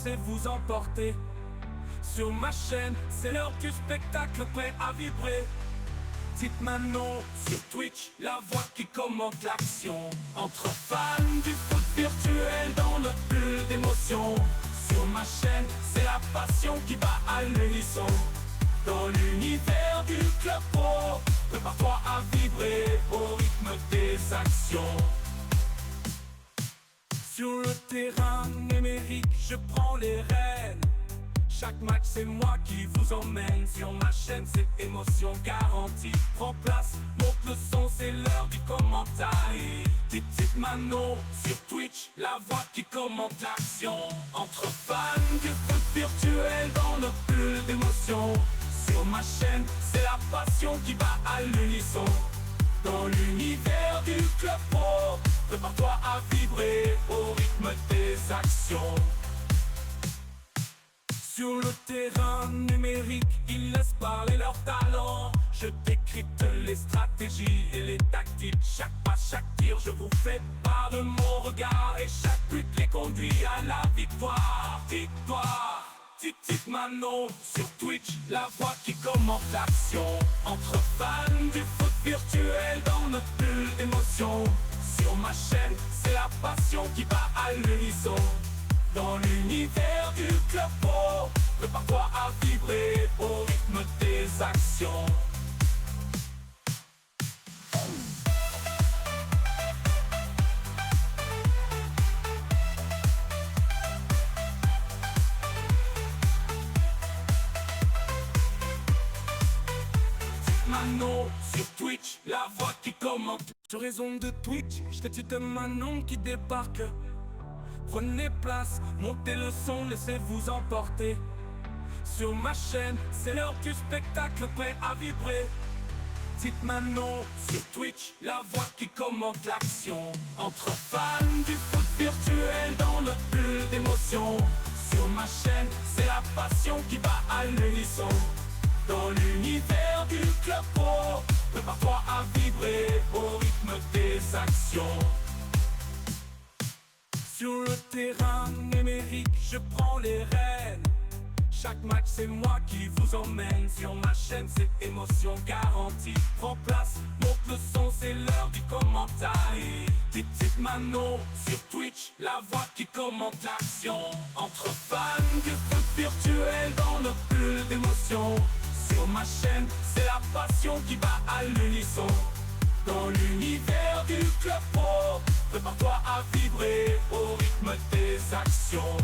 C'est vous emporter. Sur ma chaîne, c'est l'heure du spectacle prêt à vibrer. Dites maintenant sur Twitch, la voix qui commente l'action. Entre fans du foot virtuel dans notre bulle d'émotion. Sur ma chaîne, c'est la passion qui bat à l'unisson. Dans l'univers du club pro, prépare-toi à vibrer au rythme des actions. Sur le terrain numérique, je prends les rênes. Chaque match, c'est moi qui vous emmène. Sur ma chaîne, c'est émotion garantie. Prends place, monte le son, c'est l'heure du commentaire. Dites Mano sur Twitch, la voix qui commente l'action. Entre fans du foot virtuel dans notre bulle d'émotion. Sur ma chaîne, c'est la passion qui bat à l'unisson. Dans l'univers du club pro, prépare-toi à vibrer au rythme des actions. Sur le terrain numérique, ils laissent parler leur talent. Je décrypte les stratégies et les tactiques. Chaque pas, chaque tir, je vous fais part de mon regard. Et chaque but les conduit à la victoire. Victoire. Tic Mano sur Twitch, la voix qui commente l'action. Entre fans du foot virtuel dans notre bulle d'émotion. Sur ma chaîne, c'est la passion qui bat à l'unisson. Dans l'univers du club pro, prépare-toi à vibrer au rythme des actions. Manon sur Twitch, la voix qui commente. Sur les ondes de Twitch, je de Manon qui débarque. Prenez place, montez le son, laissez-vous emporter. Sur ma chaîne, c'est l'heure du spectacle prêt à vibrer. Dites Manon sur Twitch, la voix qui commente l'action. Entre fans du foot virtuel dans notre bulle d'émotion. Sur ma chaîne, c'est la passion qui bat à l'unisson. Dans l'univers du club pro, prépare-toi à vibrer au rythme des actions. Sur le terrain numérique, je prends les rênes. Chaque match, c'est moi qui vous emmène. Sur ma chaîne, c'est émotion garantie. Prends place, monte le son, c'est l'heure du commentaire. Dites Mano sur Twitch, la voix qui commente l'action. Entre fans du foot virtuel dans notre bulle d'émotion. Sur ma chaîne, c'est la passion qui bat à l'unisson. Dans l'univers du club pro, prépare-toi à vibrer au rythme des actions.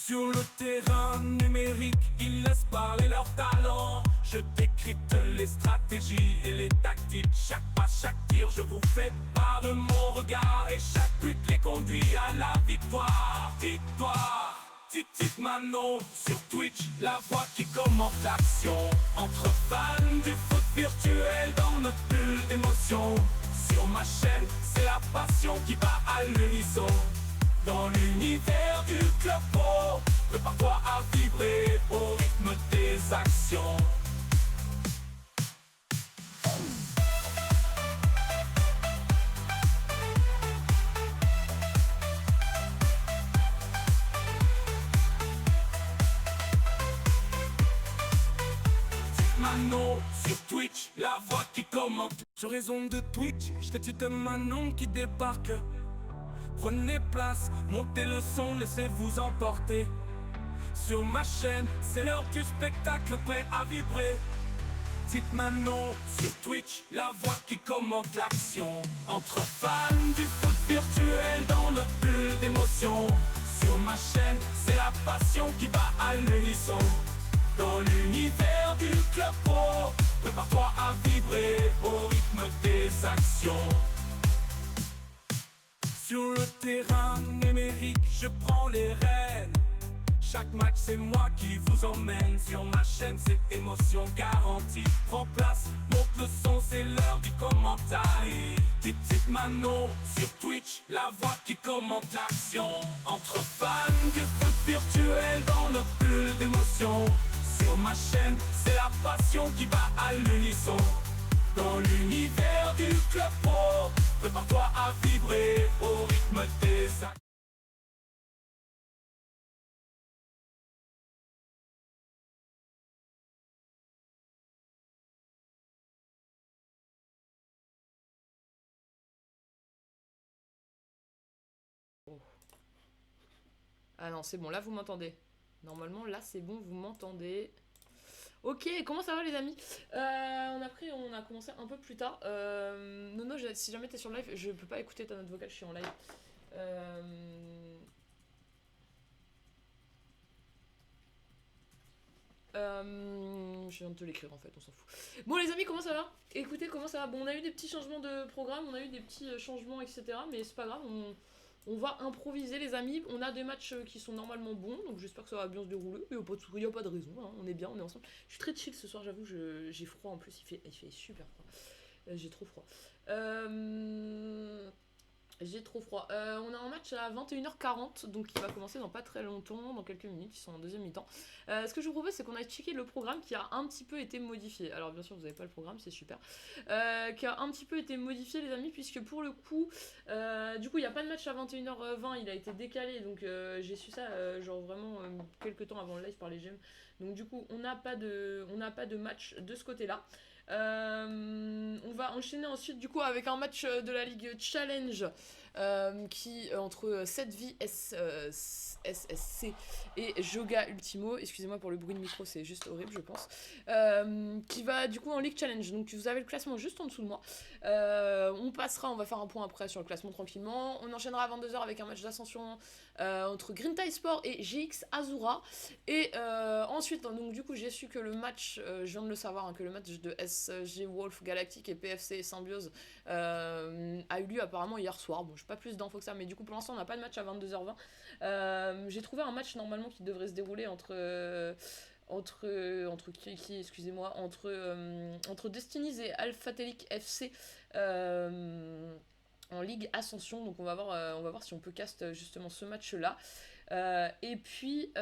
Sur le terrain numérique, ils laissent parler leur talent. Je décrypte les stratégies et les tactiques. Chaque pas, chaque tir, je vous fais part de mon regard. Et chaque but les conduit à la victoire. Victoire. Tic Mano sur Twitch, la voix qui commente l'action. Entre fans du foot virtuel dans notre bulle d'émotion. Sur ma chaîne, c'est la passion qui bat à l'unisson. Dans l'univers du club pro, prépare-toi à vibrer au rythme des actions. Manon sur Twitch, la voix qui commente. Sur les ondes de Twitch, je de Manon qui débarque. Prenez place, montez le son, laissez-vous emporter. Sur ma chaîne, c'est l'heure du spectacle prêt à vibrer. Dites Manon sur Twitch, la voix qui commente l'action. Entre fans du foot virtuel dans notre bulle d'émotion. Sur ma chaîne, c'est la passion qui bat à l'unisson. Dans l'univers du club pro, prépare-toi à vibrer au rythme des actions. Sur le terrain numérique, je prends les rênes. Chaque match, c'est moi qui vous emmène. Sur ma chaîne, c'est émotion garantie. Prends place, monte le son, c'est l'heure du commentaire. Dites Mano sur Twitch, la voix qui commente l'action. Entre fans du foot virtuel dans notre bulle d'émotion. Sur ma chaîne, c'est la passion qui bat à l'unisson. Dans l'univers du club pro, prépare-toi à vibrer au rythme des actions. Ah non, c'est bon, là vous m'entendez. Normalement, là c'est bon, vous m'entendez. Ok, comment ça va les amis? On a commencé un peu plus tard. Nono, si jamais t'es sur le live, je peux pas écouter ta note vocale, je suis en live. Euh, je viens de te l'écrire en fait, on s'en fout. Bon les amis, comment ça va? Écoutez, comment ça va? Bon, on a eu des petits changements de programme, on a eu des petits changements, etc. Mais c'est pas grave, on va improviser les amis. On a des matchs qui sont normalement bons, donc j'espère que ça va bien se dérouler. Il n'y a pas de raison, hein. On est bien, on est ensemble. Je suis très chill ce soir, j'avoue, j'ai froid en plus, il fait super froid. J'ai trop froid. J'ai trop froid. On a un match à 21h40, donc il va commencer dans pas très longtemps, dans quelques minutes, ils sont en deuxième mi-temps. Ce que je vous propose, c'est qu'on a checké le programme qui a un petit peu été modifié. Alors bien sûr, vous n'avez pas le programme, c'est super. Qui a un petit peu été modifié, les amis, puisque pour le coup, du coup, il n'y a pas de match à 21h20, il a été décalé, donc j'ai su ça, genre vraiment quelques temps avant le live par les GM. Donc du coup, on n'a pas de match de ce côté-là. On va enchaîner ensuite du coup avec un match de la Ligue Challenge qui entre 7V SSC et Joga Ultimo. Excusez-moi pour le bruit de micro, c'est juste horrible je pense. Qui va du coup en Ligue Challenge. Donc vous avez le classement juste en dessous de moi. On va faire un point après sur le classement tranquillement. On enchaînera à 22h avec un match d'ascension entre Green Tie Sport et GX Azura. Et ensuite, donc du coup j'ai su que le match, je viens de le savoir, hein, que le match de SG Wolf Galactic et PFC Symbiose a eu lieu apparemment hier soir. Bon, je n'ai pas plus d'infos que ça, mais du coup pour l'instant on n'a pas de match à 22h20. J'ai trouvé un match normalement qui devrait se dérouler entre excusez-moi, entre Destinies et Alphatelic FC en Ligue Ascension. Donc on va voir si on peut cast justement ce match là. Et puis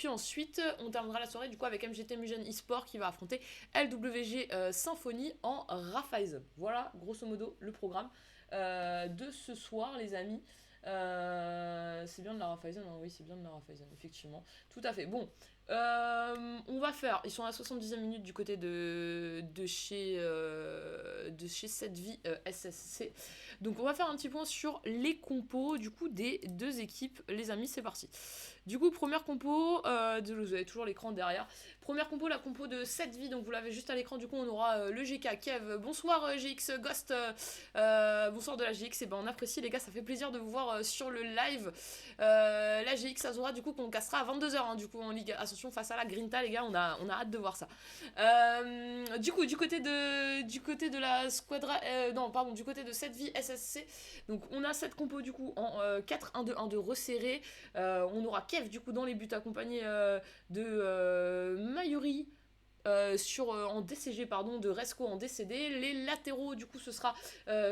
ensuite on terminera la soirée du coup avec MGT Mugen eSport qui va affronter LWG Symphony en Raiffeisen. Voilà grosso modo le programme de ce soir les amis. C'est bien de la Raiffeisen, hein, oui c'est bien de la Raiffeisen, effectivement. Tout à fait. Bon, on va faire, ils sont à la 70e minute du côté de chez 7V SSC. Donc on va faire un petit point sur les compos du coup des deux équipes, les amis, c'est parti. Du coup, première compo, vous avez toujours l'écran derrière. Première compo, la compo de 7V, donc vous l'avez juste à l'écran, du coup on aura le GK, Kev, bonsoir GX, Ghost, bonsoir de la GX, et ben on apprécie les gars, ça fait plaisir de vous voir sur le live. La GX Azura, du coup qu'on cassera à 22h, hein, du coup en Ligue Ascension face à la Grinta, les gars, on a hâte de voir ça. Du coup, du côté de la Squadra, du côté de 7V SSC, donc on a cette compo du coup en 4-1-2-1-2 resserré. On aura Kev du coup dans les buts accompagné de Mayuri. En DCG de Resco en DCD. Les latéraux du coup ce sera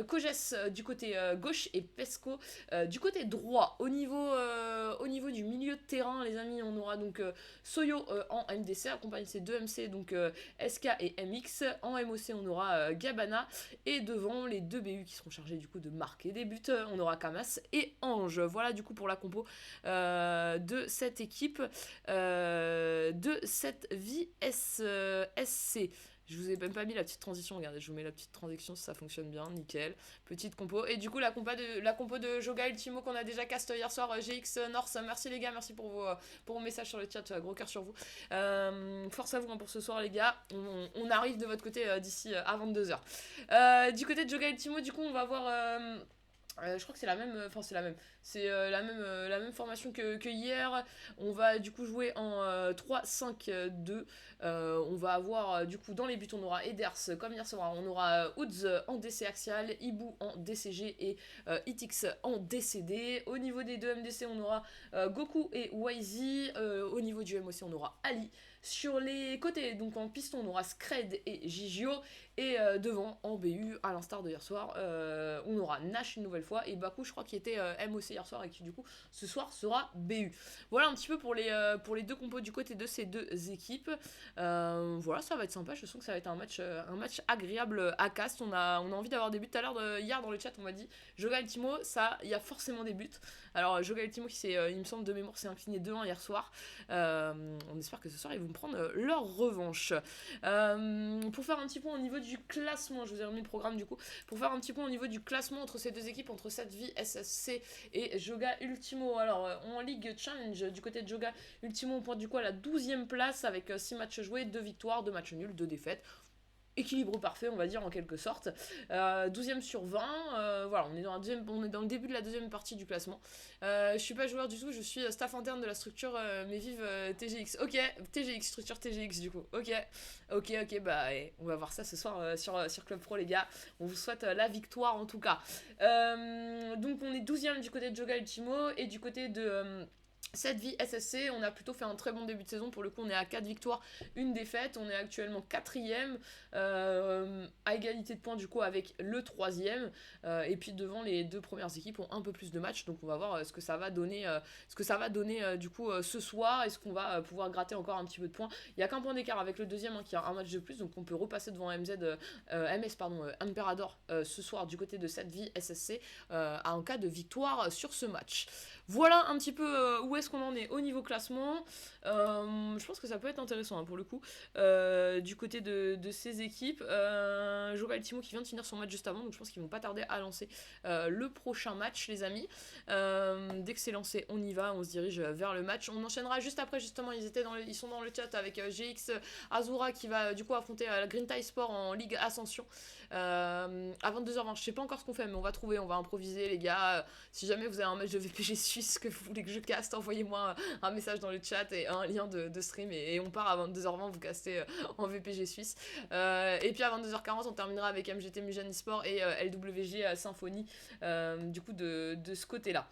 Koges du côté gauche et Pesco du côté droit. Au niveau du milieu de terrain les amis, on aura donc Soyo en MDC accompagné de ses deux MC donc SK et MX. En MOC on aura Gabana et devant les deux BU qui seront chargés du coup de marquer des buts, on aura Kamas et Ange. Voilà du coup pour la compo de cette équipe de cette VSC. Je vous ai même pas mis la petite transition, regardez, je vous mets la petite transition si ça fonctionne bien, nickel. Petite compo. Et du coup, la compo de Joga Ultimo qu'on a déjà cast hier soir, GX North. Merci les gars, merci pour vos messages sur le chat, gros cœur sur vous. Force à vous hein, pour ce soir, les gars. On arrive de votre côté d'ici à 22h. Du côté de Joga Ultimo, du coup, on va voir. Je crois que c'est la même, c'est la même formation que hier. On va du coup jouer en 3-5-2. On va avoir du coup dans les buts on aura Eders comme hier soir, on aura Woods en DC axial, Ibu en DCG et Itix en DCD. Au niveau des deux MDC on aura Goku et Waizy. Au niveau du MOC on aura Ali. Sur les côtés donc en piston on aura Scred et Gigio. Et devant en BU à l'instar de hier soir on aura Nash une nouvelle fois et Baku je crois qui était MOC hier soir et qui du coup ce soir sera BU. Voilà un petit peu pour les deux compos du côté de ces deux équipes. Voilà ça va être sympa, je sens que ça va être un match agréable à cast. On a envie d'avoir des buts. Tout à l'heure hier dans le chat on m'a dit Joga Ultimo, ça il y a forcément des buts. Alors Joga Ultimo qui il me semble de mémoire s'est incliné 2-1 hier soir. On espère que ce soir ils vont prendre leur revanche. Pour faire un petit point au niveau du classement, je vous ai remis le programme du coup, pour faire un petit point au niveau du classement entre ces deux équipes, contre 7V SSC et Joga Ultimo. Alors en Ligue Challenge, du côté de Joga Ultimo, on pointe du coup à la 12e place avec 6 matchs joués, 2 victoires, 2 matchs nuls, 2 défaites. Équilibre parfait, on va dire, en quelque sorte. 12e sur 20, voilà, on est dans le début de la deuxième partie du classement. Je suis pas joueur du tout, je suis staff interne de la structure mais vive TGX. Ok, TGX, structure TGX du coup. Ok, bah on va voir ça ce soir sur Club Pro, les gars. On vous souhaite la victoire en tout cas. Donc on est 12e du côté de Joga Ultimo et du côté de... 7V SSC, on a plutôt fait un très bon début de saison. Pour le coup, on est à 4 victoires, 1 défaite. On est actuellement 4ème, à égalité de points du coup avec le 3ème. Et puis devant, les 2 premières équipes ont un peu plus de matchs. Donc on va voir ce que ça va donner, du coup ce soir. Est-ce qu'on va pouvoir gratter encore un petit peu de points? Il n'y a qu'un point d'écart avec le deuxième qui a un match de plus. Donc on peut repasser devant Imperador ce soir du côté de 7V SSC en cas de victoire sur ce match. Voilà un petit peu où est-ce qu'on en est au niveau classement. Je pense que ça peut être intéressant pour le coup. Du côté de ces équipes, Joga Ultimo qui vient de finir son match juste avant, donc je pense qu'ils vont pas tarder à lancer le prochain match, les amis. Dès que c'est lancé, on y va, on se dirige vers le match. On enchaînera juste après, justement, ils sont dans le chat avec GX Azura qui va du coup affronter la Green Tie Sport en Ligue Ascension à 22h20. Je sais pas encore ce qu'on fait, mais on va improviser, les gars. Si jamais vous avez un match de VPG suisse que vous voulez que je caste, envoyez-moi un message dans le chat et un lien de stream et on part à 22h20, vous castez en VPG suisse. Et puis à 22h40, on terminera avec MGT Mugen eSport et LWG Symphony, du coup de ce côté-là.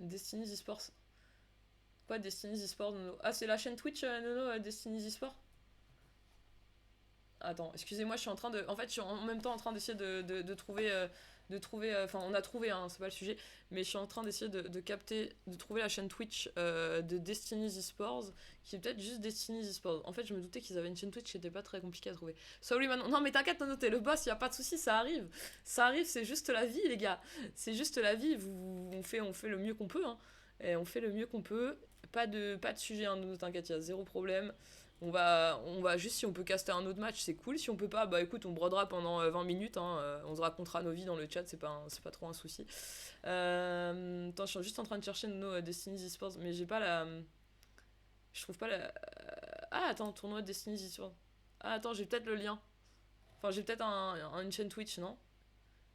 Destiny's eSports. Quoi, Destiny's eSports, Nono? Ah, c'est la chaîne Twitch, Nono, Destiny's eSports? Attends, excusez-moi, je suis en même temps en train d'essayer de trouver... enfin on a trouvé, c'est pas le sujet, mais je suis en train d'essayer de trouver la chaîne Twitch de Destiny's eSports, qui est peut-être juste Destiny's eSports. En fait, je me doutais qu'ils avaient une chaîne Twitch qui était pas très compliquée à trouver. Sorry, Manon. Non, mais t'inquiète, Nono, t'es le boss, y a pas de souci, ça arrive. Ça arrive, c'est juste la vie, les gars. C'est juste la vie, on fait le mieux qu'on peut, Et on fait le mieux qu'on peut. Pas de sujet, Nono, t'inquiète, y a zéro problème. On va juste, si on peut caster un autre match, c'est cool. Si on peut pas, bah écoute, on brodera pendant 20 minutes. On se racontera nos vies dans le chat, c'est pas trop un souci. Attends, je suis juste en train de chercher nos Destiny's eSports, mais j'ai pas la. Je trouve pas la. Ah, attends, tournoi de Destiny's eSports. Ah, attends, j'ai peut-être le lien. Enfin, j'ai peut-être une chaîne Twitch, non?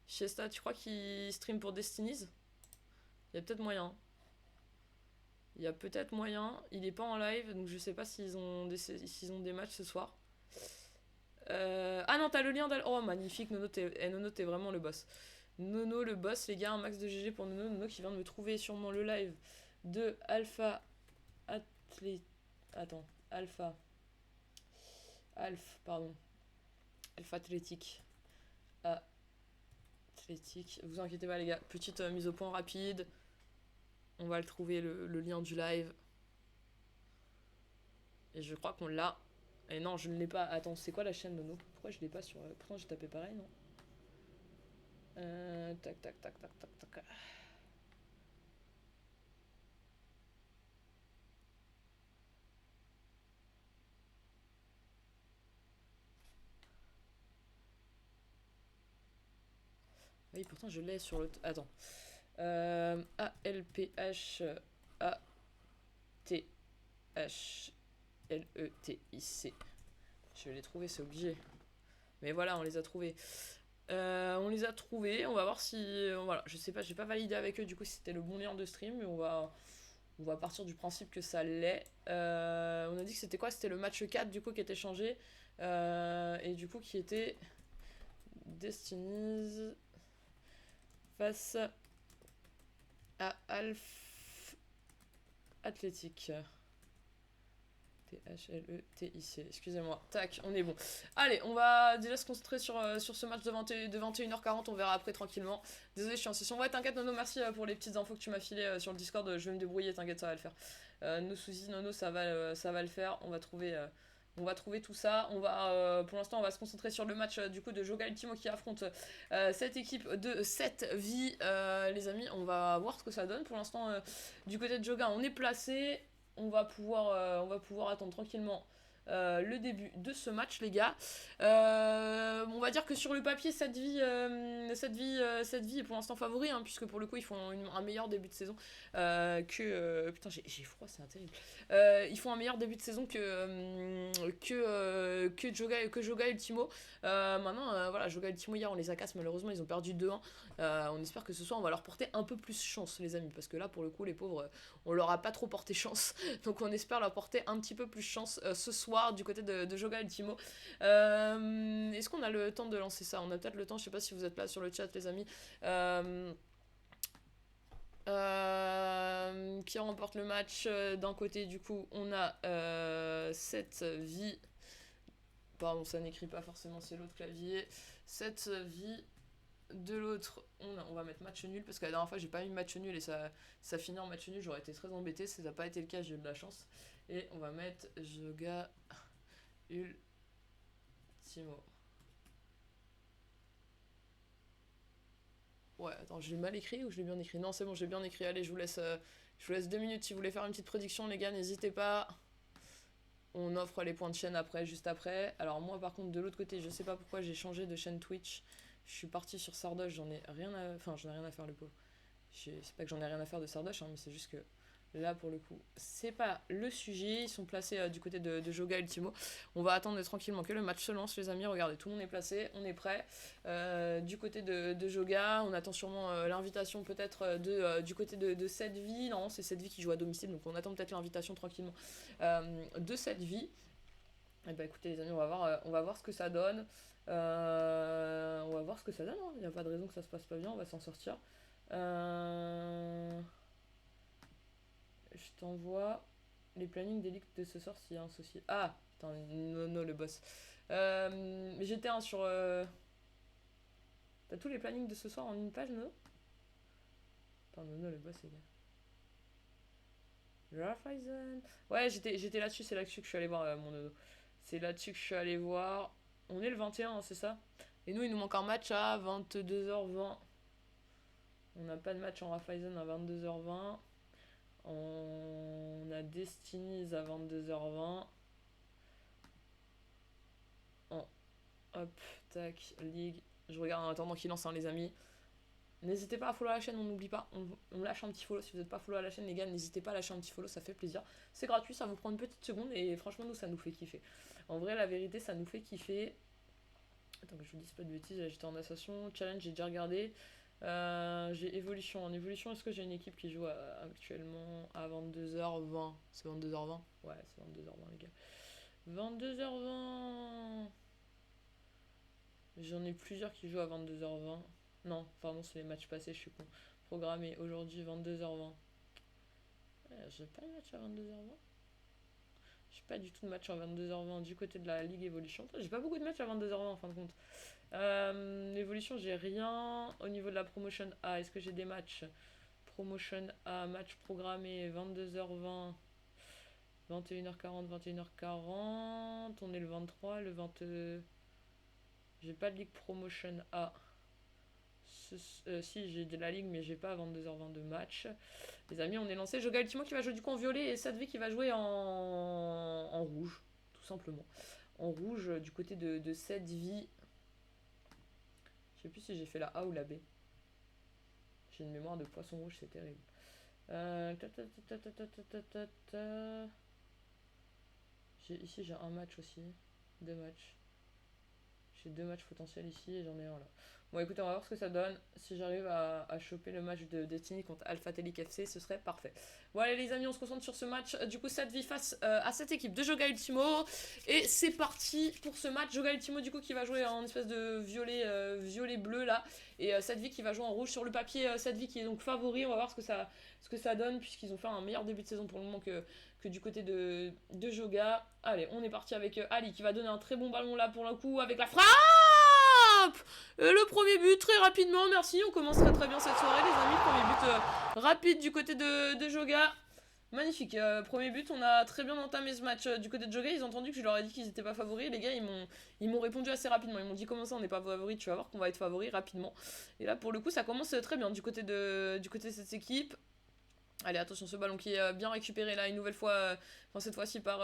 Chiesta, tu crois qu'il stream pour Destiny's? Il y a peut-être moyen. Il est pas en live, donc je sais pas s'ils ont des matchs ce soir. Ah non, t'as le lien Oh, magnifique, Nono, t'es vraiment le boss. Nono, le boss, les gars, un max de GG pour Nono. Nono qui vient de me trouver sûrement le live de Alpha Athlétique. Vous inquiétez pas, les gars. Petite mise au point rapide. On va le trouver, le lien du live. Et je crois qu'on l'a. Et non, je ne l'ai pas. Attends, c'est quoi la chaîne, Nono? Pourquoi je l'ai pas sur... Pourtant, j'ai tapé pareil, non? Tac. Oui, pourtant, je l'ai sur le... Attends. ALPHATHLETIC. Je vais les trouver, c'est obligé. Mais voilà, on les a trouvés. On va voir si... Voilà, je sais pas, j'ai pas validé avec eux du coup si c'était le bon lien de stream, mais on va partir du principe que ça l'est. On a dit que c'était quoi? C'était le match 4 du coup qui était changé. Et du coup qui était... Destiny's face à Athlétique. THLETIC. Excusez-moi. Tac, on est bon. Allez, on va déjà se concentrer sur ce match de 21h40. On verra après tranquillement. Désolé, je suis en session. Ouais, t'inquiète, Nono, merci pour les petites infos que tu m'as filées sur le Discord. Je vais me débrouiller, t'inquiète, ça va le faire. Nos soucis, Nono, ça va le faire. On va trouver tout ça. Pour l'instant, on va se concentrer sur le match du coup de Joga Ultimo qui affronte cette équipe de 7V. Les amis, on va voir ce que ça donne. Pour l'instant, du côté de Joga, on est placé. On va pouvoir attendre tranquillement le début de ce match, les gars. On va dire que sur le papier, cette vie est pour l'instant favori, hein, puisque pour le coup, ils font un meilleur début de saison putain, j'ai froid, c'est terrible. Ils font un meilleur début de saison que Joga Ultimo. Maintenant, voilà, Joga Ultimo, hier, on les a cassés, malheureusement, ils ont perdu 2-1. On espère que ce soir, on va leur porter un peu plus chance, les amis, parce que là, pour le coup, les pauvres, on leur a pas trop porté chance. Donc, on espère leur porter un petit peu plus chance ce soir du côté de Joga Ultimo. Est-ce qu'on a le temps de lancer ça? On a peut-être le temps, je sais pas si vous êtes là sur le chat, les amis. Qui remporte le match d'un côté, du coup, on a 7 vies. Pardon, ça n'écrit pas forcément, c'est l'autre clavier. 7 vies. De l'autre, on va mettre match nul, parce que la dernière fois, j'ai pas mis match nul et ça finit en match nul. J'aurais été très embêté, ça n'a pas été le cas, j'ai eu de la chance. Et on va mettre Joga Ultimo. Ouais, attends, j'ai mal écrit ou je l'ai bien écrit? Non, c'est bon, j'ai bien écrit. Allez, je vous laisse 2 minutes si vous voulez faire une petite prédiction, les gars, n'hésitez pas. On offre les points de chaîne après, juste après. Alors moi, par contre, de l'autre côté, je sais pas pourquoi j'ai changé de chaîne Twitch. Je suis parti sur Sardoche, j'en ai rien à faire, le pauvre. C'est pas que j'en ai rien à faire de Sardoche, hein, mais c'est juste que là, pour le coup, c'est pas le sujet. Ils sont placés du côté de Joga Ultimo. On va attendre tranquillement que le match se lance, les amis. Regardez, tout le monde est placé, on est prêt. Du côté de Joga, on attend sûrement l'invitation peut-être du côté de cette vie. Non, c'est cette vie qui joue à domicile, donc on attend peut-être l'invitation tranquillement de cette vie. Et bah écoutez, les amis, on va voir ce que ça donne. On va voir ce que ça donne. Il n'y a pas de raison que ça se passe pas bien, on va s'en sortir. Je t'envoie les plannings des ligues de ce soir s'il y a un souci. Ah, putain, non, le boss. J'étais sur. T'as tous les plannings de ce soir en une page, Nono? Putain, Nono, le boss, les gars. Raiffeisen. Ouais, j'étais là-dessus, c'est là-dessus que je suis allé voir mon Nono. C'est là-dessus que je suis allé voir. On est le 21, hein, c'est ça? Et nous, il nous manque un match à 22h20. On n'a pas de match en Raiffeisen à 22h20. On a Destinies à 22h20. Hop, tac, Ligue. Je regarde en attendant qu'il lance, hein, les amis. N'hésitez pas à follow la chaîne, on n'oublie pas. On lâche un petit follow. Si vous n'êtes pas follow à la chaîne, les gars, n'hésitez pas à lâcher un petit follow, ça fait plaisir. C'est gratuit, ça vous prend une petite seconde et franchement, nous, ça nous fait kiffer. En vrai, la vérité, ça nous fait kiffer. Attends que je vous dise pas de bêtises, j'étais en association. Challenge, j'ai déjà regardé. J'ai évolution. En évolution, est-ce que j'ai une équipe qui joue actuellement à 22h20? C'est 22h20? Ouais, c'est 22h20, les gars. 22h20. J'en ai plusieurs qui jouent à 22h20. Non, pardon, c'est les matchs passés, je suis con. Programmé aujourd'hui 22h20. J'ai pas de match à 22h20. J'ai pas du tout de match à 22h20 du côté de la Ligue Evolution. J'ai pas beaucoup de matchs à 22h20 en fin de compte. L'évolution, j'ai rien. Au niveau de la promotion A, est-ce que j'ai des matchs? Promotion A, match programmé 22h20, 21h40, 21h40. On est le 23, le 20. J'ai pas de Ligue Promotion A. Si, j'ai de la Ligue, mais j'ai pas à 22h20 de match. Les amis, on est lancé. Joga Ultimo qui va jouer du coup en violet et Sadvi qui va jouer en rouge, tout simplement. En rouge, du côté de Sadvi. Je sais plus si j'ai fait la A ou la B. J'ai une mémoire de poisson rouge, c'est terrible. Ici, j'ai un match aussi. 2 matchs. J'ai 2 matchs potentiels ici et j'en ai un là. Bon, écoutez, on va voir ce que ça donne. Si j'arrive à choper le match de Destiny contre Alpha Telic FC, ce serait parfait. Bon, allez, les amis, on se concentre sur ce match. Du coup, cette vie face à cette équipe de Joga Ultimo. Et c'est parti pour ce match. Joga Ultimo, du coup, qui va jouer en espèce de violet-bleu là. Et cette vie qui va jouer en rouge sur le papier. Cette vie qui est donc favori. On va voir ce que ça donne, puisqu'ils ont fait un meilleur début de saison pour le moment que du côté de Joga. Allez, on est parti avec Ali qui va donner un très bon ballon là pour le coup avec la frappe. Le premier but très rapidement, merci, on commence très bien cette soirée les amis, premier but rapide du côté de Joga, magnifique, premier but, on a très bien entamé ce match du côté de Joga, ils ont entendu que je leur ai dit qu'ils n'étaient pas favoris, les gars ils m'ont répondu assez rapidement, ils m'ont dit comment ça on n'est pas favoris, tu vas voir qu'on va être favoris rapidement, et là pour le coup ça commence très bien du côté de cette équipe. Allez, attention, ce ballon qui est bien récupéré là une nouvelle fois, enfin cette fois-ci par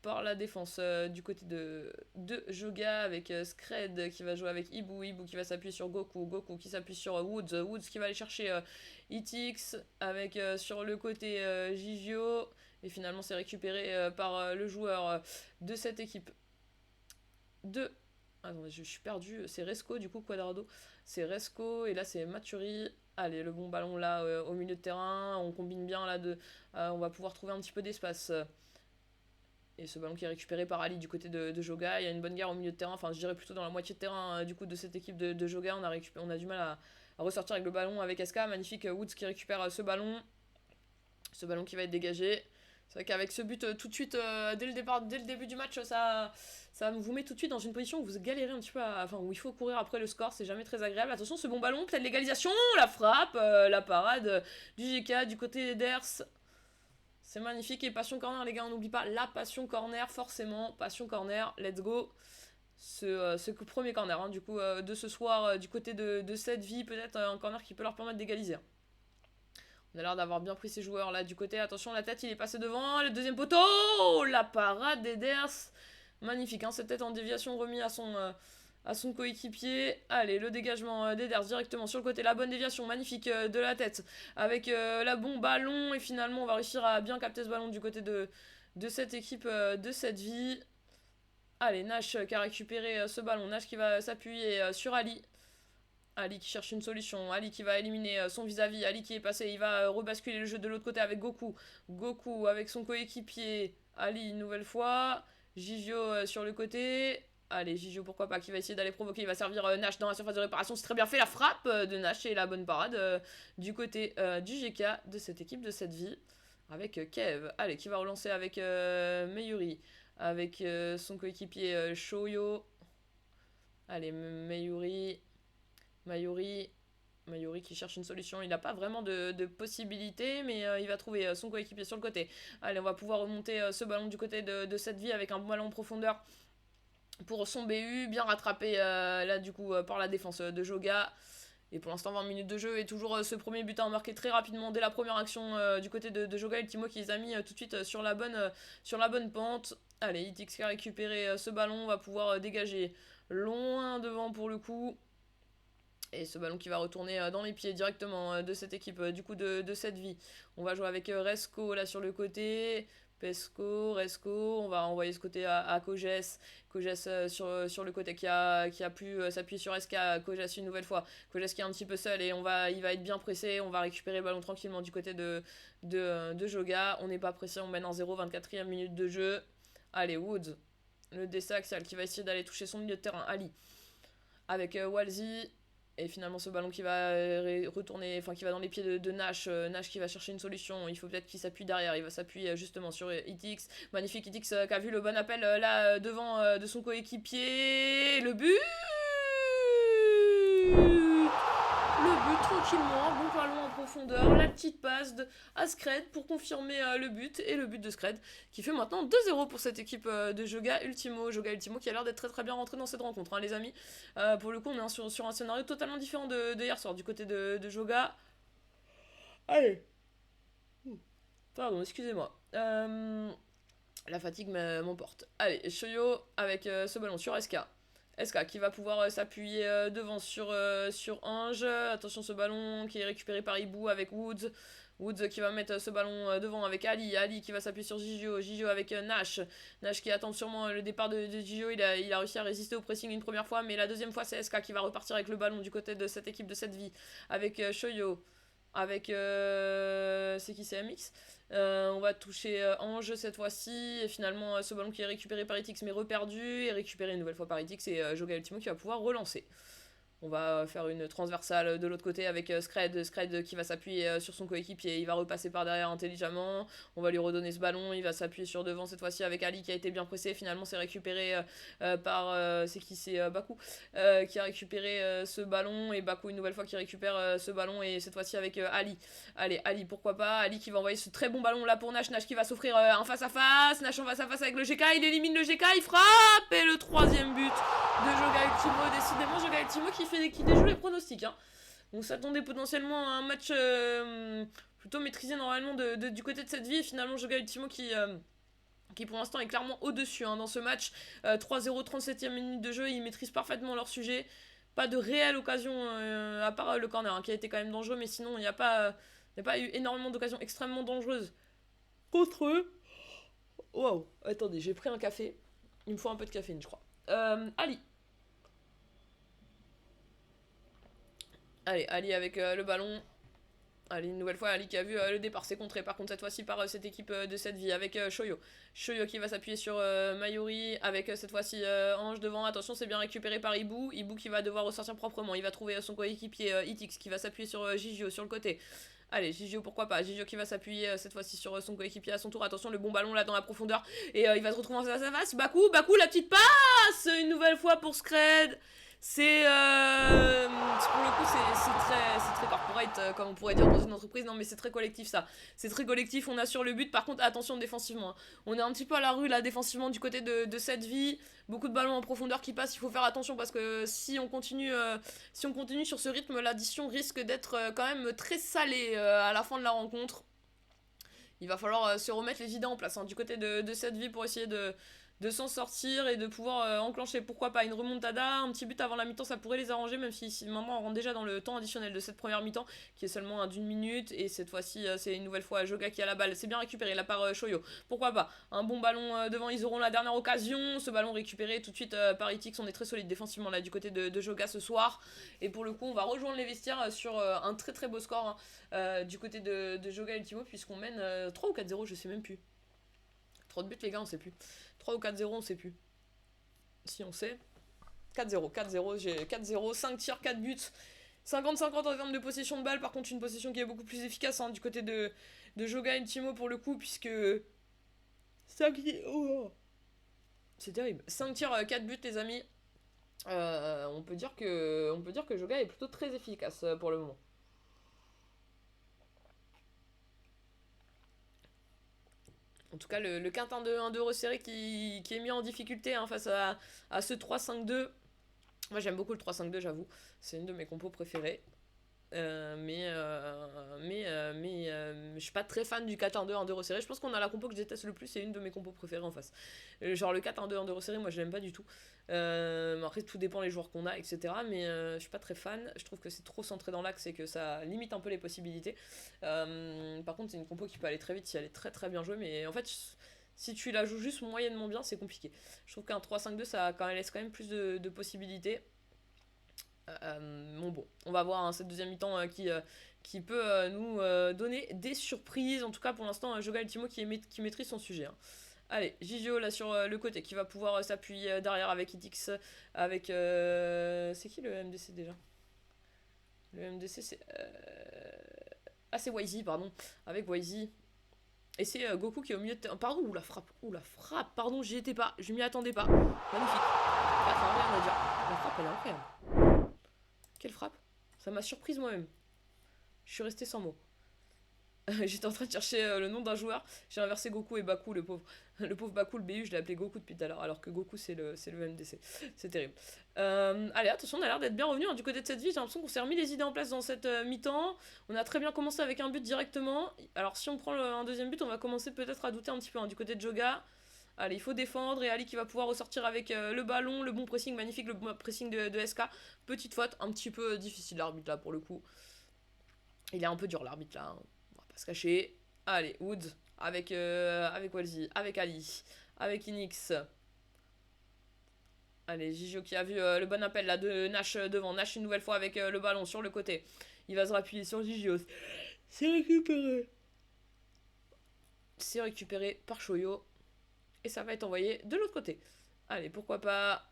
par la défense du côté de Joga avec Scred qui va jouer avec Ibu, Ibu qui va s'appuyer sur Goku, Goku qui s'appuie sur Woods, Woods qui va aller chercher Itix avec sur le côté Gigio, et finalement c'est récupéré par le joueur de cette équipe de... Attendez, je suis perdu, c'est Resco du coup, Quadrado, c'est Resco, et là c'est Maturi. Allez, le bon ballon là au milieu de terrain, on combine bien là, on va pouvoir trouver un petit peu d'espace. Et ce ballon qui est récupéré par Ali du côté de Joga, il y a une bonne guerre au milieu de terrain, enfin je dirais plutôt dans la moitié de terrain du coup de cette équipe de Joga, on a du mal à ressortir avec le ballon avec SK, magnifique Woods qui récupère ce ballon qui va être dégagé. C'est vrai qu'avec ce but tout de suite, dès le début du match, ça vous met tout de suite dans une position où vous galérez un petit peu, où il faut courir après le score, c'est jamais très agréable. Attention, ce bon ballon, peut-être l'égalisation, la frappe, la parade du GK du côté d'Ers. C'est magnifique, et passion corner les gars, on n'oublie pas la passion corner, forcément, passion corner, let's go. Ce premier corner du coup de ce soir du côté de cette vie, peut-être un corner qui peut leur permettre d'égaliser. On a l'air d'avoir bien pris ces joueurs là du côté, attention la tête il est passé devant, le deuxième poteau, la parade d'Eders, magnifique, cette tête en déviation remis à son coéquipier. Allez, le dégagement d'Eders directement sur le côté, la bonne déviation, magnifique de la tête, avec la bon ballon, et finalement on va réussir à bien capter ce ballon du côté de cette équipe de cette vie. Allez, Nash qui a récupéré ce ballon, Nash qui va s'appuyer sur Ali. Ali qui cherche une solution, Ali qui va éliminer son vis-à-vis, Ali qui est passé, il va rebasculer le jeu de l'autre côté avec Goku. Goku avec son coéquipier, Ali une nouvelle fois, Gigio sur le côté. Allez, Gigio pourquoi pas, qui va essayer d'aller provoquer, il va servir Nash dans la surface de réparation, c'est très bien fait, la frappe de Nash et la bonne parade du côté du GK de cette équipe de cette vie. Avec Kev, allez, qui va relancer avec Mayuri, avec son coéquipier Shoyo. Allez, Mayuri qui cherche une solution, il n'a pas vraiment de possibilité, mais il va trouver son coéquipier sur le côté. Allez, on va pouvoir remonter ce ballon du côté de cette vie avec un ballon en profondeur pour son BU, bien rattrapé là du coup par la défense de Joga. Et pour l'instant 20 minutes de jeu, et toujours ce premier but marqué très rapidement dès la première action du côté de Joga, Ultimo qui les a mis tout de suite sur la bonne pente. Allez, Itix qui a récupéré ce ballon, on va pouvoir dégager loin devant pour le coup. Et ce ballon qui va retourner dans les pieds directement de cette équipe, du coup de cette vie. On va jouer avec Resco là sur le côté. Pesco, Resco, on va envoyer ce côté à Koges. Koges sur le côté qui a pu s'appuyer sur SK. Koges une nouvelle fois. Koges qui est un petit peu seul et il va être bien pressé. On va récupérer le ballon tranquillement du côté de Joga. On n'est pas pressé, on mène en 0, 24e minute de jeu. Allez, Woods, le décès axial qui va essayer d'aller toucher son milieu de terrain. Ali, avec Walzy. Et finalement ce ballon qui va retourner, enfin qui va dans les pieds de Nash, Nash qui va chercher une solution, il faut peut-être qu'il s'appuie derrière, il va s'appuyer justement sur Itix, magnifique Itix qui a vu le bon appel là devant de son coéquipier, le but tranquillement, un bon ballon en profondeur, la petite passe à Scred pour confirmer le but, et le but de Scred qui fait maintenant 2-0 pour cette équipe de Joga Ultimo qui a l'air d'être très très bien rentré dans cette rencontre les amis. Pour le coup on est sur un scénario totalement différent de hier soir du côté de Joga. Allez, pardon, excusez-moi, la fatigue m'emporte. Allez, Shoyo avec ce ballon sur SK qui va pouvoir s'appuyer devant sur Ange. Attention ce ballon qui est récupéré par Ibu avec Woods. Woods qui va mettre ce ballon devant avec Ali. Ali qui va s'appuyer sur Gigio. Gigio avec Nash. Nash qui attend sûrement le départ de Gigio. Il a réussi à résister au pressing une première fois, mais la deuxième fois c'est SK qui va repartir avec le ballon du côté de cette équipe de cette vie. Avec Shoyo. Avec c'est qui, c'est MX. On va toucher Ange cette fois-ci, et finalement ce ballon qui est récupéré par Itix mais reperdu, et récupéré une nouvelle fois par Itix, et Joga Ultimo qui va pouvoir relancer. On va faire une transversale de l'autre côté avec Scred qui va s'appuyer sur son coéquipier, il va repasser par derrière intelligemment, on va lui redonner ce ballon, il va s'appuyer sur devant cette fois-ci avec Ali qui a été bien pressé, finalement c'est récupéré par, c'est Baku qui a récupéré ce ballon, et Baku une nouvelle fois qui récupère ce ballon, et cette fois-ci avec Ali. Allez, Ali pourquoi pas, Ali qui va envoyer ce très bon ballon là pour Nash, Nash qui va s'offrir un face-à-face, Nash en face-à-face avec le GK, il élimine le GK, il frappe, et le troisième but de Joga Ultimo, décidément Joga Ultimo qui déjoue les pronostics. On s'attendait potentiellement à un match plutôt maîtrisé normalement du côté de cette vie, et finalement Joga Ultimo qui qui pour l'instant est clairement au-dessus dans ce match. 3-0, 37e minute de jeu, ils maîtrisent parfaitement leur sujet. Pas de réelle occasion, à part le corner, qui a été quand même dangereux, mais sinon il n'y a pas eu énormément d'occasions extrêmement dangereuses contre eux. Wow, attendez, j'ai pris un café. Il me faut un peu de caféine, je crois. Ali. Allez, Ali avec le ballon. Allez, une nouvelle fois, Ali qui a vu le départ, c'est contré par contre cette fois-ci par cette équipe de cette vie avec Shoyo. Shoyo qui va s'appuyer sur Mayuri avec cette fois-ci Ange devant. Attention, c'est bien récupéré par Ibu. Ibu qui va devoir ressortir proprement. Il va trouver son coéquipier Itix qui va s'appuyer sur Gigio sur le côté. Allez, Gigio, pourquoi pas. Gigio qui va s'appuyer cette fois-ci sur son coéquipier à son tour. Attention, le bon ballon là dans la profondeur. Et il va se retrouver en face à face. Baku, la petite passe une nouvelle fois pour Scred. C'est pour le coup c'est très corporate comme on pourrait dire dans une entreprise. Non mais c'est très collectif ça. C'est très collectif, on assure le but. Par contre attention défensivement. On est un petit peu à la rue là défensivement du côté de cette vie. Beaucoup de ballons en profondeur qui passent, il faut faire attention parce que si on continue sur ce rythme, l'addition risque d'être quand même très salée à la fin de la rencontre. Il va falloir se remettre les idées en place du côté de cette vie pour essayer de s'en sortir et de pouvoir enclencher, pourquoi pas, une remontada, un petit but avant la mi-temps, ça pourrait les arranger, même si maintenant on rentre déjà dans le temps additionnel de cette première mi-temps, qui est seulement d'une minute, et cette fois-ci c'est une nouvelle fois Joga qui a la balle, c'est bien récupéré là par Shoyo, pourquoi pas, un bon ballon devant, ils auront la dernière occasion, ce ballon récupéré tout de suite par Itix, on est très solide défensivement là du côté de Joga ce soir, et pour le coup on va rejoindre les vestiaires sur un très très beau score du côté de Joga Ultimo, puisqu'on mène 3 ou 4-0, je sais même plus. Trop de buts les gars, on sait plus. 3 ou 4-0, on sait plus. Si on sait. 4-0, j'ai 4-0, 5 tirs, 4 buts. 50-50 en termes de possession de balle, par contre une possession qui est beaucoup plus efficace du côté de Joga Ultimo pour le coup, puisque 5 tirs... Oh. C'est terrible. 5 tirs, 4 buts les amis. On peut dire que Joga est plutôt très efficace pour le moment. En tout cas, le quintet 1-2 resserré qui est mis en difficulté face à ce 3-5-2. Moi, j'aime beaucoup le 3-5-2, j'avoue. C'est une de mes compos préférées. Mais je suis pas très fan du 4-1-2 resserré. Je pense qu'on a la compo que je déteste le plus, c'est une de mes compos préférées en face. Genre le 4-1-2 resserré, moi je l'aime pas du tout. Après tout dépend les joueurs qu'on a, etc. Mais je suis pas très fan. Je trouve que c'est trop centré dans l'axe et que ça limite un peu les possibilités. Par contre c'est une compo qui peut aller très vite si elle est très très bien jouée. Mais en fait si tu la joues juste moyennement bien, c'est compliqué. Je trouve qu'un 3-5-2 ça laisse quand même plus de possibilités. Bon, on va voir cette deuxième mi-temps qui peut nous donner des surprises. En tout cas, pour l'instant, Joga Ultimo qui maîtrise son sujet. Allez, Gigio là sur le côté qui va pouvoir s'appuyer derrière avec Itix. Avec. C'est qui le MDC déjà? Le MDC, c'est. C'est YZ, pardon. Avec YZ. Et c'est Goku qui est au milieu de. Pardon, ou la frappe, pardon, j'y étais pas, je m'y attendais pas. Magnifique. Enfin, rien à dire. La frappe, elle est incroyable. Quelle frappe? Ça m'a surprise moi-même. Je suis restée sans mots. J'étais en train de chercher le nom d'un joueur. J'ai inversé Goku et Baku, le pauvre. Le pauvre Baku, le BU, je l'ai appelé Goku depuis tout à l'heure. Alors que Goku, c'est le MDC. C'est terrible. Allez, attention, on a l'air d'être bien revenu du côté de cette vie. J'ai l'impression qu'on s'est remis les idées en place dans cette mi-temps. On a très bien commencé avec un but directement. Alors, si on prend un deuxième but, on va commencer peut-être à douter un petit peu du côté de Joga. Allez, il faut défendre et Ali qui va pouvoir ressortir avec le ballon, le bon pressing, magnifique, le bon pressing de SK. Petite faute, un petit peu difficile l'arbitre là pour le coup. Il est un peu dur l'arbitre là, on va pas se cacher. Allez, Wood avec Walzy, avec Ali, avec Inix. Allez, Gigio qui a vu le bon appel là de Nash devant. Nash une nouvelle fois avec le ballon sur le côté. Il va se rappuyer sur Gigio. C'est récupéré. C'est récupéré par Shoyo. Et ça va être envoyé de l'autre côté. Allez, pourquoi pas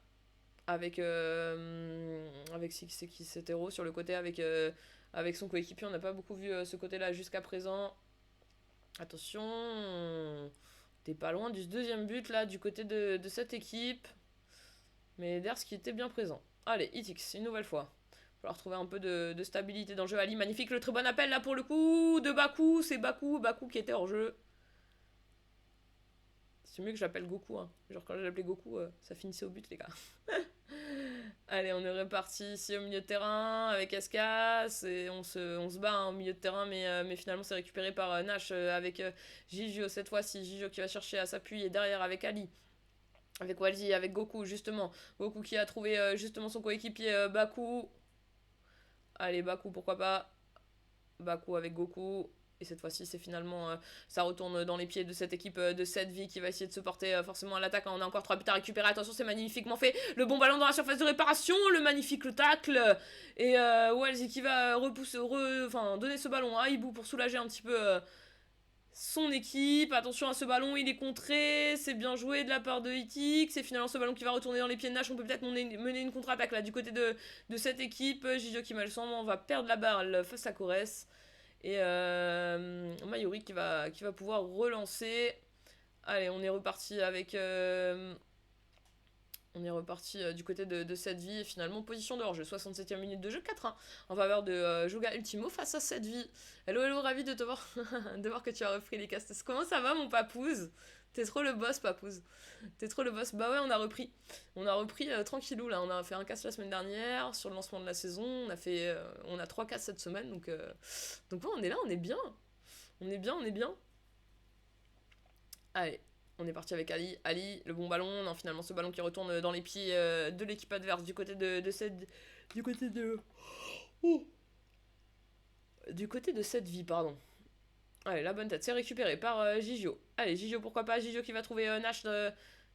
avec c'est qui cet héros sur le côté avec son coéquipier. On n'a pas beaucoup vu ce côté-là jusqu'à présent. Attention, t'es pas loin du deuxième but là du côté de cette équipe. Mais Ders qui était bien présent. Allez, Itix, une nouvelle fois. Il va falloir trouver un peu de stabilité dans le jeu. Ali, magnifique, le très bon appel là pour le coup de Baku. C'est Baku qui était hors jeu. C'est mieux que j'appelle Goku, hein. Genre quand j'appelais Goku, ça finissait au but, les gars. Allez, on est reparti ici au milieu de terrain avec SK. On se bat hein, au milieu de terrain, mais finalement c'est récupéré par Nash avec Gigio cette fois-ci. Gigio qui va chercher à s'appuyer derrière avec Ali. Avec Walzi, avec Goku, justement. Goku qui a trouvé justement son coéquipier Baku. Allez, Baku, pourquoi pas. Baku avec Goku. Et cette fois-ci, c'est finalement, ça retourne dans les pieds de cette équipe de 7 vies qui va essayer de se porter forcément à l'attaque. On a encore 3 buts à récupérer. Attention, c'est magnifiquement fait. Le bon ballon dans la surface de réparation. Le magnifique le tacle. Et Walzi qui va repousser, donner ce ballon à Ibu pour soulager un petit peu son équipe. Attention à ce ballon, il est contré. C'est bien joué de la part de Hitix. C'est finalement ce ballon qui va retourner dans les pieds de Nash. On peut peut-être mener une contre-attaque là du côté de cette équipe. Gigio qui mal semble, on va perdre la balle face à Corès. Et Mayuri qui va pouvoir relancer. Allez, on est reparti avec... on est reparti du côté de cette vie. Et finalement, position de hors-jeu. 67e minute de jeu, 4-1. En faveur de Joga Ultimo face à cette vie. Hello, hello, ravi de te voir. De voir que tu as repris les castes. Comment ça va, mon papouze? T'es trop le boss, papouze. T'es trop le boss. Bah ouais, on a repris. On a repris tranquillou, là. On a fait un cast la semaine dernière, sur le lancement de la saison. On a 3 castes cette semaine, donc ouais, on est là, on est bien. On est bien. Allez, on est parti avec Ali. Ali, le bon ballon. Non, finalement, ce ballon qui retourne dans les pieds de l'équipe adverse, du côté de cette... Du côté de... Oh. Du côté de cette vie, pardon. Allez, la bonne tête, c'est récupéré par Gigio. Allez, Gigio, pourquoi pas. Gigio qui va trouver Nash.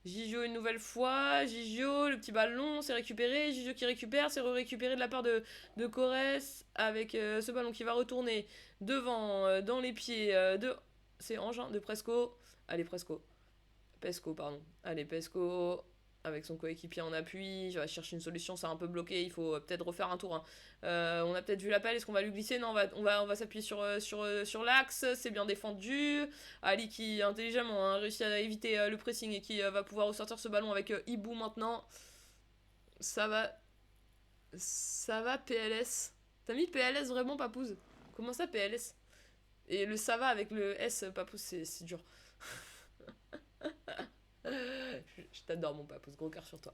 Gigio une nouvelle fois. Gigio, le petit ballon, c'est récupéré. Gigio qui récupère, c'est récupéré de la part de Corès. Avec ce ballon qui va retourner devant, dans les pieds de... C'est Engin de Presco. Allez, Pesco, pardon. Allez, Pesco... Avec son coéquipier en appui, je vais chercher une solution, c'est un peu bloqué, il faut peut-être refaire un tour. Hein. On a peut-être vu l'appel, est-ce qu'on va lui glisser? Non, on va s'appuyer sur l'axe, c'est bien défendu. Ali qui intelligemment a réussi à éviter le pressing et qui va pouvoir ressortir ce ballon avec Ibu maintenant. Ça va PLS. T'as mis PLS vraiment, papouze? Comment ça PLS? Et le ça va avec le S, papouze, c'est dur. Je t'adore mon papouze, gros cœur sur toi.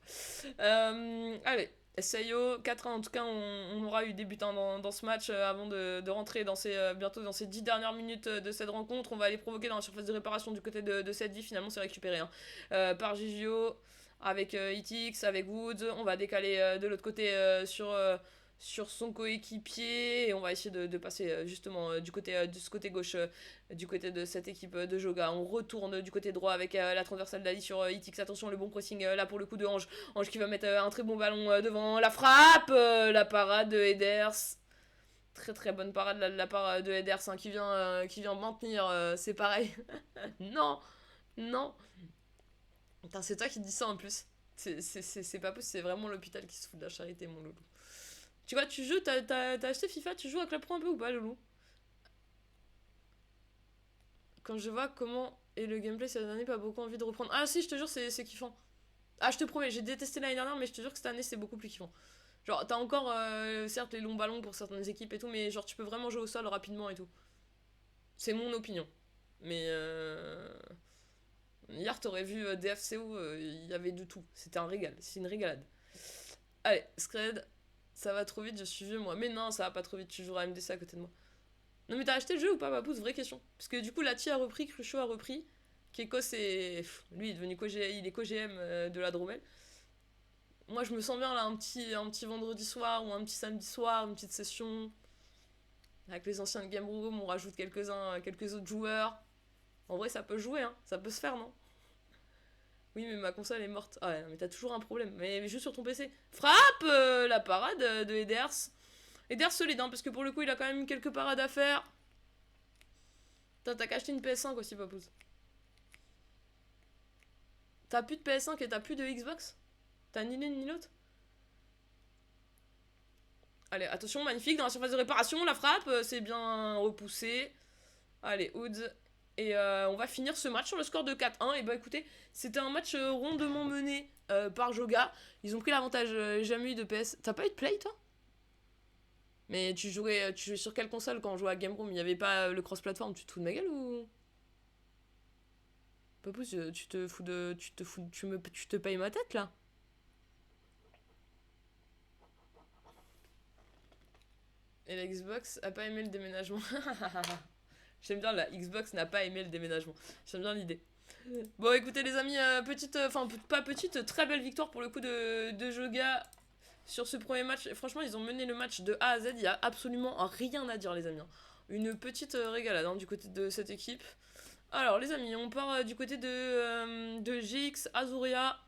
Allez, SAO 4-1, en tout cas on aura eu des buts dans ce match avant de rentrer bientôt dans ces 10 dernières minutes de cette rencontre. On va aller provoquer dans la surface de réparation du côté de cette vie, finalement c'est récupéré par Gigio, avec Hitix, avec Woods. On va décaler de l'autre côté sur son coéquipier et on va essayer de passer justement de ce côté gauche du côté de cette équipe de Joga. On retourne du côté droit avec la transversale d'Ali sur Hitix. Attention, le bon pressing là pour le coup de Ange qui va mettre un très bon ballon devant la frappe, la parade de Heders. Très très bonne parade là, de la part de Heders qui vient maintenir, c'est pareil. Non. Putain, c'est toi qui dis ça en plus. C'est pas possible, c'est vraiment l'hôpital qui se fout de la charité, mon loulou. Tu vois, tu joues, t'as acheté FIFA, tu joues à Club Pro un peu ou pas, loulou? Quand je vois comment est le gameplay cette année, pas beaucoup envie de reprendre. Ah si, je te jure, c'est kiffant. Ah, je te promets, j'ai détesté l'année dernière, mais je te jure que cette année, c'est beaucoup plus kiffant. Genre, t'as encore, certes, les longs ballons pour certaines équipes et tout, mais genre, tu peux vraiment jouer au sol rapidement et tout. C'est mon opinion. Mais hier, t'aurais vu DFCO, il y avait de tout. C'était un régal, c'est une régalade. Allez, Scred, ça va trop vite, je suis vieux moi. Mais non, ça va pas trop vite, tu joueras à MDC à côté de moi. Non mais t'as acheté le jeu ou pas, Papouze? Vraie question. Parce que du coup, Lati a repris, Cruchot a repris. Keiko, c'est... Lui, il est devenu il est co-GM de la Dromel. Moi, je me sens bien là, un petit vendredi soir ou un petit samedi soir, une petite session. Avec les anciens de Game Room, on rajoute quelques autres joueurs. En vrai, ça peut jouer, hein. Ça peut se faire, non? Oui, mais ma console est morte. Ah ouais, mais t'as toujours un problème. Mais juste sur ton PC. Frappe la parade de Heders. Heders solide, hein, parce que pour le coup, il a quand même quelques parades à faire. T'as qu'à acheter une PS5 aussi, Papouze. T'as plus de PS5 et t'as plus de Xbox? T'as ni l'une ni l'autre? Allez, attention, magnifique, dans la surface de réparation, la frappe, c'est bien repoussé. Allez, Woods. Et on va finir ce match sur le score de 4-1. Et bah écoutez, c'était un match rondement mené par Joga. Ils ont pris l'avantage, jamais eu de PS. T'as pas eu de Play, toi? Mais tu jouais sur quelle console quand on jouait à Game Room? Il n'y avait pas le cross-platform, tu te fous de ma gueule ou... Papouze, tu te payes ma tête là? Et la Xbox a pas aimé le déménagement. J'aime bien, la Xbox n'a pas aimé le déménagement. J'aime bien l'idée. Bon, écoutez les amis, pas petite, très belle victoire pour le coup de Joga sur ce premier match. Franchement, ils ont mené le match de A à Z, il y a absolument rien à dire les amis. Une petite régalade du côté de cette équipe. Alors les amis, on part du côté de GX, Azuria.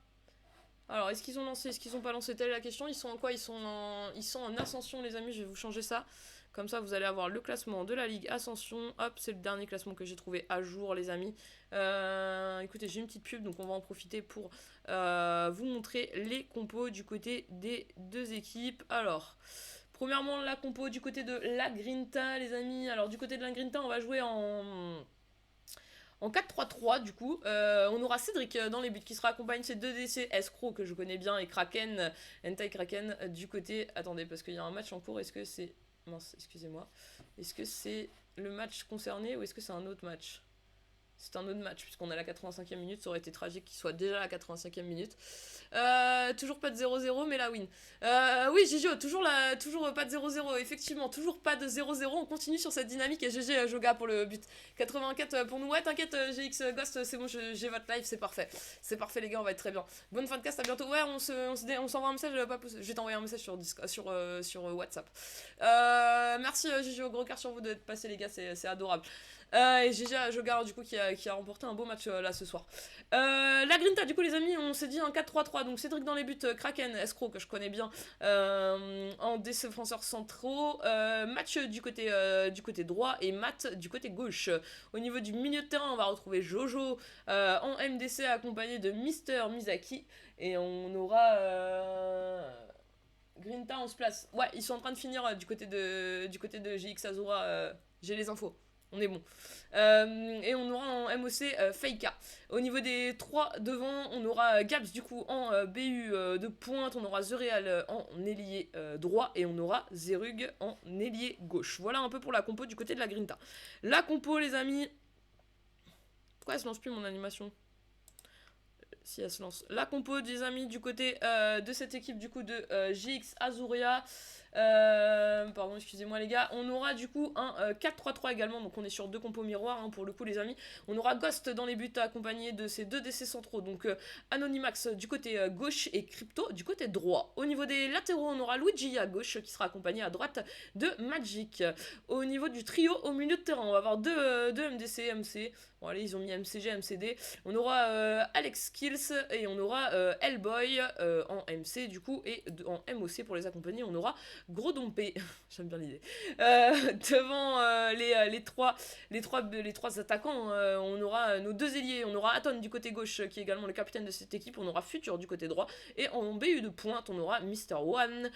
Alors, est-ce qu'ils ont lancé, est-ce qu'ils ont pas lancé? Telle est la question. Ils sont en quoi? Ils sont en ascension, les amis. Je vais vous changer ça. Comme ça, vous allez avoir le classement de la Ligue Ascension. Hop, c'est le dernier classement que j'ai trouvé à jour, les amis. Écoutez, j'ai une petite pub, donc on va en profiter pour vous montrer les compos du côté des deux équipes. Alors, premièrement, la compo du côté de la Grinta, les amis. Alors, du côté de la Grinta, on va jouer en 4-3-3 du coup, on aura Cédric dans les buts qui sera accompagné de ces deux DC, Escroc que je connais bien et Kraken, Hentai Kraken du côté... Attendez, parce qu'il y a un match en cours, est-ce que c'est... Mince, excusez-moi. Est-ce que c'est le match concerné ou est-ce que c'est un autre match? C'est un autre match, puisqu'on est à la 85e minute, ça aurait été tragique qu'il soit déjà à la 85e minute. Toujours pas de 0-0, mais la win. Oui, Gigio, toujours pas de 0-0, effectivement, toujours pas de 0-0, on continue sur cette dynamique, et GG Joga pour le but. 84 pour nous, ouais, t'inquiète, GX Ghost, c'est bon, j'ai votre live, c'est parfait. C'est parfait, les gars, on va être très bien. Bonne fin de cast, à bientôt. Ouais, on s'envoie un message, pas pouce. Je vais t'envoyer un message sur WhatsApp. Merci, Gigio, gros cœur sur vous d'être passé, les gars, c'est adorable. Et GG Jogar du coup qui a remporté un beau match là ce soir. La Grinta du coup les amis, on s'est dit un 4-3-3, donc Cédric dans les buts, Kraken, Escroc que je connais bien en défenseurs centraux, Match du côté droit et Matt du côté gauche. Au niveau du milieu de terrain on va retrouver Jojo en MDC accompagné de Mister Misaki et on aura... Grinta on se place. Ouais, ils sont en train de finir du côté de GX Azura, j'ai les infos. On est bon. Et on aura en MOC Feika. Au niveau des trois devant, on aura Gaps du coup en BU de pointe, on aura The Real en ailier droit et on aura Zerug en ailier gauche. Voilà un peu pour la compo du côté de la Grinta. La compo les amis... Pourquoi elle se lance plus mon animation? Si elle se lance. La compo des amis du côté de cette équipe du coup de GX Azuria. Pardon, excusez-moi les gars. On aura du coup un 4-3-3 également. Donc on est sur deux compos miroirs pour le coup les amis. On aura Ghost dans les buts accompagné de ces deux DC centraux. Donc Anonymax du côté gauche et Crypto du côté droit. Au niveau des latéraux, on aura Luigi à gauche qui sera accompagné à droite de Magic. Au niveau du trio au milieu de terrain, on va avoir deux MDC, MC. Bon allez, ils ont mis MCG, MCD. On aura Alex Kills et on aura Hellboy en MC du coup et en MOC pour les accompagner. On aura Gros Dompé, j'aime bien l'idée. Devant les trois attaquants, on aura nos deux ailiers. On aura Aton du côté gauche qui est également le capitaine de cette équipe. On aura Future du côté droit et en BU de pointe, on aura Mister One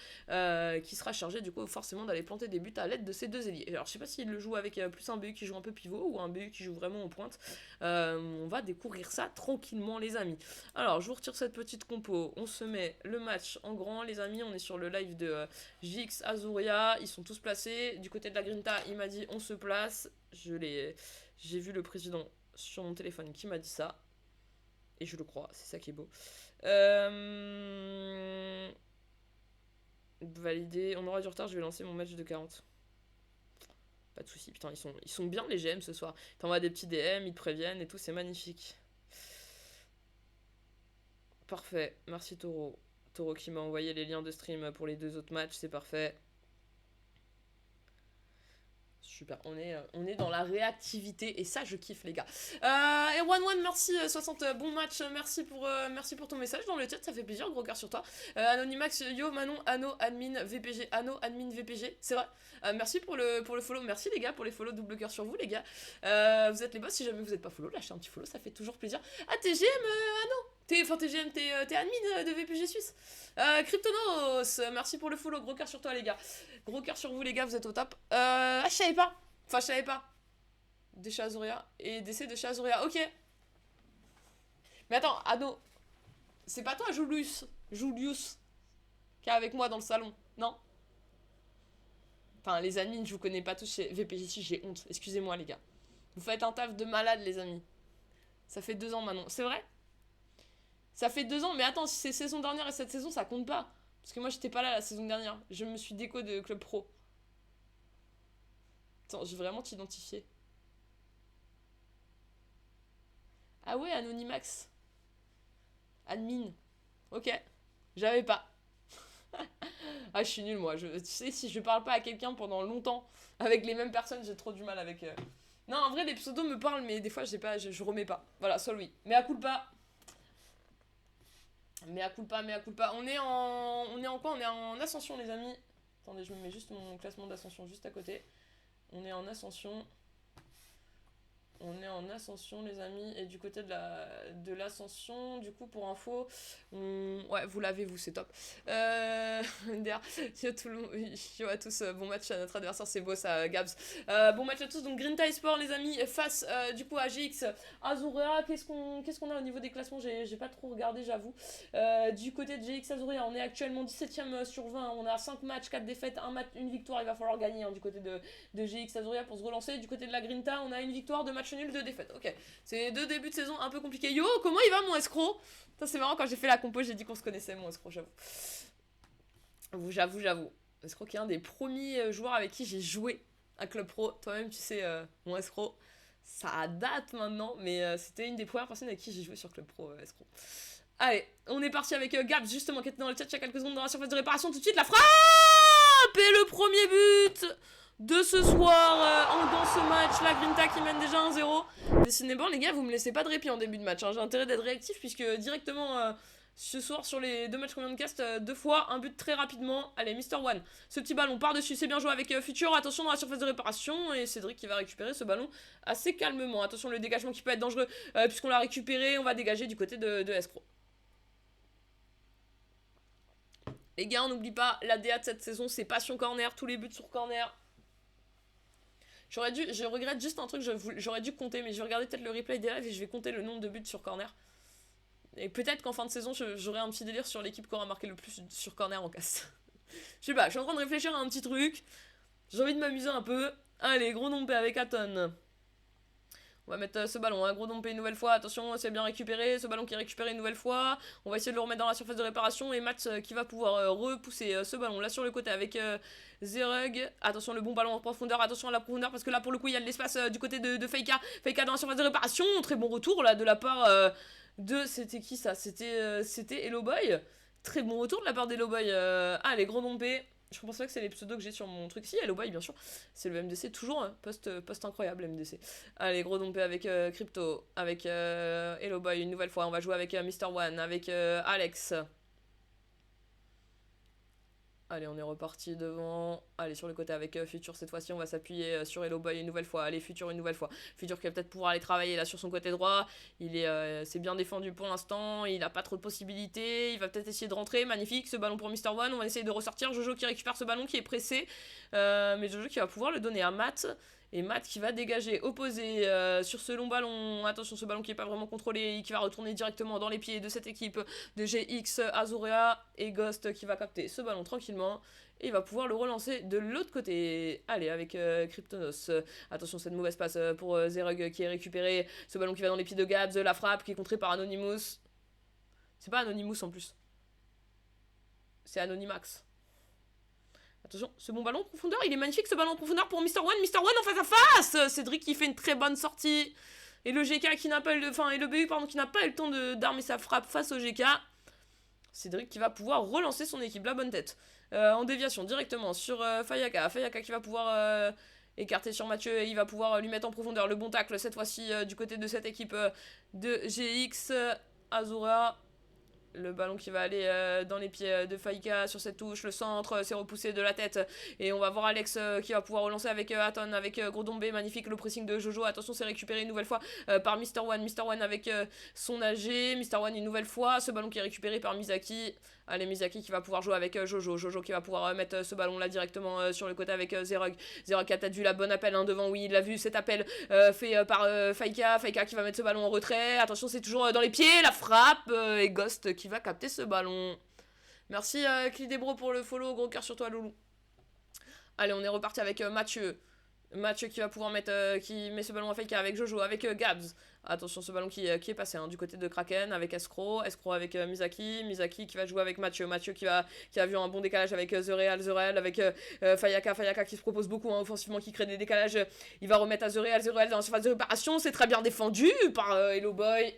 qui sera chargé du coup forcément d'aller planter des buts à l'aide de ces deux ailiers. Alors je sais pas s'il le joue avec plus un BU qui joue un peu pivot ou un BU qui joue vraiment en pointe. On va découvrir ça tranquillement les amis. Alors je vous retire cette petite compo, on se met le match en grand les amis, on est sur le live de JX Azuria, ils sont tous placés, du côté de la Grinta il m'a dit on se place, j'ai vu le président sur mon téléphone qui m'a dit ça, et je le crois, c'est ça qui est beau. Validé, on aura du retard, je vais lancer mon match de 40. Pas de soucis, putain, ils sont bien les GM ce soir. T'envoies des petits DM, ils te préviennent et tout, c'est magnifique. Parfait, merci Taureau. Taureau qui m'a envoyé les liens de stream pour les deux autres matchs, c'est parfait. Super, on est dans la réactivité et ça je kiffe les gars. Et One merci 60 bon match, merci pour ton message dans le chat, ça fait plaisir, gros cœur sur toi. Anonymax, yo Manon, Anno, admin, VPG, Anno, admin, VPG, c'est vrai. Merci pour le follow, merci les gars pour les follow, double cœur sur vous les gars. Vous êtes les boss, si jamais vous êtes pas follow, lâchez un petit follow, ça fait toujours plaisir. Ah TGM, Anno, t'es admin de VPG Suisse. Cryptonos, merci pour le follow, gros cœur sur toi les gars. Gros cœur sur vous les gars, vous êtes au top. Je savais pas. Enfin, je savais pas. De chez Azuria. Et d'essai de chez Azuria. Ok. Mais attends, Ado. C'est pas toi, Julius, qui est avec moi dans le salon, non? Enfin, les amis, je vous connais pas tous chez VPJ6, j'ai honte. Excusez-moi, les gars. Vous faites un taf de malade, les amis. Ça fait 2 ans maintenant. C'est vrai? Ça fait 2 ans, mais attends, si c'est saison dernière et cette saison, ça compte pas. Parce que moi, j'étais pas là la saison dernière. Je me suis déco de Club Pro. Attends, je vais vraiment t'identifier. Ah ouais, Anonymax. Admin. Ok. J'avais pas. Ah, je suis nulle, moi. Tu sais, si je parle pas à quelqu'un pendant longtemps avec les mêmes personnes, j'ai trop du mal avec. Non, en vrai, les pseudos me parlent, mais des fois, je remets pas. Voilà, Sol, oui. Mais à culpa. Mais à culpa, mais à culpa. On est en quoi? On est en ascension, les amis. Attendez, je me mets juste mon classement d'ascension juste à côté. On est en ascension. On est en ascension, les amis. Et du côté de l'ascension, du coup, pour info, ouais, vous l'avez, vous, c'est top. D'ailleurs, yo à tous, bon match à notre adversaire, c'est beau ça, Gabs. Bon match à tous, donc Green Tie Sport, les amis, face du coup à GX Azurea. Qu'est-ce qu'on a au niveau des classements? J'ai pas trop regardé, j'avoue. Du côté de GX Azurea, on est actuellement 17ème sur 20. On a 5 matchs, 4 défaites, 1 match, une victoire. Il va falloir gagner du côté de GX Azurea pour se relancer. Du côté de la Grinta, on a une victoire, 2 matchs nuls, 2 défaites. Ok, c'est 2 débuts de saison un peu compliqués. Yo, comment il va mon escroc? C'est marrant, quand j'ai fait la compo, j'ai dit qu'on se connaissait, mon escroc, j'avoue. Escroc qui est un des premiers joueurs avec qui j'ai joué à Club Pro. Toi-même, tu sais, mon escroc, ça date maintenant, mais c'était une des premières personnes avec qui j'ai joué sur Club Pro, escroc. Allez, on est parti avec Gabs, justement, qui était dans le chat il y a quelques secondes dans la surface de réparation. Tout de suite, la frappe et le premier but de ce soir dans ce match. La Grinta qui mène déjà 1-0. Décidément, les gars, vous me laissez pas de répit en début de match. J'ai intérêt d'être réactif puisque directement ce soir sur les 2 matchs qu'on vient de cast, 2 fois, un but très rapidement. Allez, Mister One. Ce petit ballon par-dessus, c'est bien joué avec Future. Attention dans la surface de réparation. Et Cédric qui va récupérer ce ballon assez calmement. Attention, le dégagement qui peut être dangereux puisqu'on l'a récupéré. On va dégager du côté de Escroc. Les gars, on n'oublie pas, la DA de cette saison, c'est passion corner, tous les buts sur corner. Je regrette juste un truc, j'aurais dû compter, mais je vais regarder peut-être le replay des lives et je vais compter le nombre de buts sur corner. Et peut-être qu'en fin de saison, j'aurai un petit délire sur l'équipe qui aura marqué le plus sur corner en cast. Je sais pas, je suis en train de réfléchir à un petit truc. J'ai envie de m'amuser un peu. Allez, gros dompé avec Aton. On va mettre ce ballon, gros dompé une nouvelle fois, attention, c'est bien récupéré, ce ballon qui est récupéré une nouvelle fois, on va essayer de le remettre dans la surface de réparation, et Mats qui va pouvoir repousser ce ballon là sur le côté avec Zerug, attention le bon ballon en profondeur, attention à la profondeur, parce que là pour le coup il y a de l'espace du côté de Faika dans la surface de réparation, très bon retour là de la part de, c'était qui ça, c'était Hello Boy, très bon retour de la part d'Hello Boy, allez, gros dompé. Je pense pas que c'est les pseudos que j'ai sur mon truc. Si, Hello Boy, bien sûr. C'est le MDC, toujours, hein. Post incroyable, MDC. Allez, gros dompé avec Crypto, avec Hello Boy, une nouvelle fois. On va jouer avec Mister One, avec Alex. Allez, on est reparti devant. Allez, sur le côté avec Future cette fois-ci. On va s'appuyer sur Hello Boy une nouvelle fois. Allez, Future une nouvelle fois. Future qui va peut-être pouvoir aller travailler là sur son côté droit. C'est bien défendu pour l'instant. Il a pas trop de possibilités. Il va peut-être essayer de rentrer. Magnifique, ce ballon pour Mister One. On va essayer de ressortir. Jojo qui récupère ce ballon qui est pressé. Mais Jojo qui va pouvoir le donner à Matt. Et Matt qui va dégager, opposé sur ce long ballon. Attention, ce ballon qui n'est pas vraiment contrôlé, qui va retourner directement dans les pieds de cette équipe de GX Azurea. Et Ghost qui va capter ce ballon tranquillement. Et il va pouvoir le relancer de l'autre côté. Allez, avec Kryptonos. Attention, cette mauvaise passe pour Zerug qui est récupéré. Ce ballon qui va dans les pieds de Gabs. La frappe qui est contrée par Anonymous. C'est pas Anonymous en plus. C'est Anonymax. Attention, ce bon ballon en profondeur, il est magnifique ce ballon en profondeur pour Mister One. Mister One en face à face. Cédric qui fait une très bonne sortie. Et le GK qui n'a pas eu et le BU pardon, qui n'a pas eu le temps d'armer sa frappe face au GK. Cédric qui va pouvoir relancer son équipe, la bonne tête. En déviation directement sur Fayaka. Fayaka qui va pouvoir écarter sur Mathieu et il va pouvoir lui mettre en profondeur le bon tacle cette fois-ci du côté de cette équipe de GX Azura. Le ballon qui va aller dans les pieds de Faika sur cette touche, le centre, c'est repoussé de la tête. Et on va voir Alex qui va pouvoir relancer avec Aton, avec gros dombé, magnifique le pressing de Jojo. Attention, c'est récupéré une nouvelle fois par Mister One. Mister One avec son AG. Mister One une nouvelle fois, ce ballon qui est récupéré par Misaki. Allez, Misaki qui va pouvoir jouer avec Jojo. Jojo qui va pouvoir mettre ce ballon là directement sur le côté avec Zerug. Zerug qui a peut-être vu la bonne appel devant. Oui, il a vu cet appel fait par Faika. Faika qui va mettre ce ballon en retrait. Attention, c'est toujours dans les pieds. La frappe et Ghost qui va capter ce ballon. Merci Clidebro pour le follow. Gros cœur sur toi, Loulou. Allez, on est reparti avec Mathieu. Match qui va pouvoir mettre, qui met ce ballon à Faker avec Jojo, avec Gabs. Attention, ce ballon qui est passé du côté de Kraken avec Escro avec Misaki qui va jouer avec Mathieu qui a vu un bon décalage avec The Real avec Fayaka qui se propose beaucoup offensivement, qui crée des décalages. Il va remettre à The Real dans la surface de réparation, c'est très bien défendu par Hello Boy.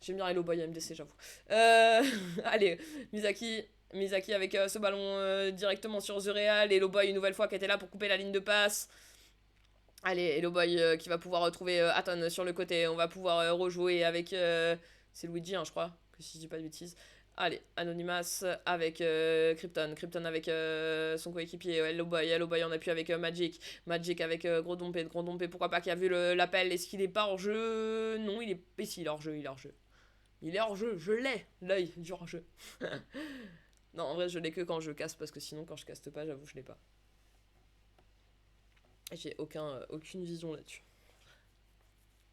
J'aime bien Hello Boy MDC, j'avoue. Allez, Misaki avec ce ballon directement sur The Real. Hello Boy une nouvelle fois qui était là pour couper la ligne de passe. Allez, Hello Boy qui va pouvoir retrouver Aton sur le côté. On va pouvoir rejouer avec... c'est Luigi, je crois, que si je dis pas de bêtises. Allez, Anonymous avec Krypton avec son coéquipier Hello Boy en appui avec Magic avec Gros Dompé, pourquoi pas, qui a vu l'appel. Est-ce qu'il est pas hors jeu? Non, il est... Et si, il est hors jeu, il est hors jeu, je l'ai, l'œil du hors jeu. Non, en vrai, je l'ai que quand je caste, parce que sinon, quand je caste pas, j'avoue, je l'ai pas. J'ai aucune vision là-dessus.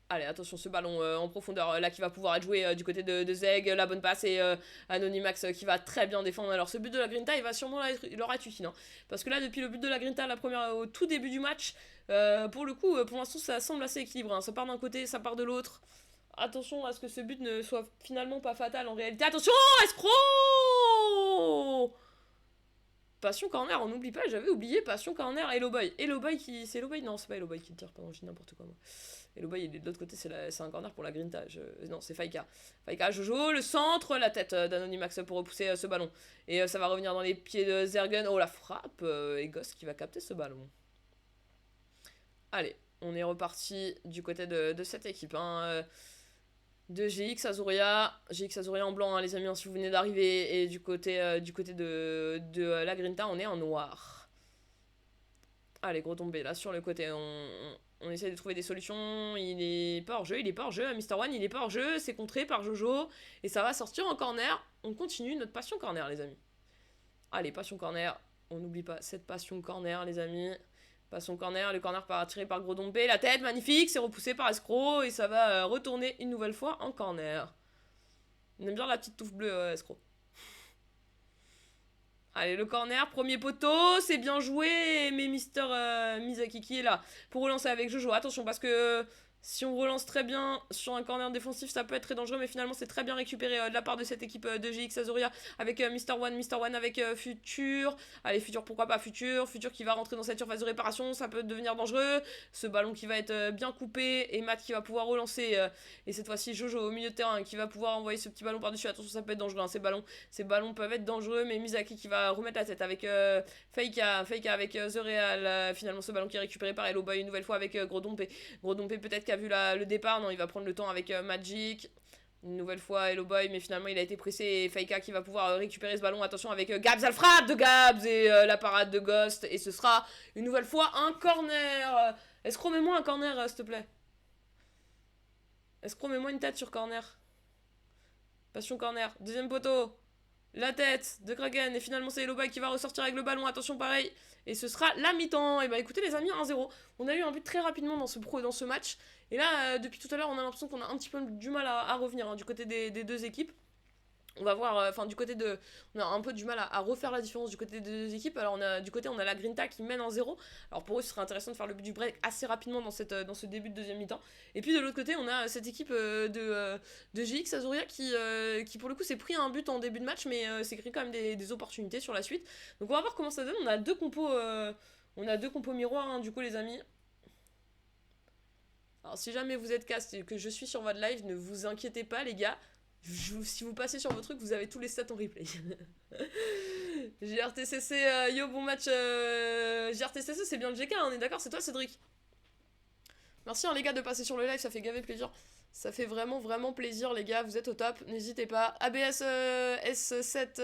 Allez, attention, ce ballon en profondeur, là, qui va pouvoir être joué du côté de Zeg, la bonne passe, et Anonymax qui va très bien défendre. Alors, ce but de la Grinta, il va sûrement leur être utile, parce que là, depuis le but de la Grinta, au tout début du match, pour le coup, pour l'instant, ça semble assez équilibré, ça part d'un côté, ça part de l'autre. Attention à ce que ce but ne soit finalement pas fatal en réalité. Attention, escroc! Passion corner, on n'oublie pas, j'avais oublié Passion corner, Hello Boy qui... C'est Hello Boy? Non, c'est pas Hello Boy qui le tire, pardon, je dis n'importe quoi moi. Hello Boy, il est de l'autre côté, c'est un corner pour la Grinta. Non, c'est Faika. Jojo, le centre, la tête d'Anonymax pour repousser ce ballon. Et ça va revenir dans les pieds de Zergen. Oh, la frappe, et Ghost qui va capter ce ballon. Allez, on est reparti du côté de cette équipe, de GX Azuria en blanc, les amis, si vous venez d'arriver, et du côté de la Grinta, on est en noir. Allez, Gros tombé là sur le côté, on essaie de trouver des solutions. Il est pas hors jeu, Mr. One, il est pas hors jeu, c'est contré par Jojo, et ça va sortir en corner. On continue notre passion corner, les amis. Allez, passion corner, on n'oublie pas cette passion corner, les amis. Passion corner, le corner tiré par Gros Dompé, la tête, magnifique, c'est repoussé par Escro, et ça va retourner une nouvelle fois en corner. On aime bien la petite touffe bleue, Escro. Allez, le corner, premier poteau, c'est bien joué, mais Mister Misaki qui est là pour relancer avec Jojo. Attention, parce que si on relance très bien sur un corner défensif, ça peut être très dangereux, mais finalement c'est très bien récupéré de la part de cette équipe de GX Azuria avec Mr. One avec Futur. Allez, Futur, pourquoi pas Futur qui va rentrer dans cette surface de réparation, ça peut devenir dangereux. Ce ballon qui va être bien coupé, et Matt qui va pouvoir relancer, et cette fois-ci Jojo au milieu de terrain qui va pouvoir envoyer ce petit ballon par-dessus. Attention, ça peut être dangereux, ces ballons peuvent être dangereux, mais Misaki qui va remettre la tête avec Faika avec The Real. Finalement, ce ballon qui est récupéré par Hello Boy une nouvelle fois avec Gros Dompé peut-être a vu le départ, non, il va prendre le temps avec Magic, une nouvelle fois Hello Boy, mais finalement il a été pressé, et Faika qui va pouvoir récupérer ce ballon. Attention avec Gabs, Alfred de Gabs, et la parade de Ghost, et ce sera une nouvelle fois un corner. Escro, mets-moi un corner, s'il te plaît. Escro, mets-moi une tête sur corner. Passion corner, deuxième poteau, la tête de Kraken, et finalement c'est Hello Boy qui va ressortir avec le ballon. Attention, pareil, et ce sera la mi-temps. Et bah écoutez les amis, 1-0. On a eu un but très rapidement dans ce match. Et là, depuis tout à l'heure, on a l'impression qu'on a un petit peu du mal à revenir du côté des deux équipes. On va voir, du côté de... On a un peu du mal à refaire la différence du côté des deux équipes. Alors, on a la Grinta qui mène en 0. Alors, pour eux, ce serait intéressant de faire le but du break assez rapidement dans ce début de deuxième mi-temps. Et puis, de l'autre côté, on a cette équipe de GX Azuria qui, pour le coup, s'est pris un but en début de match, mais s'est créé quand même des opportunités sur la suite. Donc, on va voir comment ça donne. On a deux compos miroirs, du coup, les amis. Alors, si jamais vous êtes cast et que je suis sur votre live, ne vous inquiétez pas, les gars. Si vous passez sur vos trucs, vous avez tous les stats en replay. GRTCC, yo, bon match. GRTCC, c'est bien le GK, on est d'accord, c'est toi, Cédric. Merci, les gars, de passer sur le live, ça fait gaver plaisir. Ça fait vraiment, vraiment plaisir, les gars, vous êtes au top, n'hésitez pas. ABS S7,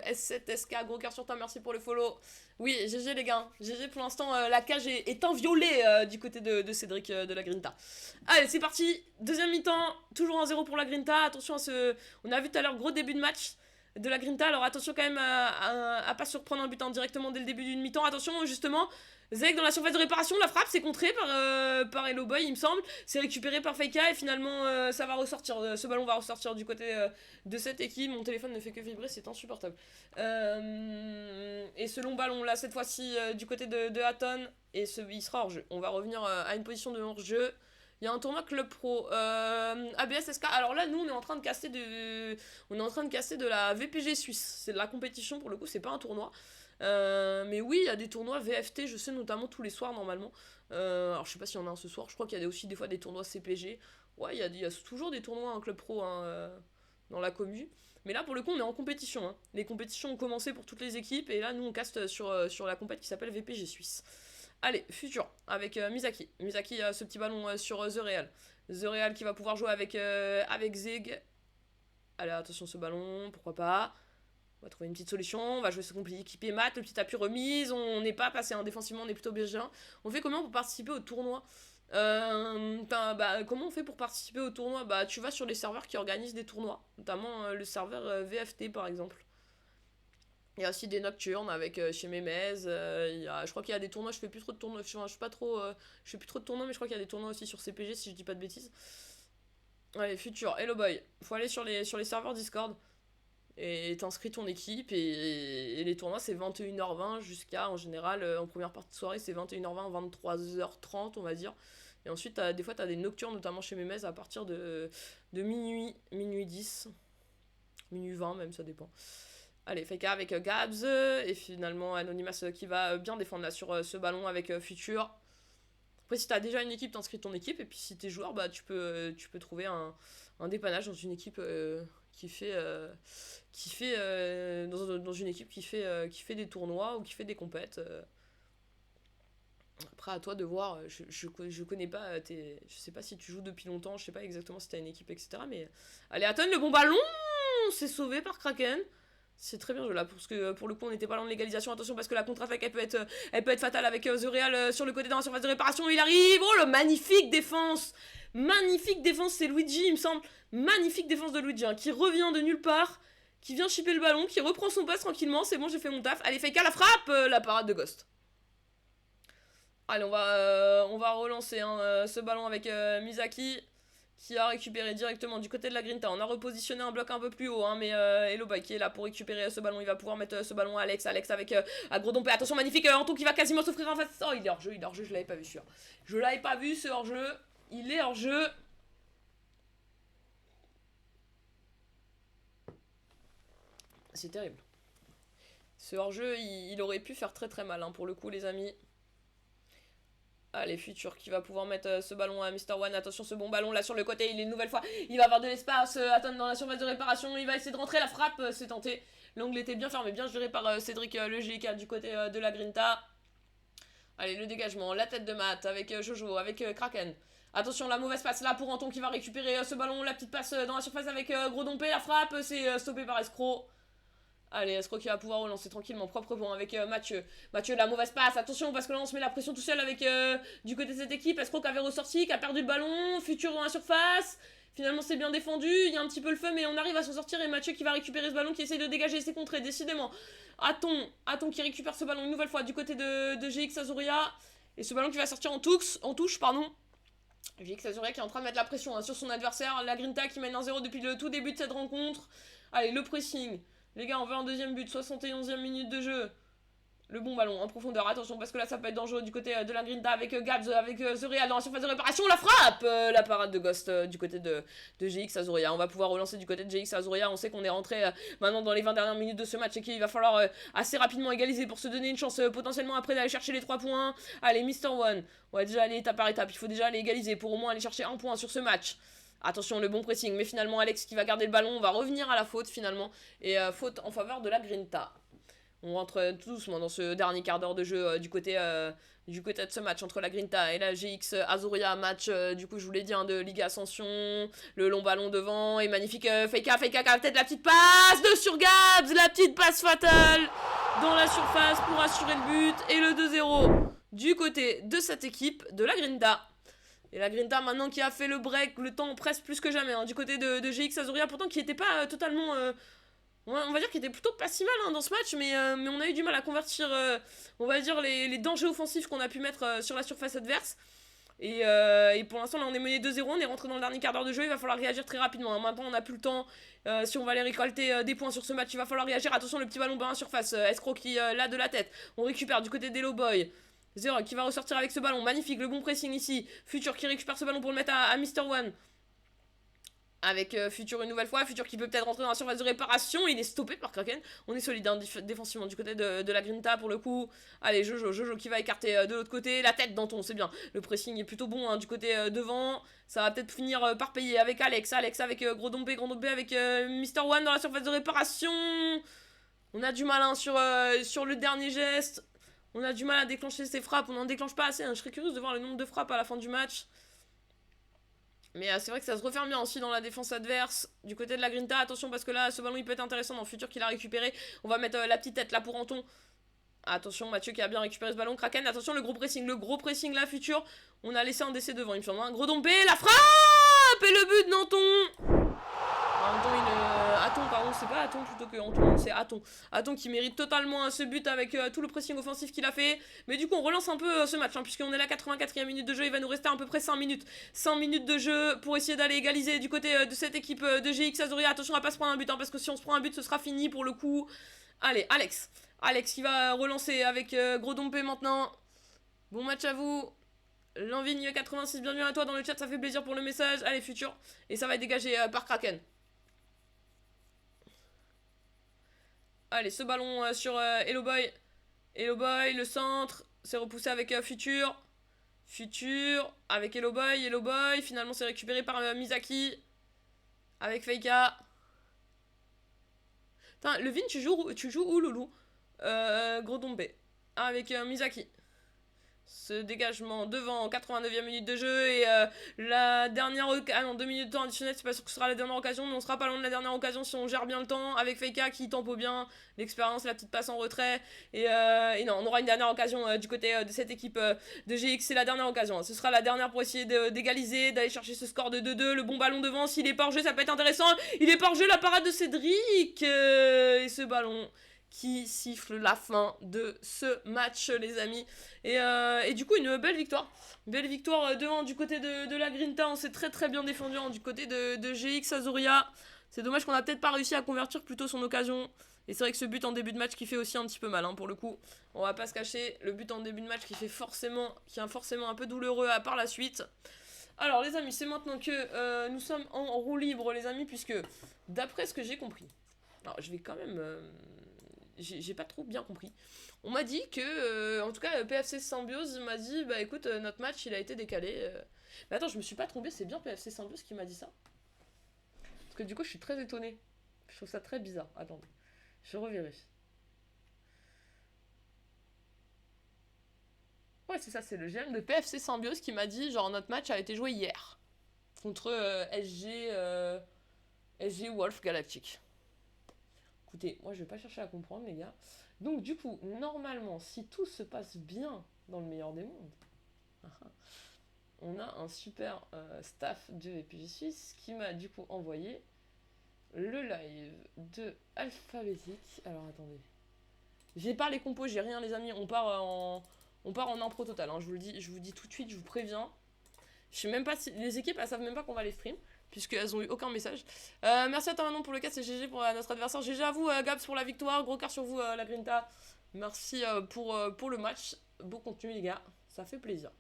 S7 SK, gros cœur sur toi, merci pour le follow. Oui, GG les gars, GG pour l'instant, la cage est inviolée du côté de Cédric de la Grinta. Allez, c'est parti, deuxième mi-temps, toujours 1-0 pour la Grinta, attention à ce... On a vu tout à l'heure, gros début de match. de la Grinta. Alors attention quand même à pas surprendre un but directement dès le début d'une mi-temps. Attention justement, Zeg dans la surface de réparation, la frappe c'est contré par Hello Boy il me semble. C'est récupéré par Faika et finalement ça va ressortir. Ce ballon va ressortir du côté de cette équipe. Mon téléphone ne fait que vibrer, c'est insupportable. Et ce long ballon là cette fois-ci du côté de Hatton. Et il sera hors jeu. On va revenir à une position de hors jeu. Il y a un tournoi Club Pro. ABS SK. Alors là, nous, on est en train de casser de la VPG suisse. C'est de la compétition, pour le coup, c'est pas un tournoi. Mais oui, il y a des tournois VFT, je sais, notamment tous les soirs, normalement. Alors, je sais pas s'il y en a un ce soir. Je crois qu'il y a aussi des fois des tournois CPG. Ouais, il y a toujours des tournois en Club Pro dans la commu. Mais là, pour le coup, on est en compétition. Hein. Les compétitions ont commencé pour toutes les équipes. Et là, nous, on caste sur la compète qui s'appelle VPG Suisse. Allez, futur, avec Misaki. Misaki a ce petit ballon sur The Real. The Real qui va pouvoir jouer avec Zeg. Allez, attention ce ballon, pourquoi pas. On va trouver une petite solution, on va jouer ce équipé mat, le petit appui remise. On n'est pas passé, hein. Défensivement, on est plutôt bien. On fait comment pour participer au tournoi comment on fait pour participer au tournoi? Bah, tu vas sur les serveurs qui organisent des tournois, notamment le serveur VFT par exemple. Il y a aussi des nocturnes avec chez Memez. Je crois qu'il y a des tournois. Je fais plus trop de tournois. Je fais plus trop de tournois, mais je crois qu'il y a des tournois aussi sur CPG si je dis pas de bêtises. Allez, futur, Hello Boy. Faut aller sur les serveurs Discord. Et t'inscris ton équipe. Et les tournois, c'est 21h20 jusqu'à, en général, en première partie de soirée, c'est 21h20, 23h30, on va dire. Et ensuite, des fois, t'as des nocturnes, notamment chez Memez, à partir de minuit 10, minuit 20 même, ça dépend. Allez, Faika avec Gabs, et finalement Anonymous qui va bien défendre là sur ce ballon avec Futur. Après, si t'as déjà une équipe, t'inscris ton équipe, et puis si t'es joueur, bah tu peux trouver un dépannage dans une équipe dans une équipe qui fait des tournois ou qui fait des compètes. Après, à toi de voir, je connais pas, je sais pas si tu joues depuis longtemps, je sais pas exactement si t'as une équipe, etc. Mais allez, Hatton, le bon ballon, c'est sauvé par Kraken. C'est très bien joué là, parce que pour le coup on n'était pas loin de l'égalisation. Attention parce que la contre-attaque elle peut être fatale avec The Real sur le côté dans la surface de réparation. Il arrive, oh le magnifique défense, c'est Luigi il me semble. Magnifique défense de Luigi hein, qui revient de nulle part, qui vient chipper le ballon, qui reprend son passe tranquillement. C'est bon, j'ai fait mon taf. Allez Faika, la frappe, la parade de Ghost. Allez on va relancer hein, ce ballon avec Misaki, qui a récupéré directement du côté de la Grinta. On a repositionné un bloc un peu plus haut, hein, mais Hello Boy qui est là pour récupérer ce ballon. Il va pouvoir mettre ce ballon à Alex avec Agrodompé. Attention, magnifique, Anton qui va quasiment s'offrir en face. Oh, il est hors jeu, je l'avais pas vu sûr. Je l'avais pas vu ce hors jeu. Il est hors jeu. C'est terrible. Ce hors jeu, il aurait pu faire très très mal hein, pour le coup, les amis. Allez, Futur qui va pouvoir mettre ce ballon à Mr. One. Attention, ce bon ballon là sur le côté. Il est une nouvelle fois. Il va avoir de l'espace. Hatton dans la surface de réparation. Il va essayer de rentrer. La frappe, c'est tenté. L'angle était bien fermé, bien géré par Cédric le GK du côté de la Grinta. Allez, le dégagement. La tête de Matt avec Jojo, avec Kraken. Attention, la mauvaise passe là pour Anton qui va récupérer ce ballon. La petite passe dans la surface avec Gros Dompé. La frappe, c'est stoppé par Escro. Allez, Escro qui va pouvoir relancer tranquillement, proprement avec Mathieu. Mathieu, la mauvaise passe, attention parce que là on se met la pression tout seul avec du côté de cette équipe. Escro qui avait ressorti, qui a perdu le ballon, Futur dans la surface. Finalement c'est bien défendu, il y a un petit peu le feu mais on arrive à s'en sortir et Mathieu qui va récupérer ce ballon, qui essaie de dégager ses contrées, décidément. Hatton qui récupère ce ballon une nouvelle fois du côté de GX Azuria. Et ce ballon qui va sortir en touche, pardon. GX Azuria qui est en train de mettre la pression hein, sur son adversaire. La Grinta qui mène 1-0 depuis le tout début de cette rencontre. Allez, le pressing. Les gars, on va en deuxième but, 71e minute de jeu. Le bon ballon en profondeur, attention parce que là ça peut être dangereux du côté de la Grinta avec Gabs, avec The Real dans la surface de réparation. La frappe, la parade de Ghost du côté de GX Azuria. On va pouvoir relancer du côté de GX Azuria. On sait qu'on est rentré maintenant dans les 20 dernières minutes de ce match et qu'il va falloir assez rapidement égaliser pour se donner une chance potentiellement après d'aller chercher les 3 points. Allez, Mr. One, on va déjà aller étape par étape. Il faut déjà aller égaliser pour au moins aller chercher un point sur ce match. Attention, le bon pressing, mais finalement Alex qui va garder le ballon. On va revenir à la faute finalement, et faute en faveur de la Grinta. On rentre tout doucement dans ce dernier quart d'heure de jeu du côté de ce match entre la Grinta et la GX Azuria. Match, du coup, je vous l'ai dit, hein, de Ligue Ascension. Le long ballon devant et magnifique Faika qui a peut-être la petite passe de sur Gabs. La petite passe fatale dans la surface pour assurer le but. Et le 2-0 du côté de cette équipe de la Grinta. Et la Grinta maintenant qui a fait le break, le temps presse plus que jamais, hein, du côté de GX Azuria, pourtant qui n'était pas totalement On va dire qu'il était plutôt pas si mal hein, dans ce match, mais on a eu du mal à convertir, on va dire, les dangers offensifs qu'on a pu mettre sur la surface adverse. Et pour l'instant, là, on est mené 2-0, on est rentré dans le dernier quart d'heure de jeu, il va falloir réagir très rapidement. Hein. Maintenant, on n'a plus le temps. Si on va aller récolter des points sur ce match, il va falloir réagir. Attention, le petit ballon bas en surface. Escroc qui l'a de la tête. On récupère du côté d'Hello Boy. Zero qui va ressortir avec ce ballon. Magnifique, le bon pressing ici. Futur qui récupère ce ballon pour le mettre à Mr. One. Avec Futur une nouvelle fois, Futur qui peut peut-être rentrer dans la surface de réparation, il est stoppé par Kraken, on est solide hein, défensivement du côté de la Grinta pour le coup. Allez Jojo qui va écarter de l'autre côté, la tête Danton c'est bien, le pressing est plutôt bon hein, du côté devant, ça va peut-être finir par payer avec Alex avec Gros Dompé avec Mr. One dans la surface de réparation. On a du mal hein, sur le dernier geste, on a du mal à déclencher ses frappes, on n'en déclenche pas assez, hein. Je serais curieuse de voir le nombre de frappes à la fin du match. Mais c'est vrai que ça se referme bien aussi dans la défense adverse. Du côté de la Grinta, attention parce que là, ce ballon il peut être intéressant dans le futur qu'il a récupéré. On va mettre la petite tête là pour Anton. Attention, Mathieu qui a bien récupéré ce ballon. Kraken, attention, le gros pressing là, futur. On a laissé un décès devant, il me semble. Un gros dompé, la frappe et le but d'Anton. Aton, pardon, c'est pas Aton plutôt que Anton, c'est Aton. Aton qui mérite totalement ce but avec tout le pressing offensif qu'il a fait. Mais du coup, on relance un peu ce match, hein, puisqu'on est à la 84e minute de jeu. Il va nous rester à peu près 5 minutes. 5 minutes de jeu pour essayer d'aller égaliser du côté de cette équipe de GX Azuria. Attention à pas se prendre un but, hein, parce que si on se prend un but, ce sera fini pour le coup. Allez, Alex. Alex qui va relancer avec Gros Dompé maintenant. Bon match à vous. L'Envigne 86, bienvenue à toi dans le chat, ça fait plaisir pour le message. Allez, futur. Et ça va être dégagé par Kraken. Allez, ce ballon sur Hello Boy. Hello Boy, le centre. C'est repoussé avec Futur. Futur. Avec Hello Boy. Hello Boy. Finalement, c'est récupéré par Misaki. Avec Feika. Putain, Levin, tu joues où, Loulou Gros Dompé. Avec Misaki. Ce dégagement devant 89e minute de jeu et la dernière occasion, 2 minutes de temps additionnel, c'est pas sûr que ce sera la dernière occasion, mais on sera pas loin de la dernière occasion si on gère bien le temps avec Feika qui tempo bien l'expérience, la petite passe en retrait et non, on aura une dernière occasion du côté de cette équipe de GX, c'est la dernière occasion, hein. Ce sera la dernière pour essayer d'égaliser, d'aller chercher ce score de 2-2, le bon ballon devant, s'il est pas hors jeu ça peut être intéressant, il est pas hors jeu, la parade de Cédric et ce ballon qui siffle la fin de ce match les amis et du coup une belle victoire devant du côté de la Grinta, on s'est très très bien défendu hein, du côté de GX Azuria. C'est dommage qu'on a peut-être pas réussi à convertir plutôt son occasion et c'est vrai que ce but en début de match qui fait aussi un petit peu mal hein, pour le coup, on va pas se cacher, le but en début de match qui est forcément un peu douloureux par la suite. Alors les amis, c'est maintenant que nous sommes en roue libre les amis, puisque d'après ce que j'ai compris, alors je vais quand même j'ai pas trop bien compris. On m'a dit que, en tout cas, PFC Symbiose m'a dit, bah écoute, notre match il a été décalé. Mais attends, je me suis pas trompé, c'est bien PFC Symbiose qui m'a dit ça. Parce que du coup, je suis très étonnée. Je trouve ça très bizarre. Attendez, je revérifie. Ouais, c'est ça, c'est le GM de PFC Symbiose qui m'a dit, genre, notre match a été joué hier. Contre SG Wolf Galactic. Écoutez, moi je vais pas chercher à comprendre les gars. Donc du coup, normalement, si tout se passe bien dans le meilleur des mondes, on a un super staff de VPG Suisse qui m'a du coup envoyé le live de Alphabétique. Alors attendez. J'ai pas les compos, j'ai rien les amis, on part en impro total, hein. Je vous dis tout de suite, je vous préviens. Je sais même pas si les équipes elles savent même pas qu'on va les stream, puisqu'elles ont eu aucun message. Merci à toi Manon pour le cas, c'est GG pour notre adversaire. GG à vous Gabs pour la victoire, gros quart sur vous la Grinta. Merci pour le match, beau contenu les gars, ça fait plaisir.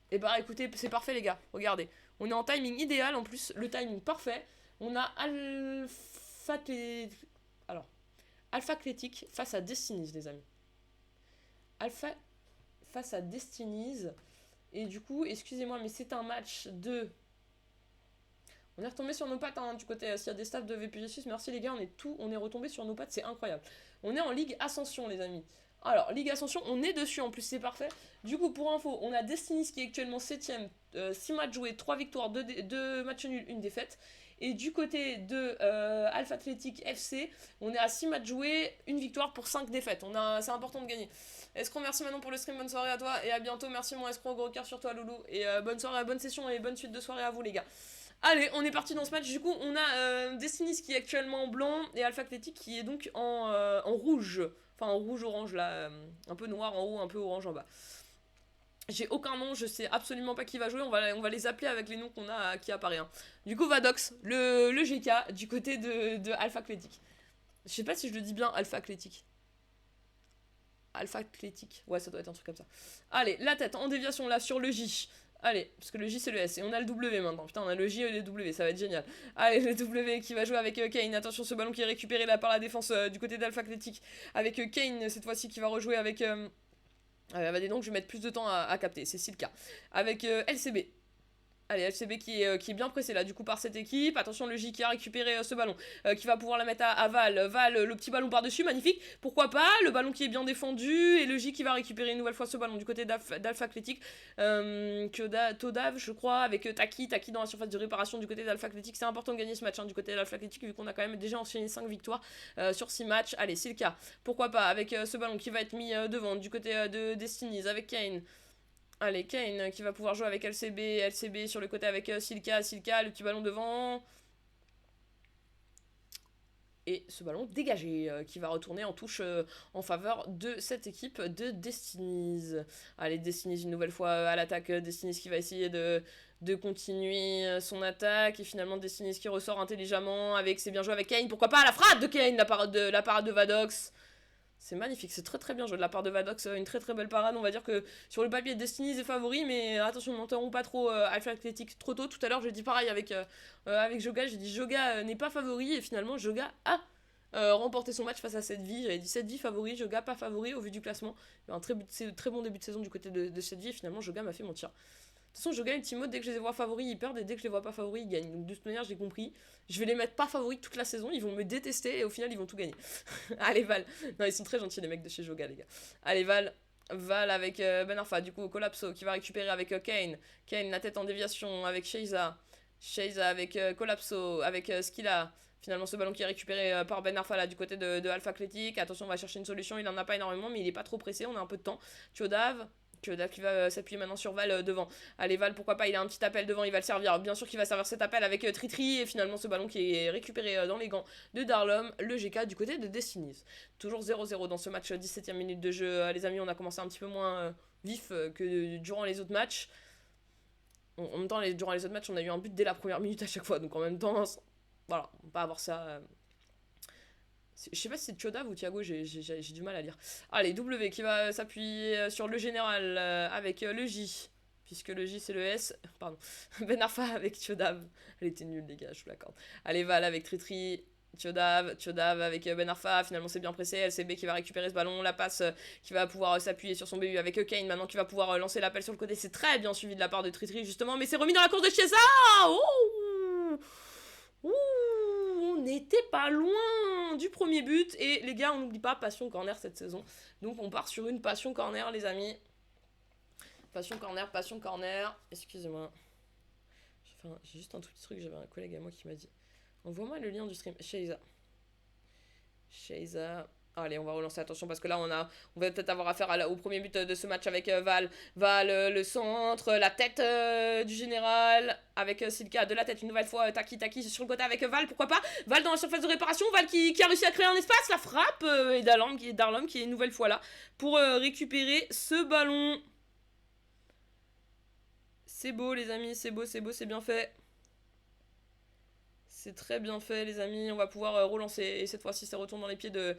Et bah écoutez, c'est parfait les gars, regardez. On est en timing idéal en plus, le timing parfait. On a Alpha Athletic face à Destinies les amis. Alpha face à Destinies. Et du coup, excusez-moi, mais c'est un match de... On est retombé sur nos pattes hein, du côté, s'il y a des staffs de VPG Suisse, merci les gars, on est retombé sur nos pattes, c'est incroyable. On est en Ligue Ascension les amis. Alors, Ligue Ascension, on est dessus en plus, c'est parfait. Du coup, pour info, on a Destinies qui est actuellement 7ème, 6 matchs joués, 3 victoires, 2 matchs nuls, 1 défaite. Et du côté de Alpha Athletic FC, on est à 6 matchs joués, 1 victoire pour 5 défaites. C'est important de gagner. Escro, merci Manon pour le stream, bonne soirée à toi et à bientôt. Merci mon Escro, gros cœur sur toi Loulou. Et bonne soirée, bonne session et bonne suite de soirée à vous les gars. Allez, on est parti dans ce match. Du coup, on a Destiny's qui est actuellement en blanc et Alpha Athletic qui est donc en rouge. Enfin, en rouge-orange là. Un peu noir en haut, un peu orange en bas. J'ai aucun nom, je sais absolument pas qui va jouer. On va les appeler avec les noms qu'on a qui apparaissent. Hein. Du coup, Vadox, le GK du côté de Alpha Athletic. Je sais pas si je le dis bien, Alpha Athletic. Alpha Athletic. Ouais, ça doit être un truc comme ça. Allez, la tête en déviation là sur le J. Allez, parce que le J c'est le S et on a le W maintenant. Putain, on a le J et le W, ça va être génial. Allez, le W qui va jouer avec Kane. Attention, ce ballon qui est récupéré là par la défense du côté d'Alpha Athletic. Avec Kane cette fois-ci qui va rejouer avec. Bah dis donc, je vais mettre plus de temps à capter, c'est si le cas. Avec LCB. Allez, LCB qui est bien pressé là, du coup, par cette équipe. Attention, le J qui a récupéré ce ballon, qui va pouvoir la mettre à Val. Val, le petit ballon par-dessus, magnifique. Pourquoi pas, le ballon qui est bien défendu. Et le J qui va récupérer une nouvelle fois ce ballon du côté d'Alpha Athletic. Todav, je crois, avec Taki. Taki dans la surface de réparation du côté d'Alpha Athletic. C'est important de gagner ce match hein, du côté d'Alpha Athletic, vu qu'on a quand même déjà enchaîné 5 victoires sur 6 matchs. Allez, c'est le cas. Pourquoi pas, avec ce ballon qui va être mis devant du côté de Destiny's, avec Kane. Allez, Kane qui va pouvoir jouer avec LCB. LCB sur le côté avec Silka. Silka, le petit ballon devant. Et ce ballon dégagé qui va retourner en touche en faveur de cette équipe de Destiny's. Allez, Destiny's une nouvelle fois à l'attaque. Destiny's qui va essayer de continuer son attaque. Et finalement, Destiny's qui ressort intelligemment avec c'est bien joué avec Kane. Pourquoi pas la frappe de Kane, la parade de Vadox. C'est magnifique, c'est très très bien joué de la part de Vadox, une très très belle parade. On va dire que sur le papier, Destiny's est favori, mais attention, n'enterrons pas trop Alpha Athletic trop tôt. Tout à l'heure, j'ai dit pareil avec Joga, j'ai dit Joga n'est pas favori, et finalement, Joga a remporté son match face à cette vie. J'avais dit cette vie favori, Joga pas favori au vu du classement. Il y a un très bon début de saison du côté de cette vie, et finalement, Joga m'a fait mentir. De toute façon, Joga et Timo, dès que je les vois favoris, ils perdent, et dès que je les vois pas favoris, ils gagnent. Donc de toute manière, j'ai compris. Je vais les mettre pas favoris toute la saison, ils vont me détester et au final, ils vont tout gagner. Allez, Val. Non, ils sont très gentils, les mecs de chez Joga, les gars. Allez, Val. Val avec Ben Arfa, du coup, Collapso qui va récupérer avec Kane. Kane, la tête en déviation avec Sheiza. Sheiza avec Collapso, avec Skilla. Finalement, ce ballon qui est récupéré par Ben Arfa là du côté de Alpha Athletic. Attention, on va chercher une solution. Il en a pas énormément, mais il est pas trop pressé. On a un peu de temps. Tiodav qui va s'appuyer maintenant sur Val devant. Allez, Val, pourquoi pas, il a un petit appel devant, il va le servir. Bien sûr qu'il va servir cet appel avec Tritri. Et finalement, ce ballon qui est récupéré dans les gants de Darlom, le GK du côté de Destiny's. Toujours 0-0 dans ce match, 17ème minute de jeu. Les amis, on a commencé un petit peu moins vif que durant les autres matchs. En même temps, durant les autres matchs, on a eu un but dès la première minute à chaque fois. Donc en même temps, voilà, on va pas avoir ça. Je sais pas si c'est Tchodav ou Thiago, j'ai du mal à lire. Allez, W qui va s'appuyer sur le général avec le J. Puisque le J c'est le S. Pardon. Ben Arfa avec Tchodav. Elle était nulle, les gars, je vous l'accorde. Allez, Val avec Tritri. Tchodav avec Ben Arfa. Finalement, c'est bien pressé. LCB qui va récupérer ce ballon. La passe qui va pouvoir s'appuyer sur son BU avec Kane. Maintenant, qui va pouvoir lancer l'appel sur le côté. C'est très bien suivi de la part de Tritri, justement. Mais c'est remis dans la course de Chiesa. Oh! Ouh! On n'était pas loin du premier but. Et les gars, on n'oublie pas Passion Corner cette saison. Donc on part sur une Passion Corner, les amis. Passion Corner. Excusez-moi. J'ai juste un tout petit truc. J'avais un collègue à moi qui m'a dit envoie-moi le lien du stream. Sheiza. Allez, on va relancer, attention, parce que là, on va peut-être avoir affaire au premier but de ce match avec Val. Val, le centre, la tête du général, avec Silka de la tête, une nouvelle fois, Taki sur le côté avec Val, pourquoi pas. Val dans la surface de réparation, Val qui a réussi à créer un espace, la frappe, et Darlom qui est une nouvelle fois là, pour récupérer ce ballon. C'est beau, les amis, c'est beau, c'est bien fait. C'est très bien fait, les amis. On va pouvoir relancer. Et cette fois-ci, ça retourne dans les pieds de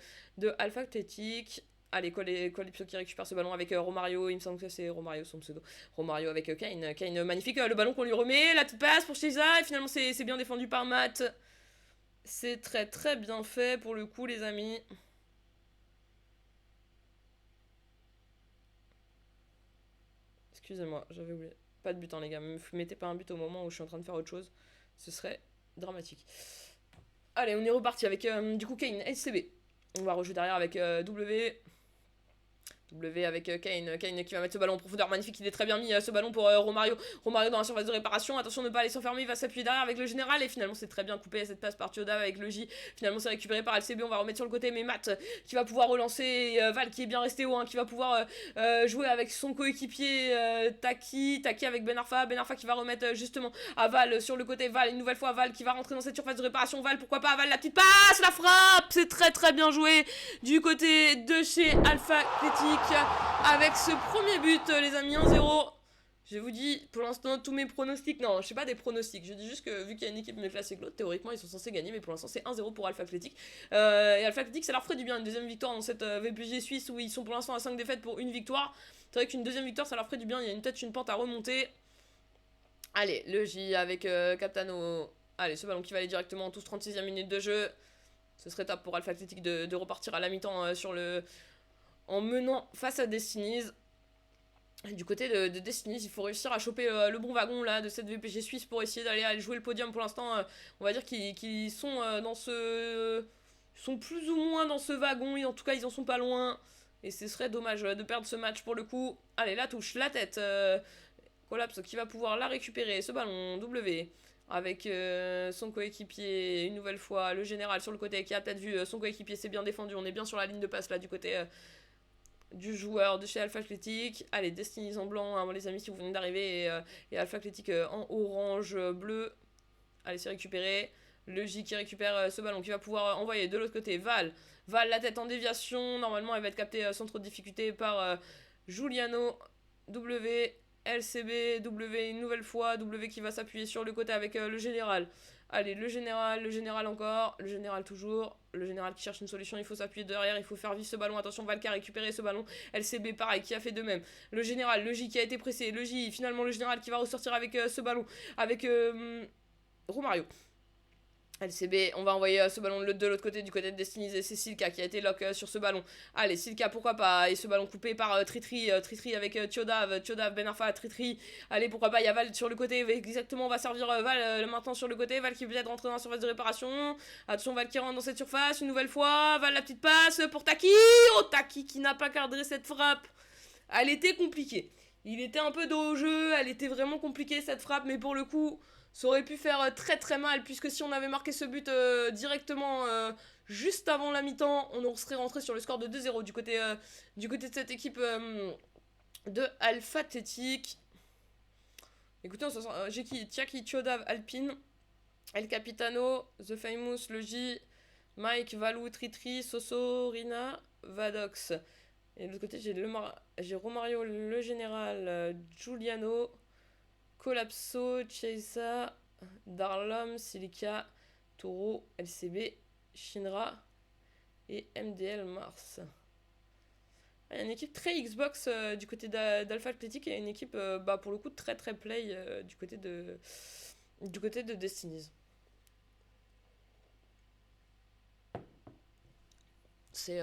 Alpha Athletic. Allez, Calypso qui récupère ce ballon avec Romario. Il me semble que c'est Romario son pseudo. Romario avec Kane. Kane, magnifique. Le ballon qu'on lui remet. La petite passe pour Sheiza. Et finalement, c'est bien défendu par Matt. C'est très très bien fait pour le coup, les amis. Excusez-moi, j'avais oublié. Pas de but, hein, les gars. Ne mettez pas un but au moment où je suis en train de faire autre chose. Ce serait dramatique. Allez, on est reparti avec du coup Kane, LCB. On va rejouer derrière avec W. W avec Kane. Kane qui va mettre ce ballon en profondeur. Magnifique, il est très bien mis ce ballon pour Romario. Romario dans la surface de réparation. Attention de ne pas aller s'enfermer. Il va s'appuyer derrière avec le général. Et finalement, c'est très bien coupé cette passe par Tiodav avec le J. Finalement, c'est récupéré par LCB. On va remettre sur le côté. Mais Matt qui va pouvoir relancer. Val qui est bien resté haut. Hein, qui va pouvoir jouer avec son coéquipier Taki. Taki avec Ben Arfa. Ben Arfa qui va remettre justement à Val sur le côté. Val, une nouvelle fois Val qui va rentrer dans cette surface de réparation. Val, pourquoi pas Val, la petite passe, la frappe. C'est très très bien joué du côté de chez Alpha Athletic. Avec ce premier but, les amis, 1-0. Je vous dis, pour l'instant, tous mes pronostics... Non, je sais pas des pronostics. Je dis juste que, vu qu'il y a une équipe mieux classée que l'autre, théoriquement, ils sont censés gagner. Mais pour l'instant, c'est 1-0 pour Alpha Athletic. Et Alpha Athletic, ça leur ferait du bien. Une deuxième victoire dans cette VPG suisse où ils sont pour l'instant à 5 défaites pour une victoire. C'est vrai qu'une deuxième victoire, ça leur ferait du bien. Il y a une pente à remonter. Allez, le J avec Captano. Allez, ce ballon qui va aller directement en tous 36e minute de jeu. Ce serait top pour Alpha Athletic de repartir à la mi-temps sur le... en menant face à Destinies. Du côté de Destinies, il faut réussir à choper le bon wagon là de cette VPG suisse pour essayer d'aller jouer le podium. Pour l'instant, on va dire qu'ils sont dans ce... Ils sont plus ou moins dans ce wagon, et en tout cas ils en sont pas loin. Et ce serait dommage de perdre ce match pour le coup. Allez, la touche, la tête. Collapse qui va pouvoir la récupérer, ce ballon W. Avec son coéquipier, une nouvelle fois, le général sur le côté qui a peut-être vu son coéquipier, c'est bien défendu. On est bien sur la ligne de passe là du côté du joueur de chez Alpha Athletic. Allez, Destinies en blanc, hein, les amis, si vous venez d'arriver, et Alpha Athletic en orange, bleu. Allez, c'est récupéré. Le J qui récupère ce ballon, qui va pouvoir envoyer de l'autre côté. Val, la tête en déviation. Normalement, elle va être captée sans trop de difficulté par Giuliano. W, LCB, W une nouvelle fois. W qui va s'appuyer sur le côté avec le général. Allez, le général encore, le général toujours, le général qui cherche une solution, il faut s'appuyer derrière, il faut faire vivre ce ballon, attention, Val qui a récupéré ce ballon, LCB pareil, qui a fait de même, le général, le J qui a été pressé, le J, finalement le général qui va ressortir avec ce ballon, avec Romario. LCB, on va envoyer ce ballon de l'autre côté, du côté de Destinies, et c'est Silka qui a été lock sur ce ballon. Allez, Silka, pourquoi pas, et ce ballon coupé par Tritri avec Tiodav, Ben Arfa, Tritri. Allez, pourquoi pas, il y a Val sur le côté, exactement, on va servir Val maintenant sur le côté, Val qui peut être rentré dans la surface de réparation. Attention, Val qui rentre dans cette surface, une nouvelle fois, Val la petite passe pour Taki. Oh, Taki qui n'a pas cadré cette frappe. Elle était compliquée. Il était un peu dos au jeu, elle était vraiment compliquée cette frappe, mais pour le coup... Ça aurait pu faire très très mal, puisque si on avait marqué ce but directement juste avant la mi-temps, on serait rentré sur le score de 2-0 du côté de cette équipe de Alpha Athletic. Écoutez, j'ai qui Tiaki, Tiodav, Alpine, El Capitano, The Famous, le J, Mike, Valou, Tritri, Soso, Rina, Vadox. Et de l'autre côté, j'ai Romario, le général, Giuliano, Collapso, Cheisa, Darlom, Silica, Toro, LCB, Shinra et MDL Mars. Il y a une équipe très Xbox du côté d'Alpha Athletic et une équipe pour le coup très très play du côté de Destinies. C'est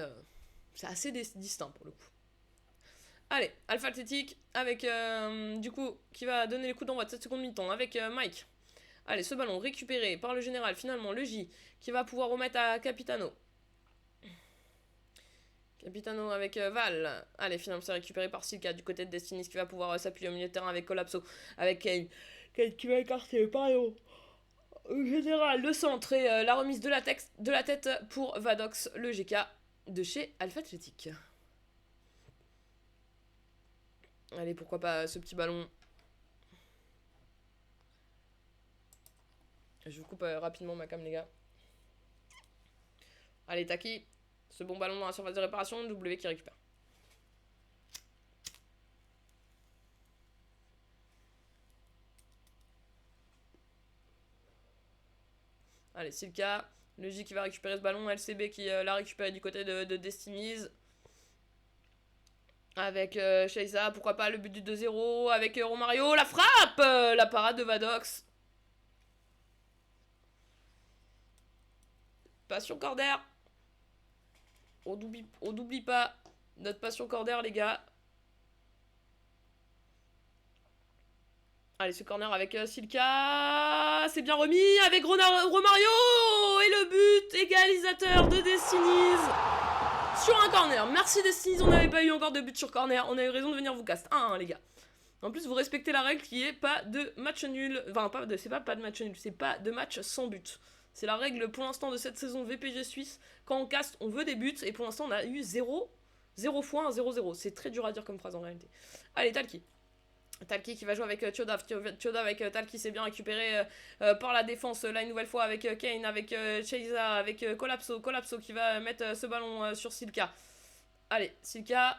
assez distinct pour le coup. Allez, Alpha Athletic avec, du coup, qui va donner les coups d'envoi de cette seconde mi-temps avec Mike. Allez, ce ballon récupéré par le général, finalement, le J, qui va pouvoir remettre à Capitano. Capitano avec Val. Allez, finalement, c'est récupéré par Silka du côté de Destinies, qui va pouvoir s'appuyer au milieu de terrain avec Collapso, avec Kane. Kane qui va écarter par le général, le centre et la remise de la tête pour Vadox, le GK de chez Alpha Athletic. Allez, pourquoi pas ce petit ballon. Je vous coupe rapidement ma cam, les gars. Allez, Taki. Ce bon ballon dans la surface de réparation. W qui récupère. Allez, Silka. Le J qui va récupérer ce ballon. LCB qui l'a récupéré du côté de Destinies. Avec Sheisa, pourquoi pas le but du 2-0. Avec Romario, la frappe, la parade de Vadox. Passion corner. On n'oublie pas notre passion corner, les gars. Allez, ce corner avec Silka. C'est bien remis avec Romario. Et le but égalisateur de Destinies. sur un corner. Merci Destiny, on n'avait pas eu encore de but sur corner. On a eu raison de venir vous cast 1-1 les gars. En plus vous respectez la règle qui est pas de match nul. Enfin c'est pas de match nul, c'est pas de match sans but. C'est la règle pour l'instant de cette saison VPG Suisse. Quand on cast, on veut des buts. Et pour l'instant on a eu 0 fois un 0-0. C'est très dur à dire comme phrase en réalité. Allez, Talki. Talki qui va jouer avec Tiodav. Tiodav avec Talki, c'est bien récupéré par la défense. Là, une nouvelle fois avec Kane, avec Cheiza, avec Collapso. Collapso qui va mettre ce ballon sur Silka. Allez, Silka,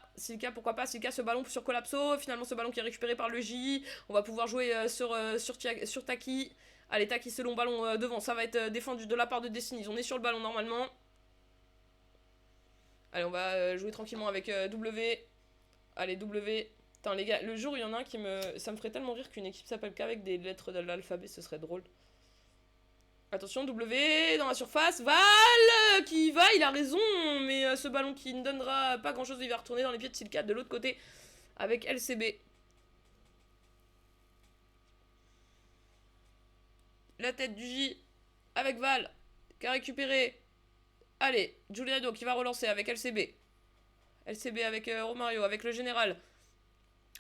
pourquoi pas, Silka, ce ballon sur Collapso. Finalement, ce ballon qui est récupéré par le J. On va pouvoir jouer sur Taki. Allez, Taki, ce long ballon devant. Ça va être défendu de la part de Destiny. On est sur le ballon normalement. Allez, on va jouer tranquillement avec W. Allez, W. Putain, les gars, le jour où il y en a un qui me... Ça me ferait tellement rire qu'une équipe s'appelle qu'avec des lettres de l'alphabet, ce serait drôle. Attention, W dans la surface. Val qui va, il a raison. Mais ce ballon qui ne donnera pas grand-chose, il va retourner dans les pieds de Silka de l'autre côté avec LCB. La tête du J avec Val qui a récupéré. Allez, Giuliano qui va relancer avec LCB. LCB avec Romario, avec le général.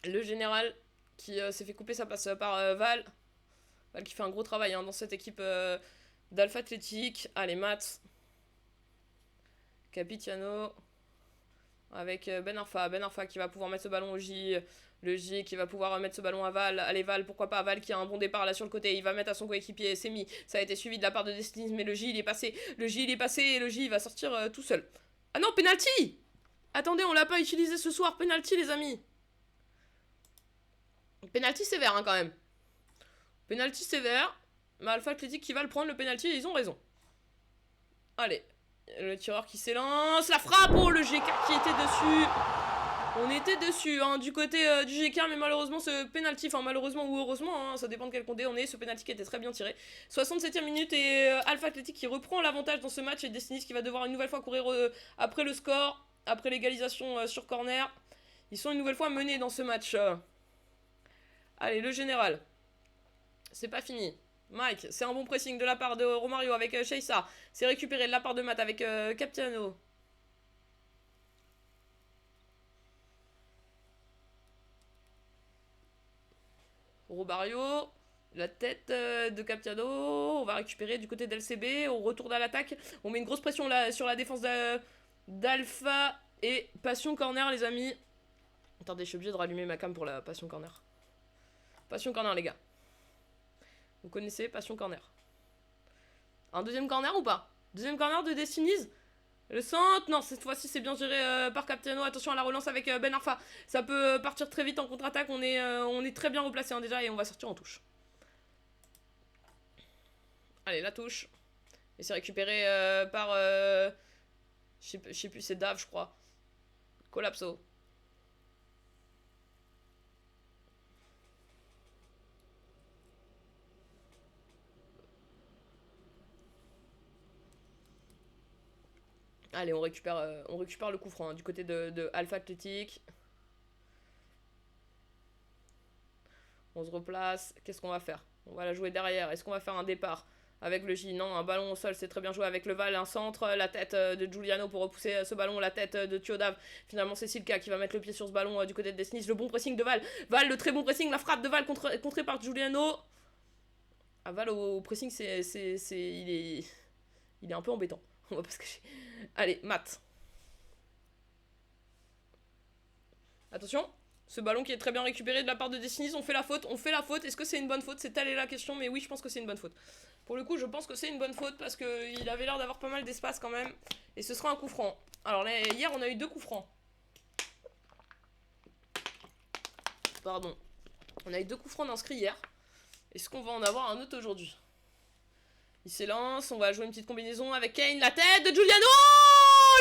Le général qui s'est fait couper sa place par Val. Val qui fait un gros travail hein, dans cette équipe d'Alpha Athlétique. Allez, Matt. Capitiano. Avec Ben Arfa. Ben Arfa qui va pouvoir mettre ce ballon au J. Le J qui va pouvoir mettre ce ballon à Val. Allez, Val, pourquoi pas. Val qui a un bon départ là sur le côté. Il va mettre à son coéquipier. C'est mis. Ça a été suivi de la part de Destiny. Mais le J il est passé. Le J il est passé. Et le J il va sortir tout seul. Ah non, penalty! Attendez, on l'a pas utilisé ce soir. Penalty, les amis. Penalty sévère hein, quand même. Penalty sévère. Mais Alpha Athlétique qui va le prendre le penalty et ils ont raison. Allez. Le tireur qui s'élance. La frappe. Oh le GK qui était dessus. On était dessus hein, du côté du GK. Mais malheureusement ce penalty. Enfin malheureusement ou heureusement. Hein, ça dépend de quel côté on est. Ce penalty qui était très bien tiré. 67e minute et Alpha Athlétique qui reprend l'avantage dans ce match. Et Destiny qui va devoir une nouvelle fois courir après le score. Après l'égalisation sur corner. Ils sont une nouvelle fois menés dans ce match. Allez, le général. C'est pas fini. Mike, c'est un bon pressing de la part de Romario avec Sheissa. C'est récupéré de la part de Matt avec Capitano. Romario. La tête de Capitano. On va récupérer du côté d'LCB. On retourne à l'attaque. On met une grosse pression là, sur la défense d'Alpha. Et Passion Corner, les amis. Attendez, je suis obligé de rallumer ma cam pour la Passion Corner. Passion Corner, les gars. Vous connaissez Passion Corner. Un deuxième corner ou pas? Deuxième corner de Destiny's. Le centre. Non, cette fois-ci, c'est bien géré par Capitano. Attention à la relance avec Ben Arfa. Ça peut partir très vite en contre-attaque. On est très bien replacé hein, déjà et on va sortir en touche. Allez, la touche. Et c'est récupéré par... je sais plus, c'est Dave, je crois. Collapso. Allez, on récupère le coup franc hein, du côté de Alpha Athlétique. On se replace. Qu'est-ce qu'on va faire? On va la jouer derrière. Est-ce qu'on va faire un départ avec le J? Non, un ballon au sol, c'est très bien joué avec le Val. Un centre, la tête de Giuliano pour repousser ce ballon. La tête de Tiodav. Finalement, c'est Silka qui va mettre le pied sur ce ballon du côté de Destiny. Le bon pressing de Val. Val, le très bon pressing. La frappe de Val contrée par Giuliano. Ah, Val au pressing, il est un peu embêtant. On va pas se cacher. Allez, Matt. Attention. Ce ballon qui est très bien récupéré de la part de Destiny. On fait la faute. Est-ce que c'est une bonne faute? C'est telle est la question. Mais oui, je pense que c'est une bonne faute. Pour le coup, je pense que c'est une bonne faute. Parce qu'il avait l'air d'avoir pas mal d'espace quand même. Et ce sera un coup franc. Alors là, hier, on a eu 2 coups francs. Pardon. On a eu 2 coups francs d'inscrits hier. Est-ce qu'on va en avoir un autre aujourd'hui? Il s'élance, on va jouer une petite combinaison avec Kane, la tête de Giuliano.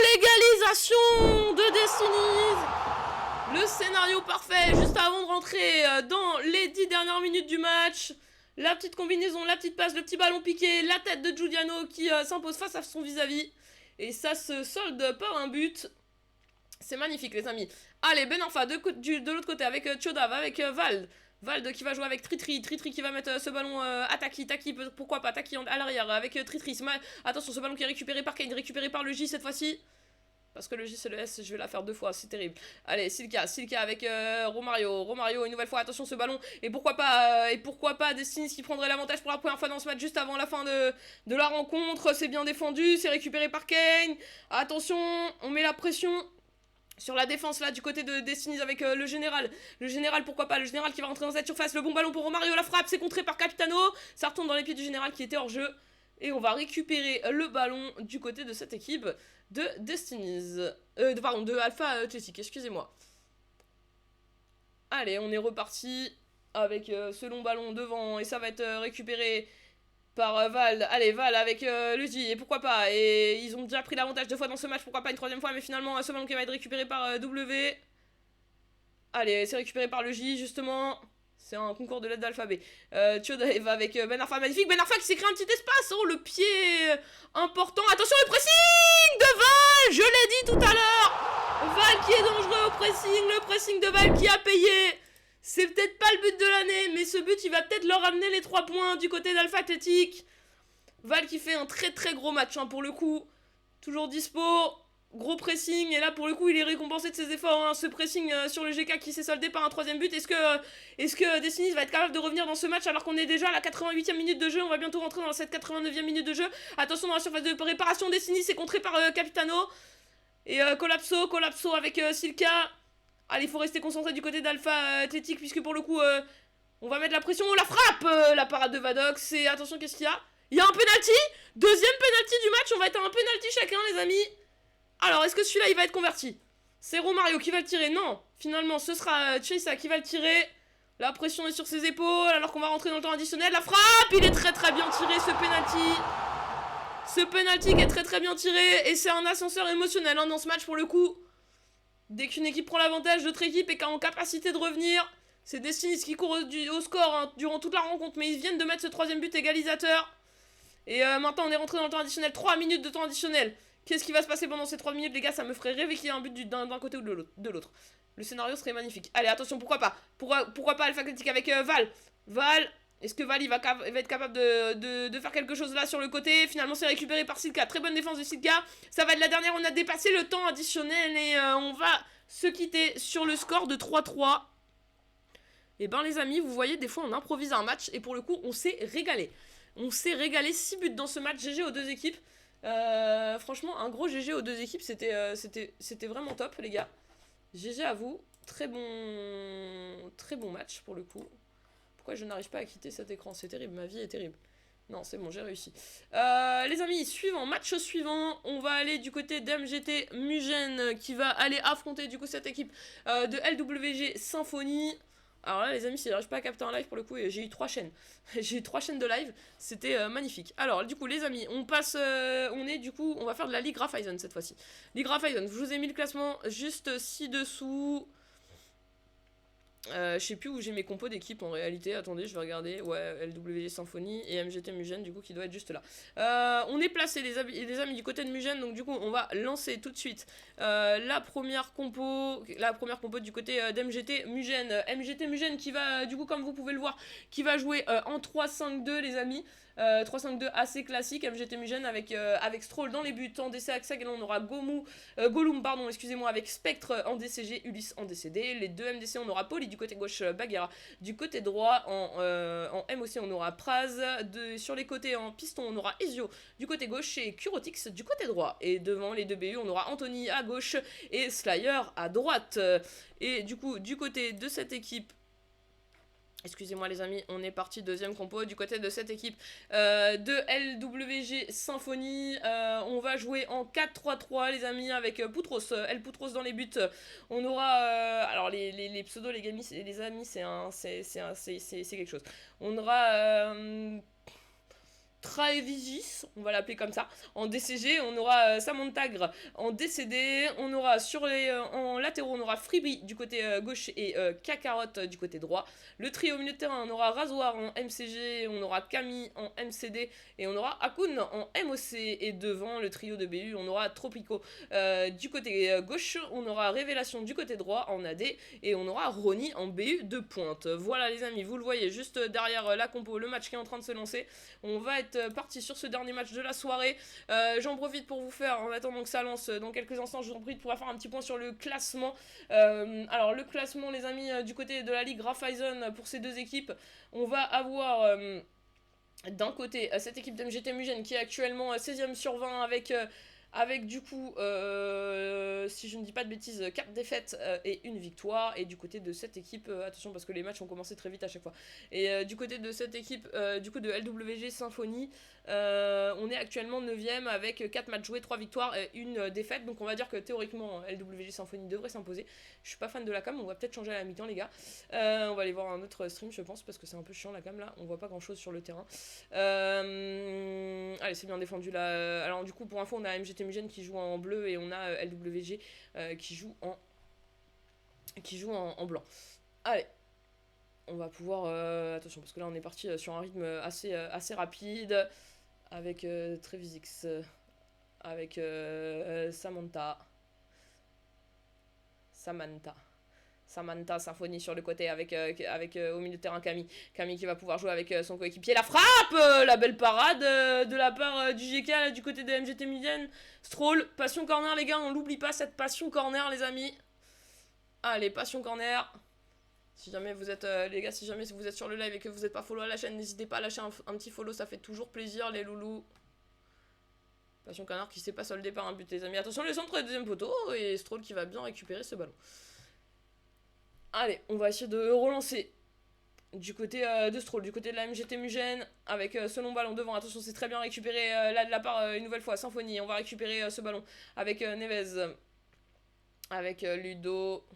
L'égalisation de Destiny. Le scénario parfait, juste avant de rentrer dans les 10 dernières minutes du match. La petite combinaison, la petite passe, le petit ballon piqué, la tête de Giuliano qui s'impose face à son vis-à-vis. Et ça se solde par un but. C'est magnifique les amis. Allez, Ben Arfa de l'autre côté avec Tiodav, avec Vald. Vald qui va jouer avec Tritri. Tritri qui va mettre ce ballon à Taki. Taki, pourquoi pas. Taki à l'arrière avec Tritri. Attention, ce ballon qui est récupéré par Kane, récupéré par le J cette fois-ci. parce que le J c'est le S, je vais la faire 2 fois, c'est terrible. Allez, Silka avec Romario une nouvelle fois, attention ce ballon, et pourquoi pas Destiny qui prendrait l'avantage pour la première fois dans ce match juste avant la fin de la rencontre, c'est bien défendu, c'est récupéré par Kane, attention, on met la pression sur la défense là du côté de Destiny avec le général, pourquoi pas, le général qui va rentrer dans cette surface, le bon ballon pour Romario, la frappe, c'est contré par Capitano, ça retourne dans les pieds du général qui était hors jeu, et on va récupérer le ballon du côté de cette équipe de Destiny's, de Alpha Athletic, excusez-moi. Allez, on est reparti avec ce long ballon devant, et ça va être récupéré par Val. Allez, Val avec Luigi, et pourquoi pas, et ils ont déjà pris l'avantage 2 fois dans ce match, pourquoi pas une 3e fois, mais finalement ce ballon qui va être récupéré par W. Allez, c'est récupéré par le J, justement. C'est un concours de lettres d'alphabet. Tioda va avec Ben Arfa, magnifique. Ben Arfa qui s'est créé un petit espace. Oh, le pied important. Attention, le pressing de Val. Je l'ai dit tout à l'heure. Val qui est dangereux au pressing. Le pressing de Val qui a payé. C'est peut-être pas le but de l'année, mais ce but, il va peut-être leur amener les 3 points du côté d'Alpha Athletic. Val qui fait un très très gros match, hein, pour le coup. Toujours dispo. Gros pressing, et là pour le coup il est récompensé de ses efforts, hein. Ce pressing sur le GK qui s'est soldé par un 3e but. Est-ce que Destiny va être capable de revenir dans ce match alors qu'on est déjà à la 88e minute de jeu? On va bientôt rentrer dans cette 89e minute de jeu. Attention dans la surface de réparation, Destiny c'est contré par Capitano. Et Collapso avec Silka. Allez, il faut rester concentré du côté d'Alpha Athletic puisque pour le coup on va mettre la pression. La frappe, la parade de Vadox, et attention, qu'est-ce qu'il y a? Il y a un penalty. 2e penalty du match, on va être à un penalty chacun les amis. Alors, est-ce que celui-là, il va être converti? C'est Romario qui va le tirer? Non. Finalement, ce sera Chesa qui va le tirer. La pression est sur ses épaules, alors qu'on va rentrer dans le temps additionnel. La frappe! Il est très très bien tiré, ce penalty. Ce penalty qui est très très bien tiré. Et c'est un ascenseur émotionnel, hein, dans ce match, pour le coup. Dès qu'une équipe prend l'avantage, l'autre équipe est en capacité de revenir. C'est Destiny qui court au score, hein, durant toute la rencontre. Mais ils viennent de mettre ce 3e but égalisateur. Et maintenant, on est rentré dans le temps additionnel. 3 minutes de temps additionnel. Qu'est-ce qui va se passer pendant ces 3 minutes, les gars? Ça me ferait rêver qu'il y ait un but d'un côté ou de l'autre. Le scénario serait magnifique. Allez, attention, pourquoi pas? Pourquoi pas Alpha Athletic avec Val, est-ce que Val il va être capable de faire quelque chose là sur le côté? Finalement, c'est récupéré par Silka. Très bonne défense de Silka. Ça va être la dernière. On a dépassé le temps additionnel et on va se quitter sur le score de 3-3. Et ben, les amis, vous voyez, des fois, on improvise un match et pour le coup, on s'est régalé. 6 buts dans ce match. GG aux 2 équipes. Franchement, un gros GG aux 2 équipes, c'était vraiment top, les gars. GG à vous, très bon match pour le coup. Pourquoi je n'arrive pas à quitter cet écran? C'est terrible, ma vie est terrible. Non, c'est bon, j'ai réussi. Les amis, match suivant, on va aller du côté d'MGT Mugen qui va aller affronter du coup cette équipe de LWG Symphony. Alors là, les amis, si j'arrive pas à capter un live, pour le coup, j'ai eu 3 chaînes. J'ai eu 3 chaînes de live, c'était magnifique. Alors, du coup, les amis, on va faire de la Ligue Raiffeisen cette fois-ci. Ligue Raiffeisen, je vous ai mis le classement juste ci-dessous. Je sais plus où j'ai mes compos d'équipe en réalité, attendez, je vais regarder. Ouais, LWG Symphony et MGT Mugen, du coup, qui doit être juste là. On est placé, les amis, du côté de Mugen, donc du coup, on va lancer tout de suite la première compo du côté d'MGT Mugen. MGT Mugen qui va, du coup, comme vous pouvez le voir, qui va jouer en 3-5-2, les amis. 3-5-2 assez classique, MGT Mugen avec Stroll dans les buts. En DC Axag, on aura Gollum, excusez-moi, avec Spectre en DCG, Ulysse en DCD. Les 2 MDC, on aura Poli du côté gauche, Bagheera du côté droit. En MOC, on aura Praz. Sur les côtés, en piston, on aura Ezio du côté gauche et Kurotix du côté droit. Et devant les 2 BU, on aura Anthony à gauche et Slayer à droite. Et du coup, du côté de cette équipe, excusez-moi les amis, on est parti 2e compo du côté de cette équipe de LWG Symphony. On va jouer en 4-3-3 les amis avec Poutros, El Poutros dans les buts. On aura alors les pseudos les amis, c'est quelque chose. On aura Traevisis, on va l'appeler comme ça, en DCG, on aura Samontagre en DCD, on aura en latéraux, on aura Freebie du côté gauche et Kakarot du côté droit. Le trio au milieu de terrain, on aura Rasoir en MCG, on aura Camille en MCD et on aura Akun en MOC. Et devant le trio de BU, on aura Tropico du côté gauche, on aura Révélation du côté droit en AD et on aura Ronnie en BU de pointe. Voilà les amis, vous le voyez juste derrière la compo, le match qui est en train de se lancer. On va être être parti sur ce dernier match de la soirée. J'en profite pour vous faire, en attendant que ça lance dans quelques instants, je vous en prie de pouvoir faire un petit point sur le classement. Alors le classement les amis, du côté de la Ligue Raiffeisen pour ces deux équipes, on va avoir d'un côté cette équipe d'MGT Mugen qui est actuellement 16ème sur 20 avec du coup, si je ne dis pas de bêtises, 4 défaites et 1 victoire. Et du côté de cette équipe, attention parce que les matchs ont commencé très vite à chaque fois. Et du côté de cette équipe, du coup de LWG Symphonie, on est actuellement 9ème avec 4 matchs joués, 3 victoires et 1 défaite. Donc on va dire que théoriquement, LWG Symphonie devrait s'imposer. Je suis pas fan de la cam, on va peut-être changer à la mi-temps les gars. On va aller voir un autre stream je pense parce que c'est un peu chiant la cam là, on voit pas grand chose sur le terrain. Allez, c'est bien défendu là. Alors du coup pour info on a MGT Mugen qui joue en bleu et on a LWG qui joue en blanc. Allez, on va pouvoir attention parce que là on est parti sur un rythme assez rapide avec Trevisix, avec Samantha Symphonie sur le côté avec au milieu de terrain Camille qui va pouvoir jouer avec son coéquipier. La frappe, la belle parade de la part du GK là, du côté de MGT Mugen. Stroll, passion corner les gars, on l'oublie pas cette passion corner les amis. Allez, passion corner. Si jamais vous êtes les gars, si jamais vous êtes sur le live et que vous n'êtes pas follow à la chaîne, n'hésitez pas à lâcher un petit follow, ça fait toujours plaisir les loulous. Passion corner qui s'est pas soldé par un but les amis. Attention le centre et deuxième poteau et Stroll qui va bien récupérer ce ballon. Allez, on va essayer de relancer du côté de Stroll, du côté de la MGT Mugen, avec ce long ballon devant. Attention, c'est très bien récupéré là de la part une nouvelle fois. Symphonie, on va récupérer ce ballon avec Neves, avec Ludo.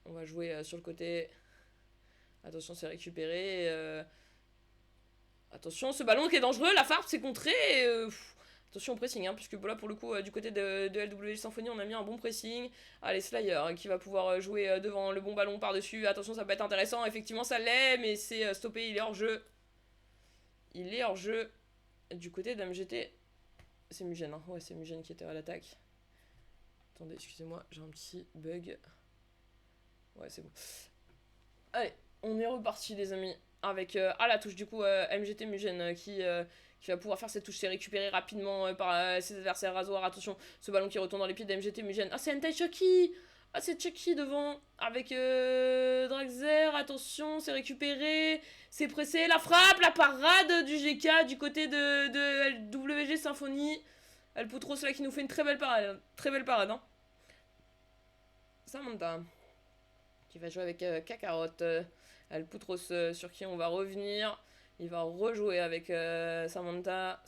On va jouer sur le côté. Attention, c'est récupéré. Attention, ce ballon qui est dangereux. La farce, c'est contré. Attention au pressing, hein, puisque là pour le coup du côté de LWG Symphonie on a mis un bon pressing. Allez Slayer qui va pouvoir jouer devant le bon ballon par dessus. Attention ça peut être intéressant, effectivement ça l'est, mais c'est stoppé, il est hors jeu. Il est hors jeu du côté d'MGT. C'est Mugen, hein. Ouais c'est Mugen qui était à l'attaque. Attendez, excusez-moi, j'ai un petit bug. Ouais c'est bon. Allez, on est reparti les amis. Avec à la touche du coup MGT Mugen qui va pouvoir faire cette touche, c'est récupéré rapidement par ses adversaires. Rasoir, attention, ce ballon qui retourne dans les pieds d'MGT Mugen. Ah c'est Hentai Chucky. Ah c'est Chucky devant avec Draxler, attention, c'est récupéré, c'est pressé, la frappe, la parade du GK du côté de LWG Symphonie. El Poutros là qui nous fait une très belle parade hein. Samantha qui va jouer avec Kakarot. El Poutros sur qui on va revenir. Il va rejouer avec Samantha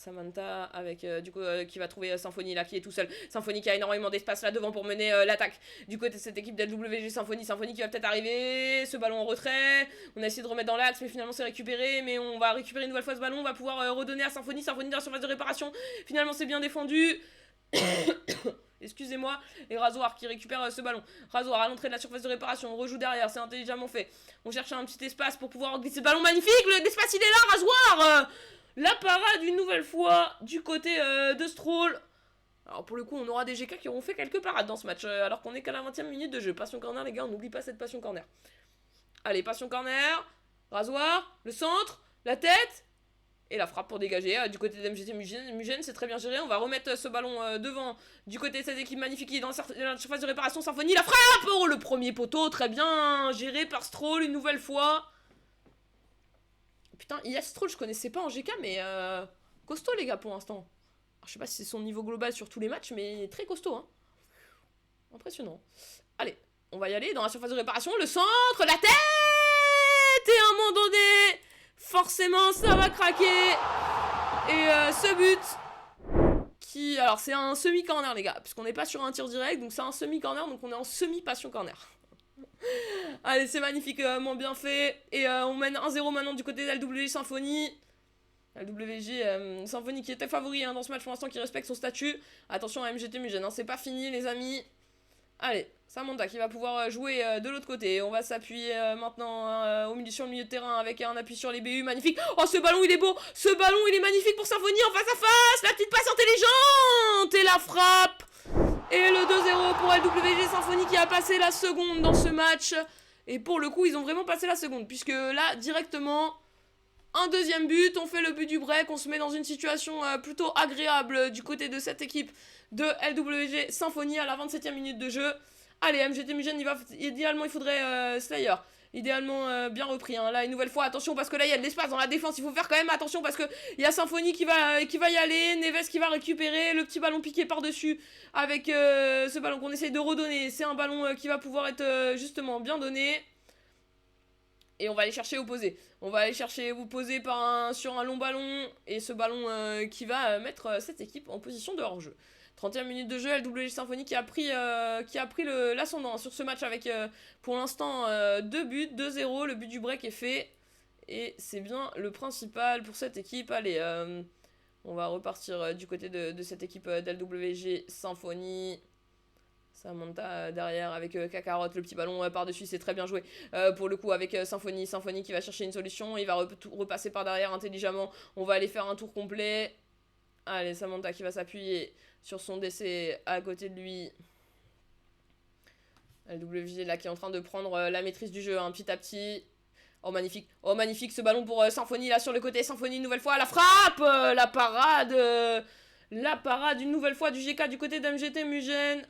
avec du coup qui va trouver Symphonie là qui est tout seul. Symphonie qui a énormément d'espace là devant pour mener l'attaque du côté de cette équipe d'LWG Symphonie qui va peut-être arriver. Ce ballon en retrait. On a essayé de remettre dans l'axe mais finalement c'est récupéré. Mais on va récupérer une nouvelle fois ce ballon. On va pouvoir redonner à Symphonie dans la surface de réparation. Finalement c'est bien défendu. Excusez-moi, et Rasoir qui récupère ce ballon. Rasoir à l'entrée de la surface de réparation, on rejoue derrière, c'est intelligemment fait. On cherche un petit espace pour pouvoir glisser ce ballon magnifique, l'espace il est là, Rasoir. La parade une nouvelle fois du côté de Stroll. Alors pour le coup, on aura des GK qui auront fait quelques parades dans ce match, alors qu'on est qu'à la 20ème minute de jeu. Passion corner les gars, on n'oublie pas cette passion corner. Allez, passion corner, Rasoir, le centre, la tête. Et la frappe pour dégager du côté d'MGT Mugen, c'est très bien géré. On va remettre ce ballon devant du côté de cette équipe magnifique qui est dans la surface de réparation. Symphonie, la frappe. Oh, le premier poteau, très bien géré par Stroll une nouvelle fois. Putain, IS Stroll, je connaissais pas en GK, mais costaud les gars pour l'instant. Alors, je sais pas si c'est son niveau global sur tous les matchs, mais très costaud. Hein. Impressionnant. Allez, on va y aller dans la surface de réparation. Le centre, la tête. Et à un moment donné... forcément ça va craquer. Et ce but qui... alors c'est un semi-corner les gars, puisqu'on n'est pas sur un tir direct, donc c'est un semi-corner, donc on est en semi-passion corner. Allez c'est magnifiquement bien fait. Et on mène 1-0 maintenant du côté de LWG Symphonie. LWG Symphonie qui était favori hein, dans ce match pour l'instant, qui respecte son statut. Attention à MGT Mugen, hein, c'est pas fini les amis. Allez, Samantha qui va pouvoir jouer de l'autre côté. On va s'appuyer maintenant sur le milieu de terrain avec un appui sur les BU. Magnifique. Oh, ce ballon, il est beau. Ce ballon, il est magnifique pour Symphonie en face à face. La petite passe intelligente. Et la frappe. Et le 2-0 pour LWG Symphonie qui a passé la seconde dans ce match. Et pour le coup, ils ont vraiment passé la seconde. Puisque là, directement, un deuxième but, on fait le but du break, on se met dans une situation plutôt agréable du côté de cette équipe de LWG Symphonie à la 27e minute de jeu. Allez, MGT Mugen, idéalement il faudrait Slayer. Idéalement bien repris, hein. Là une nouvelle fois, attention parce que là il y a de l'espace dans la défense, il faut faire quand même attention parce que il y a Symphonie qui va y aller, Neves qui va récupérer, le petit ballon piqué par-dessus avec ce ballon qu'on essaye de redonner, c'est un ballon qui va pouvoir être justement bien donné. Et on va aller chercher opposé. On va aller chercher opposé sur un long ballon. Et ce ballon qui va mettre cette équipe en position de hors-jeu. 31 minutes de jeu, LWG Symphonie qui a pris l'ascendant sur ce match avec pour l'instant 2 buts, 2-0. Le but du break est fait. Et c'est bien le principal pour cette équipe. Allez, on va repartir du côté de cette équipe d'LWG Symphonie. Samantha derrière avec Kakarot, le petit ballon par-dessus, c'est très bien joué pour le coup avec Symphonie qui va chercher une solution, il va repasser par derrière intelligemment, on va aller faire un tour complet. Allez, Samantha qui va s'appuyer sur son décès à côté de lui. LWG là qui est en train de prendre la maîtrise du jeu petit à petit. Oh magnifique ce ballon pour Symphonie là sur le côté, Symphonie une nouvelle fois, la frappe, la parade une nouvelle fois du GK du côté d'MGT Mugen.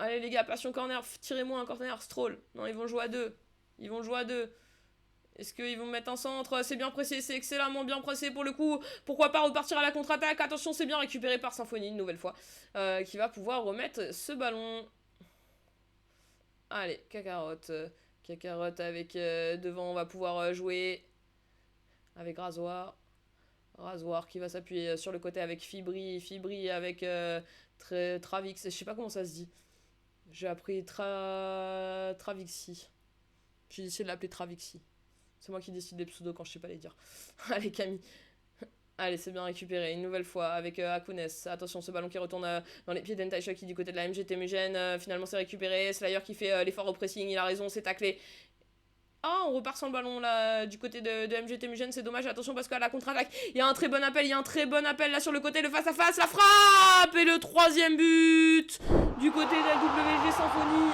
Allez les gars, passion corner, tirez-moi un corner, Stroll. Non, ils vont jouer à deux. Est-ce qu'ils vont mettre un centre? C'est bien pressé, c'est excellemment bien pressé pour le coup. Pourquoi pas repartir à la contre-attaque? Attention, c'est bien récupéré par Symphonie une nouvelle fois. Qui va pouvoir remettre ce ballon. Allez, Kakarot. Kakarot avec devant, on va pouvoir jouer avec Rasoir. Rasoir qui va s'appuyer sur le côté avec Fibri. Fibri avec Travix. Je sais pas comment ça se dit. J'ai appris Travixi. J'ai décidé de l'appeler Travixi. C'est moi qui décide des pseudos quand je sais pas les dire. Allez Camille. Allez, c'est bien récupéré une nouvelle fois avec Akunes. Attention, ce ballon qui retourne dans les pieds d'Entai Shoki du côté de la MGT Mugen. Finalement, c'est récupéré. Slayer qui fait l'effort au pressing. Il a raison, c'est taclé. Ah, on repart sans le ballon là du côté de MGT Mugen, c'est dommage. Attention parce qu'à la contre-attaque, il y a un très bon appel, là sur le côté, le face-à-face, la frappe et le troisième but du côté de la WG Symphonie.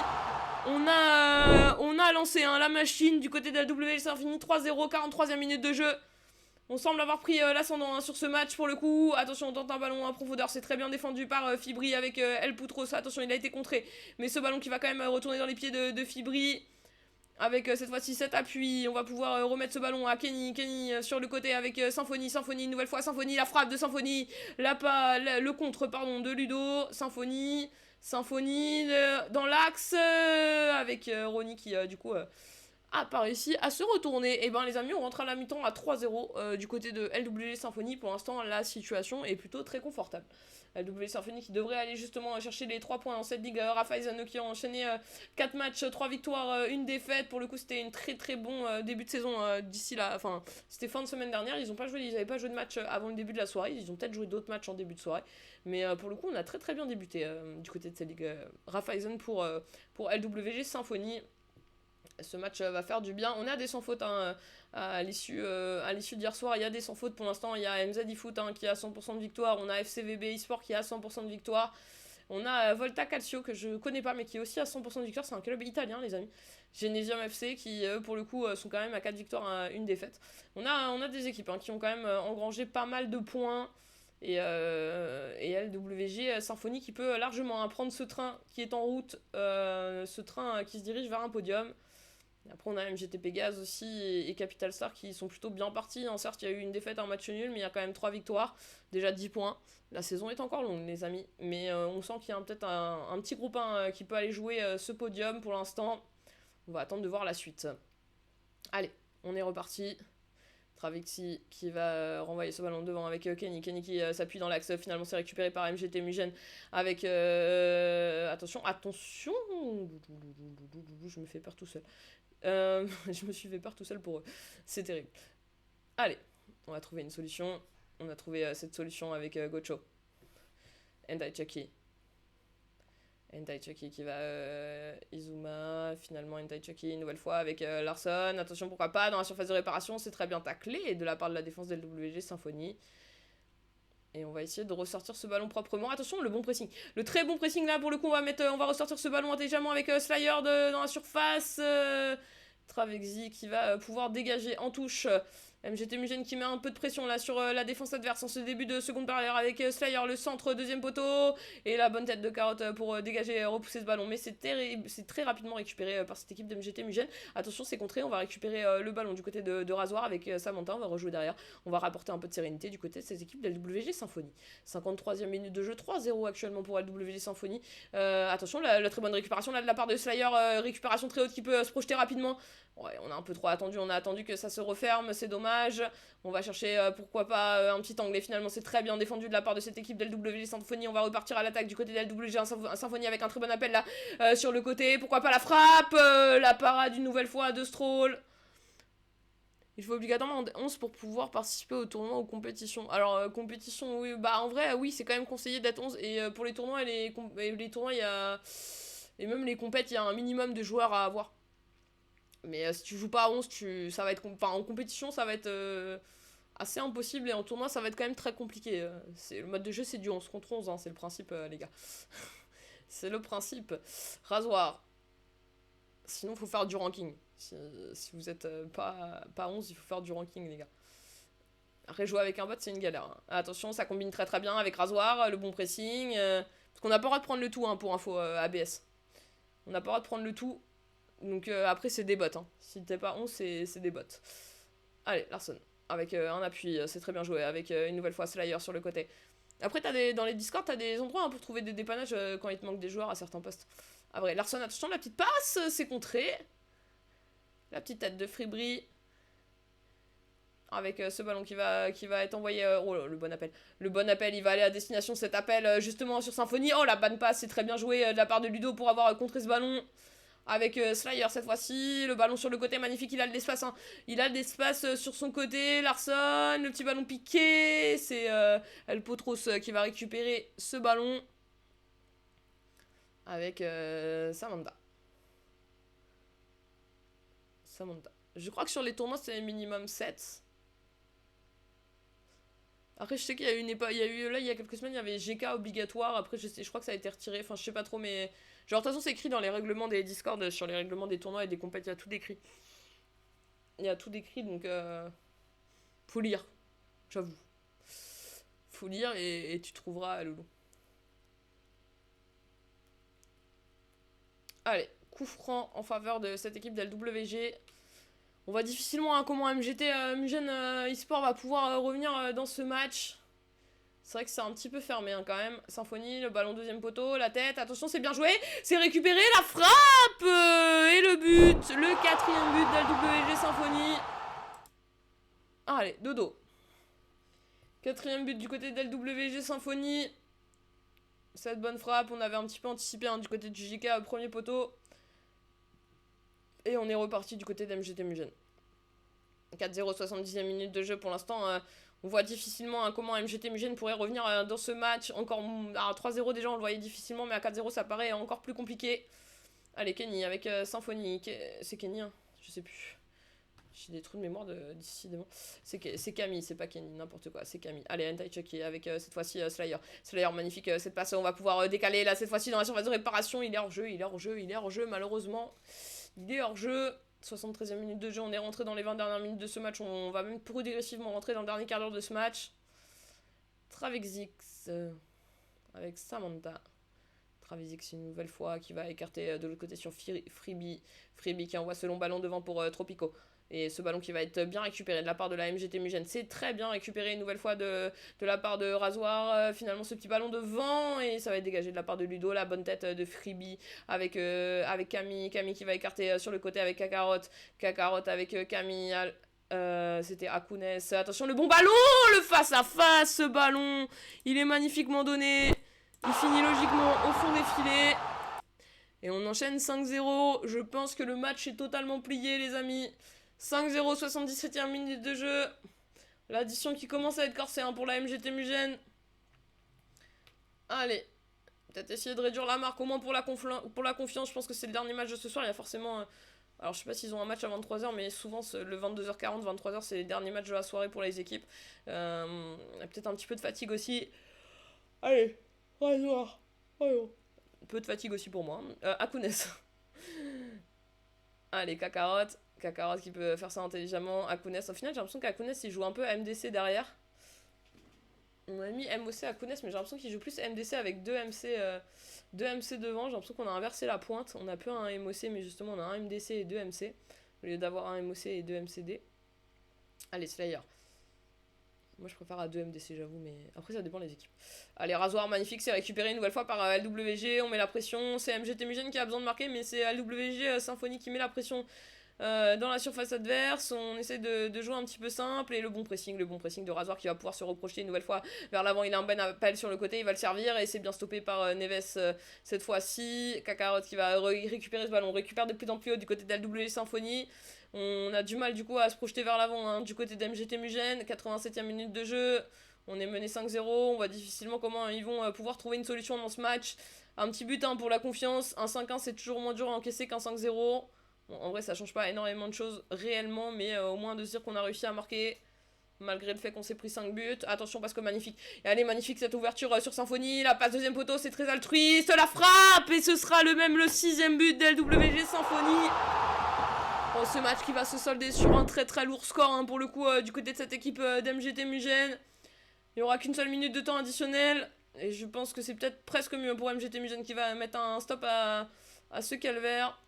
On a lancé la machine du côté de la WG Symphonie, 3-0, 43e minute de jeu. On semble avoir pris l'ascendant sur ce match pour le coup. Attention, on tente un ballon en profondeur, c'est très bien défendu par Fibri avec El Putros. Attention, il a été contré, mais ce ballon qui va quand même retourner dans les pieds de Fibri. Avec cette fois-ci cet appui, on va pouvoir remettre ce ballon à Kenny. Kenny sur le côté avec Symphonie, une nouvelle fois Symphonie, la frappe de Symphonie, le contre de Ludo, Symphonie dans l'axe avec Ronnie qui du coup a pas réussi à se retourner. Et ben les amis, on rentre à la mi-temps à 3-0 du côté de LWG Symphonie. Pour l'instant, la situation est plutôt très confortable. LWG Symphonie qui devrait aller justement chercher les 3 points dans cette ligue. Raiffeisen qui ont enchaîné 4 matchs, 3 victoires, 1 défaite. Pour le coup, c'était une très bon début de saison d'ici là. Enfin, c'était fin de semaine dernière. Ils n'avaient pas joué de match avant le début de la soirée. Ils ont peut-être joué d'autres matchs en début de soirée. Mais pour le coup, on a très bien débuté du côté de cette ligue. Raiffeisen pour LWG Symphonie. Ce match va faire du bien. On a des sans fautes à l'issue d'hier soir. Il y a des sans fautes pour l'instant. Il y a MZ eFoot qui a 100% de victoire. On a FCVB eSport qui a 100% de victoire. On a Volta Calcio que je connais pas mais qui est aussi à 100% de victoire. C'est un club italien les amis. Genesium FC qui pour le coup sont quand même à 4 victoires, 1 défaite. On a des équipes qui ont quand même engrangé pas mal de points. Et LWG Symphonie qui peut largement prendre ce train qui est en route. Ce train qui se dirige vers un podium. Après on a MGT Pégase aussi et Capital Star qui sont plutôt bien partis. Certes il y a eu une défaite, un match nul, mais il y a quand même 3 victoires, déjà 10 points. La saison est encore longue les amis, mais on sent qu'il y a peut-être un petit groupe qui peut aller jouer ce podium pour l'instant. On va attendre de voir la suite. Allez, on est reparti. Travixi qui va renvoyer ce ballon devant avec Kenny. Kenny qui s'appuie dans l'axe. Finalement, c'est récupéré par MGT Mugen avec... Attention. Je me fais peur tout seul. Je me suis fait peur tout seul pour eux. C'est terrible. Allez, on va trouver une solution. On a trouvé cette solution avec Gocho. Entai Chucky qui va Izuma, finalement Entai Chucky une nouvelle fois avec Larson. Attention, pourquoi pas, dans la surface de réparation, c'est très bien taclé de la part de la défense de LWG Symphonie. Et on va essayer de ressortir ce ballon proprement. Attention, le bon pressing. Le très bon pressing là, pour le coup, on va ressortir ce ballon intelligemment avec Slayer dans la surface. Travexi qui va pouvoir dégager en touche MGT Mugen qui met un peu de pression là sur la défense adverse en ce début de seconde période avec Slayer, le centre, deuxième poteau. Et la bonne tête de Carotte pour dégager, repousser ce ballon. Mais c'est très rapidement récupéré par cette équipe de MGT Mugen. Attention, c'est contré, on va récupérer le ballon du côté de Rasoir avec Samantha. On va rejouer derrière. On va rapporter un peu de sérénité du côté de cette équipe de LWG Symphonie. 53e minute de jeu, 3-0 actuellement pour LWG Symphonie. Attention, la très bonne récupération là de la part de Slayer. Récupération très haute qui peut se projeter rapidement. Ouais, on a un peu trop attendu, on a attendu que ça se referme, c'est dommage. On va chercher, pourquoi pas, un petit angle. Et finalement, c'est très bien défendu de la part de cette équipe d'LWG Symphonie. On va repartir à l'attaque du côté d'LWG Symphonie avec un très bon appel là sur le côté. Pourquoi pas la frappe, la parade une nouvelle fois de Stroll. Il faut obligatoirement 11 pour pouvoir participer au tournoi ou aux compétitions. Alors, compétition, oui, bah en vrai, oui, c'est quand même conseillé d'être 11. Et pour les tournois, les tournois, il y a. Et même les compètes, il y a un minimum de joueurs à avoir. Mais si tu joues pas à 11, ça va être en compétition, ça va être assez impossible. Et en tournoi, ça va être quand même très compliqué. Le mode de jeu, c'est du 11 contre 11. Hein, c'est le principe, les gars. C'est le principe. Rasoir. Sinon, il faut faire du ranking. Si vous êtes pas 11, il faut faire du ranking, les gars. Après, jouer avec un bot, c'est une galère. Hein. Attention, ça combine très très bien avec Rasoir, le bon pressing. Parce qu'on n'a pas le droit de prendre le tout, hein, pour info ABS. On n'a pas le droit de prendre le tout. Donc après c'est des bots, hein. Si t'es pas 11 c'est des bots. Allez, Larson, avec un appui, c'est très bien joué, avec une nouvelle fois Slayer sur le côté. Après dans les Discord, t'as des endroits hein, pour trouver des dépannages quand il te manque des joueurs à certains postes. Ah vrai, Larson, attention, la petite passe, c'est contré. La petite tête de Fribri. Avec ce ballon qui va être envoyé. Oh le bon appel. Le bon appel, il va aller à destination cet appel justement sur Symphonie. Oh la bonne passe, c'est très bien joué de la part de Ludo pour avoir contré ce ballon. Avec Slayer cette fois-ci, le ballon sur le côté, magnifique, il a de l'espace, hein. Il a de l'espace sur son côté, Larson, le petit ballon piqué, c'est El Potros qui va récupérer ce ballon avec Samantha. Je crois que sur les tournois c'est minimum 7. Après je sais qu'il y a eu là il y a quelques semaines il y avait GK obligatoire, après je crois que ça a été retiré, enfin je sais pas trop mais... Genre, de toute façon, c'est écrit dans les règlements des Discord, sur les règlements des tournois et des compètes, il y a tout décrit. Il y a tout décrit, donc faut lire, j'avoue. Faut lire et tu trouveras Loulou. Allez, coup franc en faveur de cette équipe d'LWG. On voit difficilement hein, comment MGT Mugen eSport va pouvoir revenir dans ce match. C'est vrai que c'est un petit peu fermé hein, quand même. Symphonie, le ballon deuxième poteau, la tête. Attention, c'est bien joué. C'est récupéré, la frappe et le but. Le 4e but d'LWG Symphonie. Allez, dodo. 4e but du côté d'LWG Symphonie. Cette bonne frappe, on avait un petit peu anticipé hein, du côté du JK, premier poteau. Et on est reparti du côté d'MGT Mugen. 4-0, 70e minute de jeu pour l'instant. On voit difficilement hein, comment MGT Mugen pourrait revenir dans ce match. Encore à 3-0 déjà, on le voyait difficilement, mais à 4-0, ça paraît encore plus compliqué. Allez, Kenny avec Symphonie. C'est Kenny, hein, je sais plus. J'ai des trous de mémoire décidément. C'est Camille, c'est pas Kenny, n'importe quoi. C'est Camille. Allez, Hentai Chucky avec cette fois-ci Slayer. Slayer, magnifique cette passe. On va pouvoir décaler là cette fois-ci dans la surface de réparation. Il est hors jeu, malheureusement. Il est hors jeu. 73e minute de jeu, on est rentré dans les 20 dernières minutes de ce match, on va même progressivement rentrer dans le dernier quart d'heure de ce match. Travexix avec Samantha. Travexix une nouvelle fois qui va écarter de l'autre côté sur Freebie. Freebie qui envoie ce long ballon devant pour Tropico. Et ce ballon qui va être bien récupéré de la part de la MGT Mugen. C'est très bien récupéré une nouvelle fois de la part de Rasoir. Finalement, ce petit ballon devant. Et ça va être dégagé de la part de Ludo. La bonne tête de Freebie avec Camille. Camille qui va écarter sur le côté avec Kakarot. Kakarot avec Camille. C'était Akunes. Attention, le bon ballon. Le face à face, ce ballon. Il est magnifiquement donné. Il finit logiquement au fond des filets. Et on enchaîne 5-0. Je pense que le match est totalement plié, les amis. 5-0, 77e minute de jeu. L'addition qui commence à être corsée hein, pour la MGT Mugen. Allez. Peut-être essayer de réduire la marque, au moins pour la confiance. Je pense que c'est le dernier match de ce soir. Il y a forcément... alors je sais pas s'ils ont un match à 23h, mais souvent le 22h40, 23h, c'est les derniers matchs de la soirée pour les équipes. Il y a peut-être un petit peu de fatigue aussi. Allez. Rasoir. Un peu de fatigue aussi pour moi. Akunes. Allez, Kakarot. Kakarot qui peut faire ça intelligemment. Akunes, au final j'ai l'impression qu'Akunes il joue un peu MDC derrière. On a mis MOC Akunes, mais j'ai l'impression qu'il joue plus MDC avec 2 MC devant. J'ai l'impression qu'on a inversé la pointe. On a plus un MOC, mais justement on a un MDC et 2 MC. Au lieu d'avoir un MOC et 2 MCD. Allez, Slayer. Moi je préfère à 2 MDC, j'avoue, mais après ça dépend des équipes. Allez, rasoir magnifique, c'est récupéré une nouvelle fois par LWG. On met la pression. C'est MGT Mugen qui a besoin de marquer, mais c'est LWG Symphony qui met la pression dans la surface adverse. On essaie de jouer un petit peu simple. Et le bon pressing de rasoir qui va pouvoir se reprojeter une nouvelle fois vers l'avant. Il a un Ben appel sur le côté, il va le servir et c'est bien stoppé par Neves cette fois-ci. Kakarot qui va récupérer ce ballon. On récupère de plus en plus haut du côté de LWG Symphony. On a du mal du coup à se projeter vers l'avant hein, du côté d'MGT Mugen. 87e minute de jeu. On est mené 5-0. On voit difficilement comment ils vont pouvoir trouver une solution dans ce match. Un petit but hein, pour la confiance. Un 5-1 c'est toujours moins dur à encaisser qu'un 5-0. Bon, en vrai ça change pas énormément de choses réellement. Mais au moins de se dire qu'on a réussi à marquer. Malgré le fait qu'on s'est pris 5 buts. Attention parce que magnifique. Et allez magnifique cette ouverture sur Symphony. La passe deuxième poteau c'est très altruiste. La frappe. Et ce sera le 6ème but d'LWG Symphony. Bon, ce match qui va se solder sur un très très lourd score hein, pour le coup du côté de cette équipe d'MGT Mugen. Il n'y aura qu'une seule minute de temps additionnel. Et je pense que c'est peut-être presque mieux pour MGT Mugen qui va mettre un stop à ce calvaire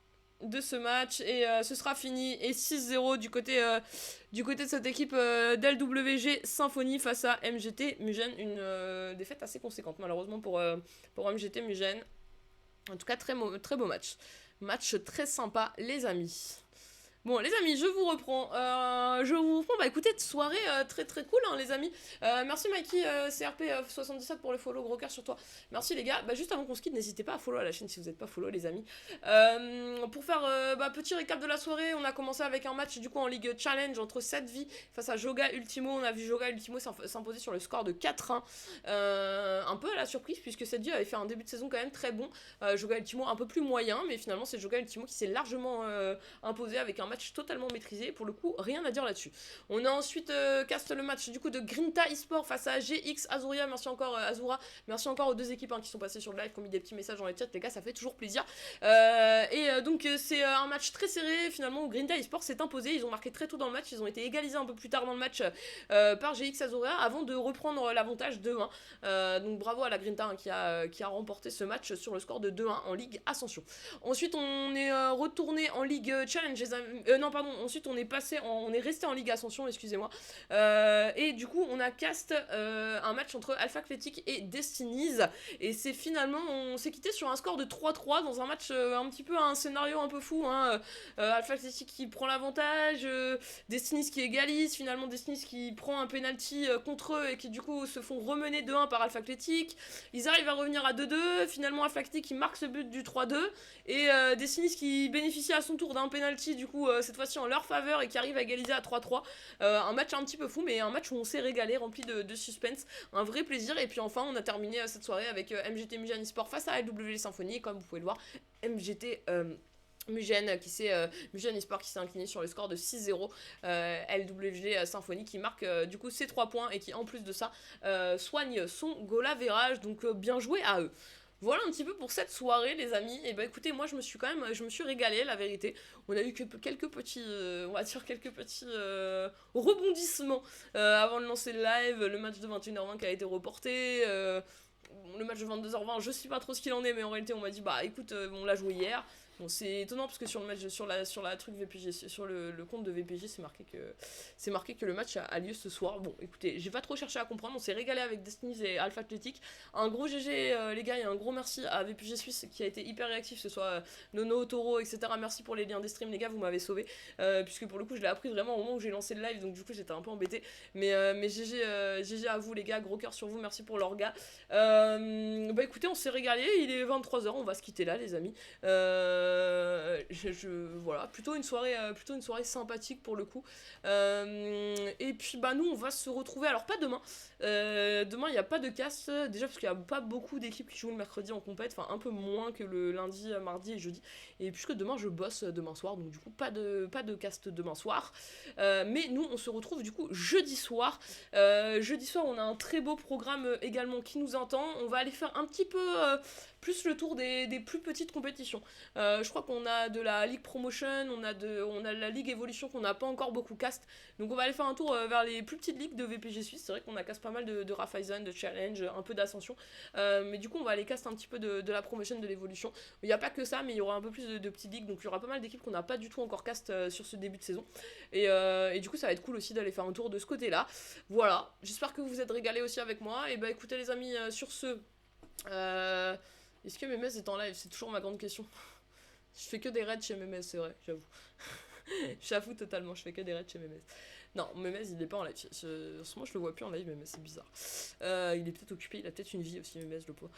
de ce match. Et ce sera fini. Et 6-0 du côté de cette équipe d'LWG Symphony face à MGT Mugen. Une défaite assez conséquente malheureusement pour MGT Mugen. En tout cas très beau match. Match très sympa les amis. Bon les amis, je vous reprends, bah écoutez, soirée très très cool hein, les amis, merci Mikey CRP77 pour le follow, gros cœur sur toi, merci les gars, bah juste avant qu'on se quitte, n'hésitez pas à follow à la chaîne si vous n'êtes pas follow les amis, pour faire petit récap de la soirée, on a commencé avec un match du coup en Ligue Challenge entre 7 vies face à Joga Ultimo, on a vu Joga Ultimo s'imposer sur le score de 4-1, un peu à la surprise puisque 7 vies avait fait un début de saison quand même très bon, Joga Ultimo un peu plus moyen, mais finalement c'est Joga Ultimo qui s'est largement imposé avec un match totalement maîtrisé, pour le coup rien à dire là-dessus. On a ensuite cast le match du coup de Grinta eSport face à GX Azuria, merci encore Azura, merci encore aux deux équipes hein, qui sont passées sur le live, qui ont mis des petits messages dans les chats, les gars ça fait toujours plaisir. Donc c'est un match très serré finalement où Grinta eSport s'est imposé, ils ont marqué très tôt dans le match, ils ont été égalisés un peu plus tard dans le match par GX Azuria avant de reprendre l'avantage 2-1. Donc bravo à la Grinta hein, qui a remporté ce match sur le score de 2-1 en Ligue Ascension. Ensuite on est retourné en Ligue Challenge les amis. Ensuite on est resté en Ligue Ascension, excusez-moi. Et du coup, on a cast un match entre Alpha Athletic et Destinies. Et c'est finalement, on s'est quitté sur un score de 3-3 dans un match un petit peu, un scénario un peu fou. Hein. Alpha Athletic qui prend l'avantage, Destinies qui égalise, finalement Destinies qui prend un penalty contre eux et qui du coup se font remener 2-1 par Alpha Athletic. Ils arrivent à revenir à 2-2. Finalement, Alpha Athletic qui marque ce but du 3-2. Et Destinies qui bénéficie à son tour d'un penalty du coup cette fois-ci en leur faveur et qui arrive à égaliser à 3-3. Un match un petit peu fou, mais un match où on s'est régalé, rempli de suspense, un vrai plaisir. Et puis enfin on a terminé cette soirée avec MGT Mugen eSport face à LWG Symphony, comme vous pouvez le voir, MGT Mugen eSport qui s'est incliné sur le score de 6-0, LWG Symphony qui marque du coup ses 3 points et qui en plus de ça soigne son goal average, donc bien joué à eux. Voilà un petit peu pour cette soirée les amis. Et bah écoutez, moi je me suis régalée la vérité. On a eu quelques petits rebondissements avant de lancer le live, le match de 21h20 qui a été reporté, le match de 22h20, je sais pas trop ce qu'il en est, mais en réalité on m'a dit bah écoute on l'a joué hier. Bon, c'est étonnant parce que sur le match, sur la truc VPG, sur le compte de VPG, c'est marqué que le match a lieu ce soir. Bon, écoutez, j'ai pas trop cherché à comprendre, on s'est régalé avec Destinies et Alpha Athletic. Un gros GG les gars et un gros merci à VPG Suisse qui a été hyper réactif, que ce soit Nono, Toro, etc. Merci pour les liens des streams les gars, vous m'avez sauvé, puisque pour le coup je l'ai appris vraiment au moment où j'ai lancé le live, donc du coup j'étais un peu embêté. Mais GG à vous les gars, gros cœur sur vous, merci pour l'orga. Bah écoutez, on s'est régalé, il est 23h, on va se quitter là les amis. Voilà, plutôt une soirée sympathique pour le coup. Et puis bah nous on va se retrouver, alors pas demain. Demain il n'y a pas de cast, déjà parce qu'il n'y a pas beaucoup d'équipes qui jouent le mercredi en compète, enfin un peu moins que le lundi, mardi et jeudi. Et puisque demain je bosse demain soir, donc du coup pas de cast demain soir. Mais nous on se retrouve du coup jeudi soir. Jeudi soir on a un très beau programme également qui nous attend. On va aller faire un petit peu plus le tour des plus petites compétitions. Je crois qu'on a de la Ligue Promotion, on a de la Ligue Evolution qu'on n'a pas encore beaucoup cast. Donc on va aller faire un tour vers les plus petites ligues de VPG Suisse. C'est vrai qu'on a cast pas mal de Raiffeisen, de Challenge, un peu d'Ascension. Mais du coup on va aller cast un petit peu de la Promotion, de l'Evolution. Il n'y a pas que ça, mais il y aura un peu plus de petites ligues. Donc il y aura pas mal d'équipes qu'on n'a pas du tout encore cast sur ce début de saison. Et du coup ça va être cool aussi d'aller faire un tour de ce côté-là. Voilà, j'espère que vous vous êtes régalés aussi avec moi. Et bah écoutez les amis, sur ce... Est-ce que Memes est en live? C'est toujours ma grande question. Je fais que des raids chez Memes, c'est vrai, j'avoue. J'avoue totalement, je fais que des raids chez Memes. Non, Memes il est pas en live. En ce moment je le vois plus en live, Memes, c'est bizarre. Il est peut-être occupé, il a peut-être une vie aussi, Memes, le pauvre.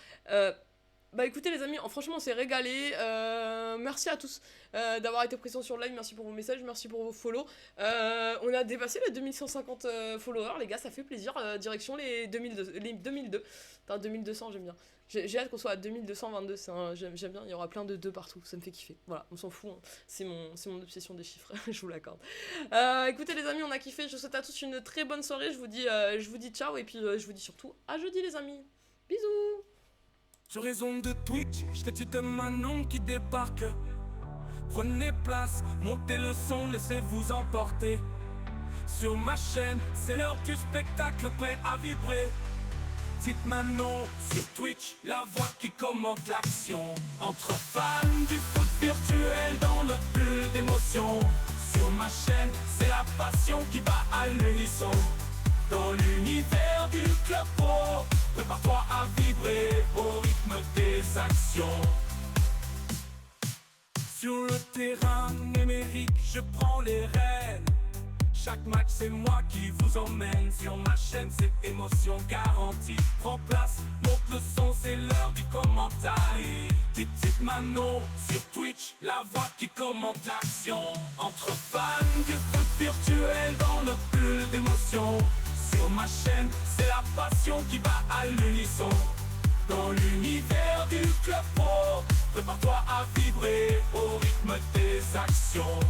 Bah écoutez les amis, franchement on s'est régalé. Merci à tous d'avoir été présents sur le live, merci pour vos messages, merci pour vos follow. On a dépassé les 2150 followers les gars, ça fait plaisir. Direction les 2002. Enfin 2200 j'aime bien. J'ai hâte qu'on soit à 2222, j'aime bien, il y aura plein de 2 partout, ça me fait kiffer. Voilà, on s'en fout, hein. C'est mon obsession des chiffres, je vous l'accorde. Écoutez les amis, on a kiffé, je vous souhaite à tous une très bonne soirée, je vous dis ciao et puis je vous dis surtout à jeudi les amis. Bisous. Sur raison de Twitch, statue de Manon qui débarque. Prenez place, montez le son, laissez-vous emporter. Sur ma chaîne, c'est l'heure du spectacle prêt à vibrer. Petite Manon sur Twitch, la voix qui commente l'action. Entre fans du foot virtuel dans le bulle d'émotion. Sur ma chaîne, c'est la passion qui bat à l'unisson. Dans l'univers du club pro, prépare-toi à vibrer au rythme des actions. Sur le terrain numérique, je prends les rênes. Chaque match c'est moi qui vous emmène. Sur ma chaîne c'est émotion garantie. Prends place, monte le son, c'est l'heure du commentaire. Petite Manon sur Twitch, la voix qui commente l'action. Entre fans du foot virtuel dans le bulle d'émotion. Sur ma chaîne, c'est la passion qui bat à l'unisson. Dans l'univers du club pro, prépare-toi à vibrer au rythme des actions.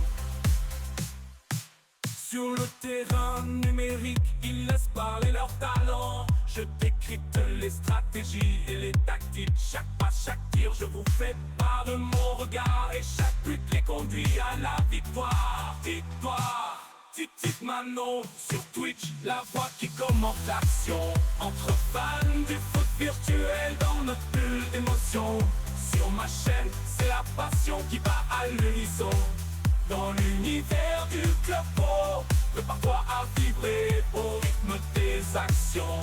Sur le terrain numérique, ils laissent parler leur talent. Je décrypte les stratégies et les tactiques. Chaque pas, chaque tir, je vous fais part de mon regard. Et chaque but les conduit à la victoire. Victoire. Petite Manon sur Twitch, la voix qui commente l'action. Entre fans du foot virtuel dans notre bulle d'émotion. Sur ma chaîne, c'est la passion qui bat à l'unisson. Dans l'univers du club pro, prépare-toi à vibrer au rythme des actions.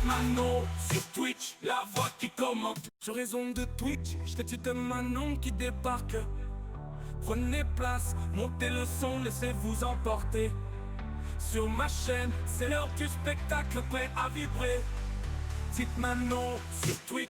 Manon sur Twitch, la voix qui commente. Sur raison de Twitch, statue de Manon qui débarque. Prenez place, montez le son, laissez-vous emporter. Sur ma chaîne, c'est l'heure du spectacle prêt à vibrer. Petite Manon sur Twitch.